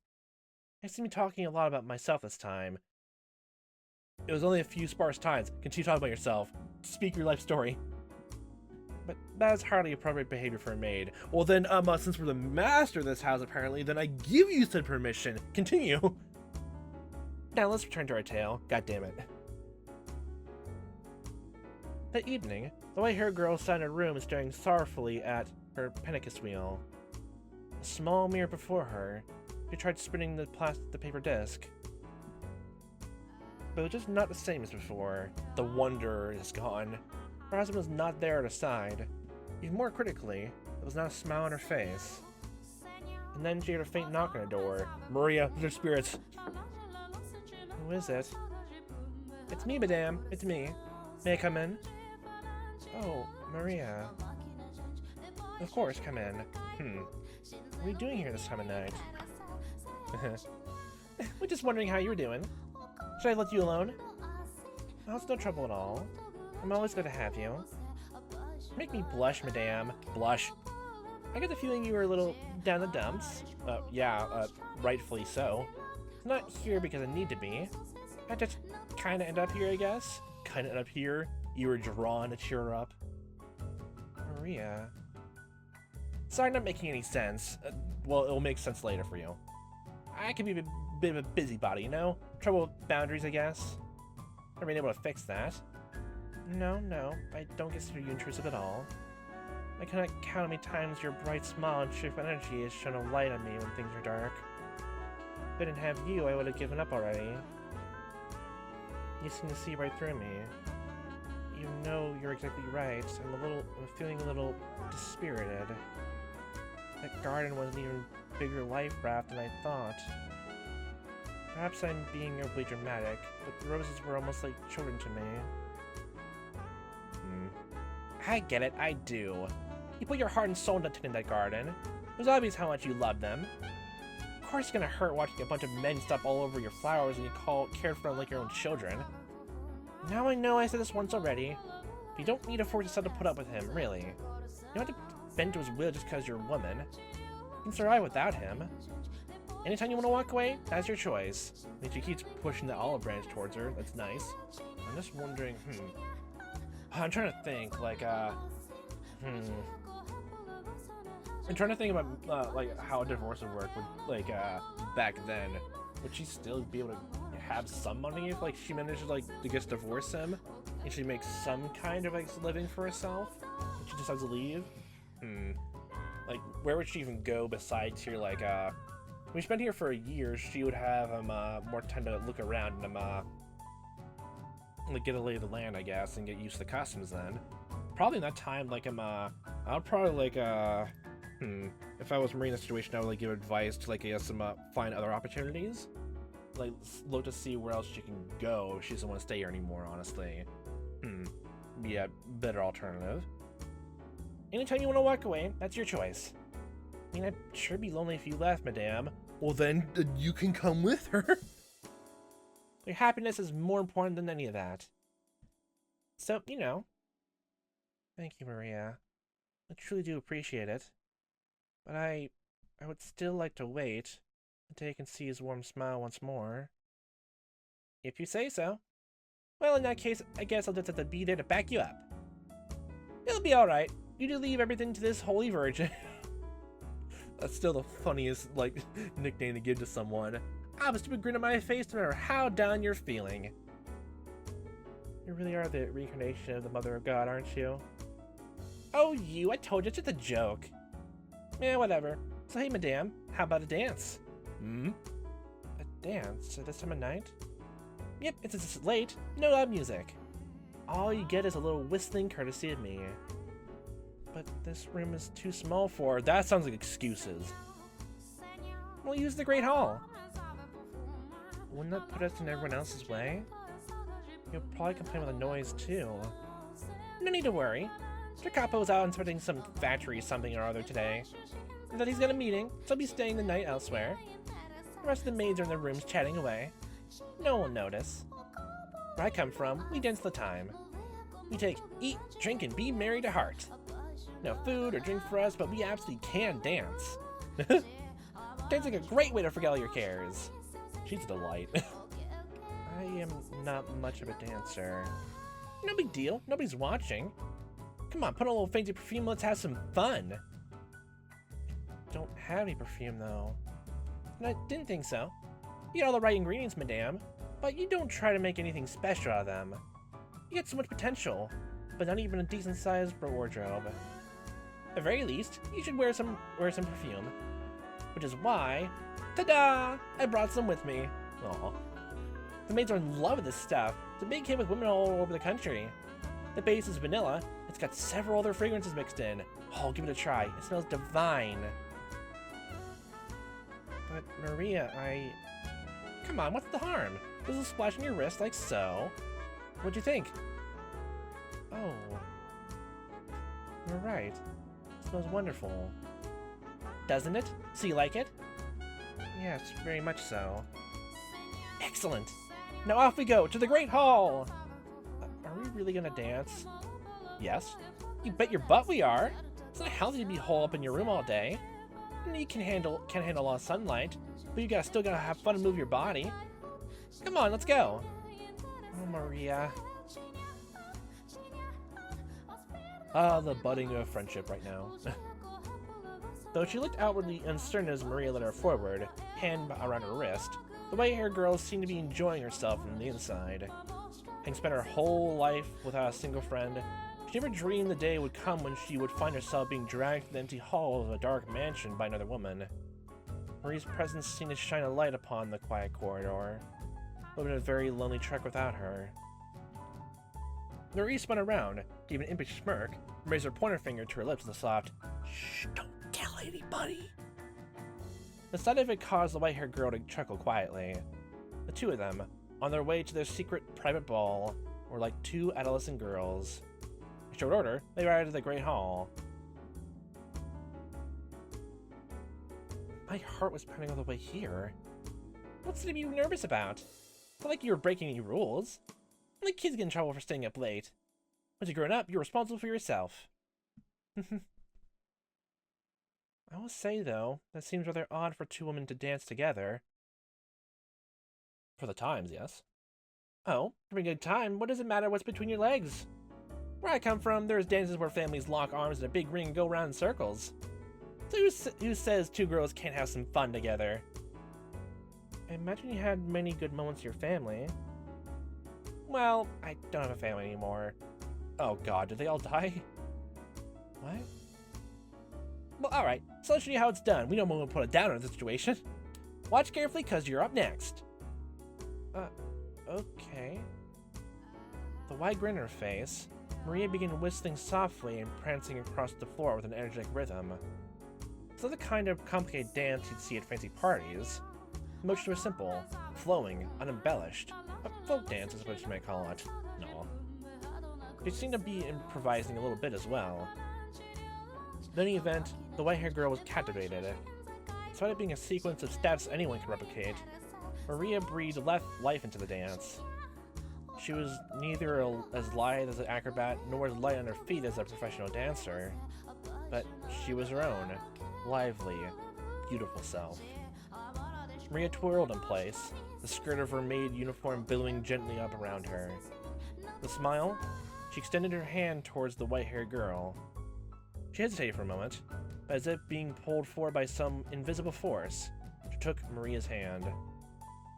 I seem to be talking a lot about myself this time. It was only a few sparse times. Continue talking about yourself. Speak your life story. But that is hardly appropriate behavior for a maid. Well then, since we're the master of this house apparently, then I give you said permission. Continue. Now let's return to our tale. God damn it. That evening, the white-haired girl sat in her room staring sorrowfully at her Pennicus wheel. A small mirror before her, she tried spinning the paper disc. But it was just not the same as before. The wonder is gone. Her husband was not there at her side. Even more critically, there was not a smile on her face. And then she heard a faint knock on her door. Maria, with her spirits. Who is it? It's me, madame. It's me. May I come in? Oh, Maria. Of course, come in. What are you doing here this time of night? We're just wondering how you're doing. Should I let you alone? Oh, it's no trouble at all. I'm always glad to have you. Make me blush, madame. Blush. I get the feeling you were a little down the dumps. Rightfully so. I'm not here because I need to be. I just kinda end up here, I guess. Kinda end up here. You were drawn to cheer her up. Maria. Sorry, not making any sense. Well, it'll make sense later for you. I can be a bit of a busybody, you know? Trouble with boundaries, I guess. Never been able to fix that. No, I don't consider you intrusive at all. I cannot count how many times your bright smile and cheerful energy has shone a light on me when things are dark. If I didn't have you, I would have given up already. You seem to see right through me. You know you're exactly right. I'm feeling a little dispirited. That garden was an even bigger life raft than I thought. Perhaps I'm being overly dramatic, but the roses were almost like children to me. I get it, I do. You put your heart and soul into tending that garden. It was obvious how much you loved them. Of course it's gonna hurt watching a bunch of men step all over your flowers and you cared for them like your own children. Now I know I said this once already, but you don't need to force yourself to put up with him, really. You don't have to bend to his will just because you're a woman. You can survive without him. Anytime you want to walk away, that's your choice. And she keeps pushing the olive branch towards her. That's nice. I'm just wondering, I'm trying to think, like, I'm trying to think about, like, how a divorce would work, like, back then. Would she still be able to have some money if, like, she manages, like, to just divorce him? And she makes some kind of, like, living for herself? And she decides to leave? Like, where would she even go besides here, like, when we spent here for a year, she would have, more time to look around and, like, get a lay of the land, I guess, and get used to the customs then. Probably in that time, like, I'll probably, like, if I was Marie in that situation, I would, like, give advice to, like, I guess, find other opportunities. Like, look to see where else she can go if she doesn't want to stay here anymore, honestly. Be a better alternative. Anytime you want to walk away, that's your choice. I mean, I'd sure be lonely if you left, madame. Well, then, you can come with her. Your happiness is more important than any of that. So, you know. Thank you, Maria. I truly do appreciate it. But I would still like to wait until I can see his warm smile once more. If you say so. Well, in that case, I guess I'll just have to be there to back you up. It'll be alright. You do leave everything to this holy virgin. That's still the funniest, like, nickname to give to someone. I have a stupid grin on my face no matter how down you're feeling. You really are the reincarnation of the Mother of God, aren't you? Oh, I told you, it's just a joke. Yeah, whatever. So hey, madame, how about a dance? A dance at this time of night? Yep, it's late, no loud music. All you get is a little whistling courtesy of me. But this room is too small for... That sounds like excuses. We'll use the Great Hall. Wouldn't that put us in everyone else's way? You'll probably complain with the noise, too. No need to worry. Mr. Capo's out inspecting some factory something or other today. And that he's got a meeting, so he'll be staying the night elsewhere. The rest of the maids are in their rooms chatting away. No one will notice. Where I come from, we dance the time. We take eat, drink, and be merry to heart. No food or drink for us, but we absolutely can dance. Dancing a great way to forget all your cares. She's a delight. I am not much of a dancer. No big deal, nobody's watching. Come on, put on a little fancy perfume, let's have some fun. I don't have any perfume, though. And I didn't think so. You got all the right ingredients, madame, but you don't try to make anything special out of them. You got so much potential, but not even a decent-sized wardrobe. At the very least, you should wear some perfume. Which is why, ta-da! I brought some with me. Aw. The maids are in love with this stuff. It's a big hit with women all over the country. The base is vanilla. It's got several other fragrances mixed in. Oh, give it a try. It smells divine. But Maria, Come on, what's the harm? There's a splash on your wrist like so. What'd you think? Oh. You're right. It smells wonderful. Doesn't it? So you like it? Yes, very much so. Excellent! Now off we go to the Great Hall! Are we really gonna dance? Yes. You bet your butt we are! It's not healthy to be holed up in your room all day. You can't handle a lot of sunlight, but you still gotta have fun and move your body. Come on, let's go! Oh, Maria. Ah, the budding of friendship right now. Though she looked outwardly uncertain as Maria led her forward, hand around her wrist, the white-haired girl seemed to be enjoying herself from the inside. Having spent her whole life without a single friend, she never dreamed the day would come when she would find herself being dragged to the empty hall of a dark mansion by another woman. Marie's presence seemed to shine a light upon the quiet corridor. It would have been a very lonely trek without her. Marie spun around, gave an impish smirk, and raised her pointer finger to her lips with a soft, "Shh, don't tell anybody." The sight of it caused the white-haired girl to chuckle quietly. The two of them, on their way to their secret private ball, were like two adolescent girls. In short order, they arrived at the Great Hall. My heart was pounding all the way here. What's to be nervous about? Not like you were breaking any rules. Only kids get in trouble for staying up late. Once you're grown up, you're responsible for yourself. I will say, though, that seems rather odd for two women to dance together. For the times, yes. Oh, having a good time, what does it matter what's between your legs? Where I come from, there's dances where families lock arms in a big ring and go around in circles. So who says two girls can't have some fun together? I imagine you had many good moments with your family. Well, I don't have a family anymore. Oh god, did they all die? What? Well, alright, so let's show you how it's done. We don't want to put a downer in the situation. Watch carefully, cause you're up next. Okay. The wide grin on her face, Maria began whistling softly and prancing across the floor with an energetic rhythm. It's not the kind of complicated dance you'd see at fancy parties. The motions were simple, flowing, unembellished. A folk dance is what you might call it. No. They seemed to be improvising a little bit as well. In any event, the white-haired girl was captivated. Despite it being a sequence of steps anyone could replicate, Maria breathed life into the dance. She was neither as lithe as an acrobat, nor as light on her feet as a professional dancer, but she was her own, lively, beautiful self. Maria twirled in place, the skirt of her maid uniform billowing gently up around her. With a smile, she extended her hand towards the white-haired girl. She hesitated for a moment, but as if being pulled forward by some invisible force, she took Maria's hand.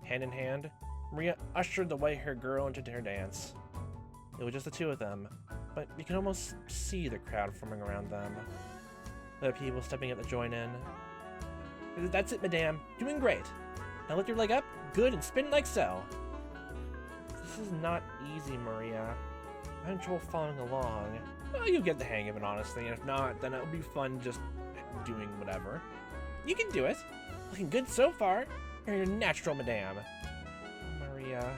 Hand in hand, Maria ushered the white-haired girl into her dance. It was just the two of them, but you could almost see the crowd forming around them. Other people stepping up to join in. That's it, madame. Doing great. Now lift your leg up, good, and spin like so. This is not easy, Maria. I'm having trouble following along. Well, you'll get the hang of it, honestly, and if not, then it'll be fun just doing whatever. You can do it. Looking good so far. You're your natural, madame. Maria,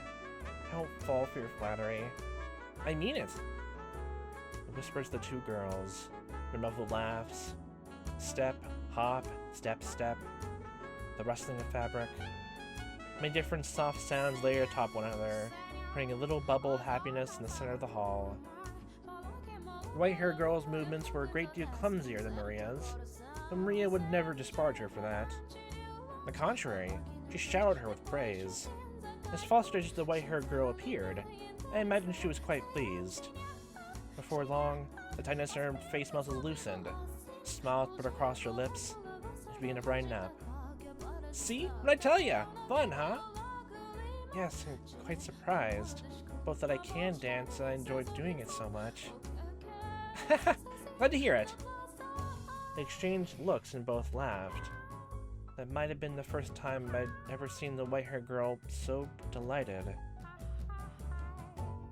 I won't fall for your flattery. I mean it. The whispers of the two girls, their muffled laughs. Step, hop, step, step. The rustling of fabric. Many different soft sounds layer atop one another, creating a little bubble of happiness in the center of the hall. The white-haired girl's movements were a great deal clumsier than Maria's, but Maria would never disparage her for that. On the contrary, she showered her with praise. As flustered as the white-haired girl appeared, I imagine she was quite pleased. Before long, the tightness in her face muscles loosened. A smile spread across her lips. She began to brighten up. See? What'd I tell ya? Fun, huh? Yes, I'm quite surprised. Both that I can dance and I enjoy doing it so much. Glad to hear it. They exchanged looks and both laughed. That might have been the first time I'd ever seen the white-haired girl so delighted.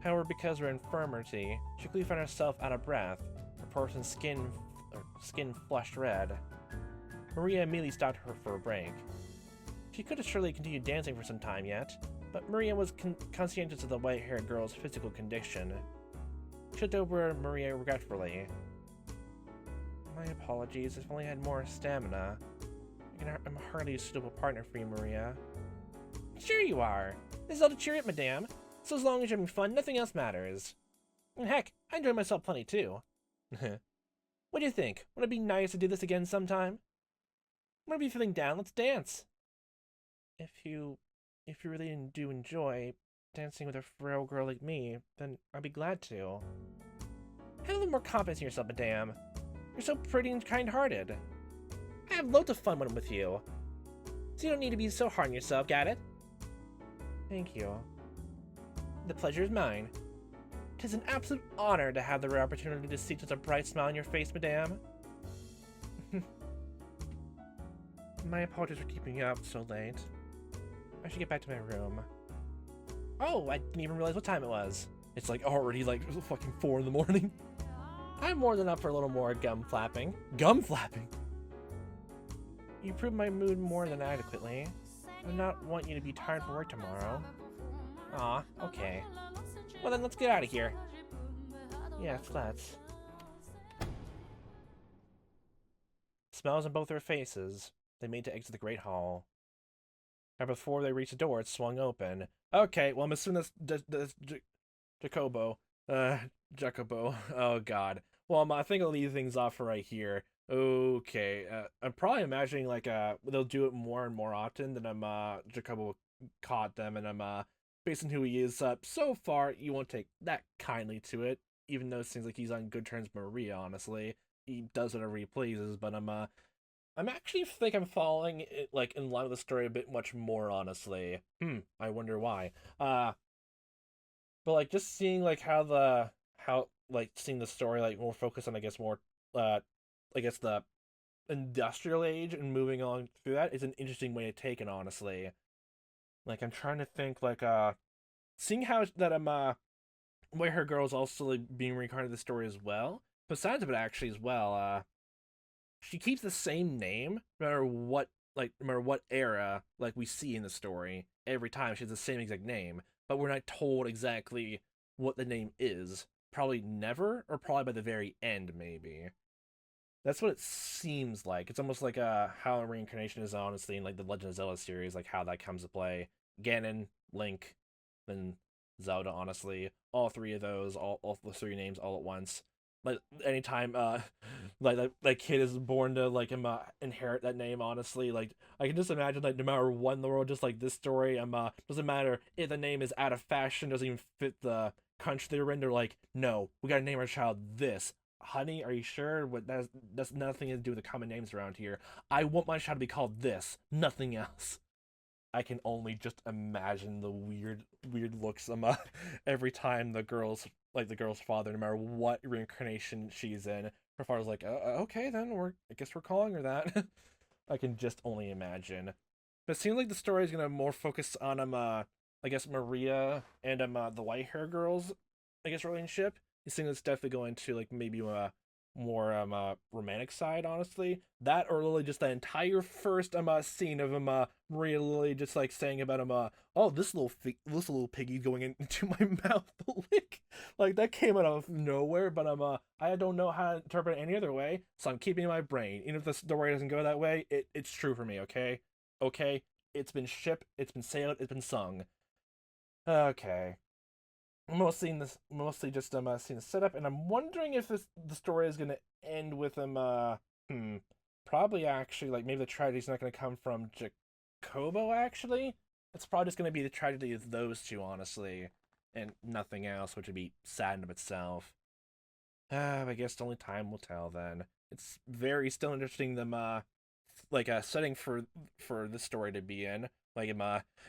However, because of her infirmity, she quickly found herself out of breath, her person's skin flushed red. Maria immediately stopped her for a break. She could have surely continued dancing for some time yet, but Maria was conscientious of the white-haired girl's physical condition. She looked over at Maria regretfully. My apologies, if I only had more stamina. I'm hardly a suitable partner for you, Maria. Sure you are. This is all to cheer up, madame. So as long as you're having fun, nothing else matters. And heck, I enjoy myself plenty too. What do you think? Would it be nice to do this again sometime? Whenever you're feeling down, let's dance. If you really do enjoy dancing with a frail girl like me, then I'd be glad to. Have a little more confidence in yourself, madame. You're so pretty and kind-hearted. I have loads of fun when I'm with you. So you don't need to be so hard on yourself, got it? Thank you. The pleasure is mine. 'Tis an absolute honor to have the rare opportunity to see such a bright smile on your face, madame. My apologies for keeping you up so late. I should get back to my room. Oh, I didn't even realize what time it was. It's like already like fucking 4 in the morning. I'm more than up for a little more gum flapping. Gum flapping? You improved my mood more than adequately. I do not want you to be tired for work tomorrow. Aw, okay. Well then, let's get out of here. Yes, let's. Smells on both their faces. They made to exit the Great Hall. And before they reached the door, it swung open. Okay, well, I'm assuming that's Jacobo. Jacobo. Oh, God. Well, I think I'll leave things off for right here. Okay, I'm probably imagining, like, they'll do it more and more often than Jacobo caught them, and based on who he is, so far, you won't take that kindly to it, even though it seems like he's on good terms with Maria, honestly. He does whatever he pleases, but I'm actually think I'm following it, like, in line with the story a bit much more, honestly. I wonder why. But, like, just seeing, like, seeing the story, like, more focused on, I guess, more, I guess, the industrial age and moving on through that is an interesting way to take it, honestly. Like, I'm trying to think, like, seeing how that, Where Her Girl is also, like, being reincarnated in the story as well. Besides of it, actually, as well, she keeps the same name no matter what era like we see in the story. Every time she has the same exact name, but we're not told exactly what the name is. Probably never, or probably by the very end, maybe. That's what it seems like. It's almost like how reincarnation is honestly in like the Legend of Zelda series, like how that comes to play. Ganon, Link, then Zelda, honestly. All three of those, all the three names all at once. Like anytime like that kid is born to like inherit that name, honestly, like I can just imagine like no matter what in the world, just like this story, doesn't matter if the name is out of fashion, doesn't even fit the country they're in, they're like, no, we gotta name our child this. Honey, are you sure? What that's nothing to do with the common names around here. I want my child to be called this, nothing else. I can only just imagine the weird looks every time the girl's father, no matter what reincarnation she's in, her father's like, okay then, I guess we're calling her that. I can just only imagine. But it seems like the story is gonna more focus on I guess Maria and the white hair girls, I guess relationship. It seems it's definitely going to like maybe more romantic side, honestly. That or literally just the entire first scene of Maria literally just like saying about oh, this little piggy going into my mouth to lick. Like that came out of nowhere, but I don't know how to interpret it any other way, so I'm keeping it in my brain. Even if the story doesn't go that way, it's true for me, okay? Okay? It's been shipped, it's been sailed, it's been sung. Okay. Mostly just seeing the setup, and I'm wondering if the story is gonna end with hmm, probably actually like maybe the tragedy's not gonna come from Jacobo actually. It's probably just gonna be the tragedy of those two, honestly, and nothing else, which would be sad in of itself. I guess only time will tell then. It's very still interesting them like a setting for the story to be in. Like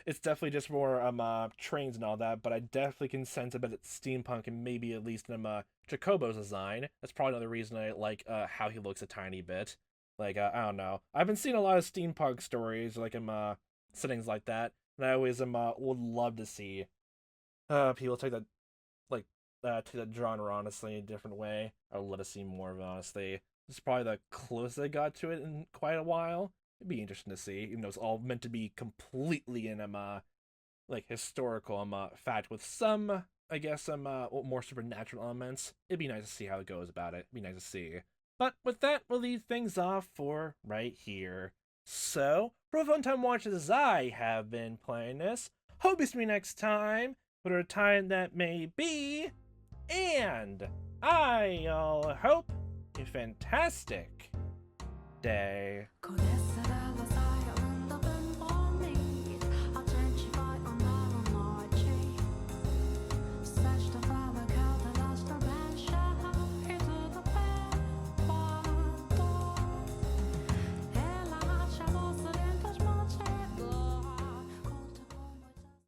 it's definitely just more trains and all that, but I definitely can sense a bit of steampunk and maybe at least Jacobo's design. That's probably another reason I like how he looks a tiny bit. Like I don't know. I've been seeing a lot of steampunk stories like settings like that, and I always would love to see people take that like to that genre honestly in a different way. I would love to see more of it honestly. This is probably the closest I got to it in quite a while. It'd be interesting to see, even though it's all meant to be completely in like historical fact with some I guess some more supernatural elements. It'd be nice to see how it goes about it. It'd be nice to see. But with that, we'll leave things off for right here. So, for a fun time watches as I have been playing this, hope you see me next time, whatever time that may be, and I all hope a fantastic day.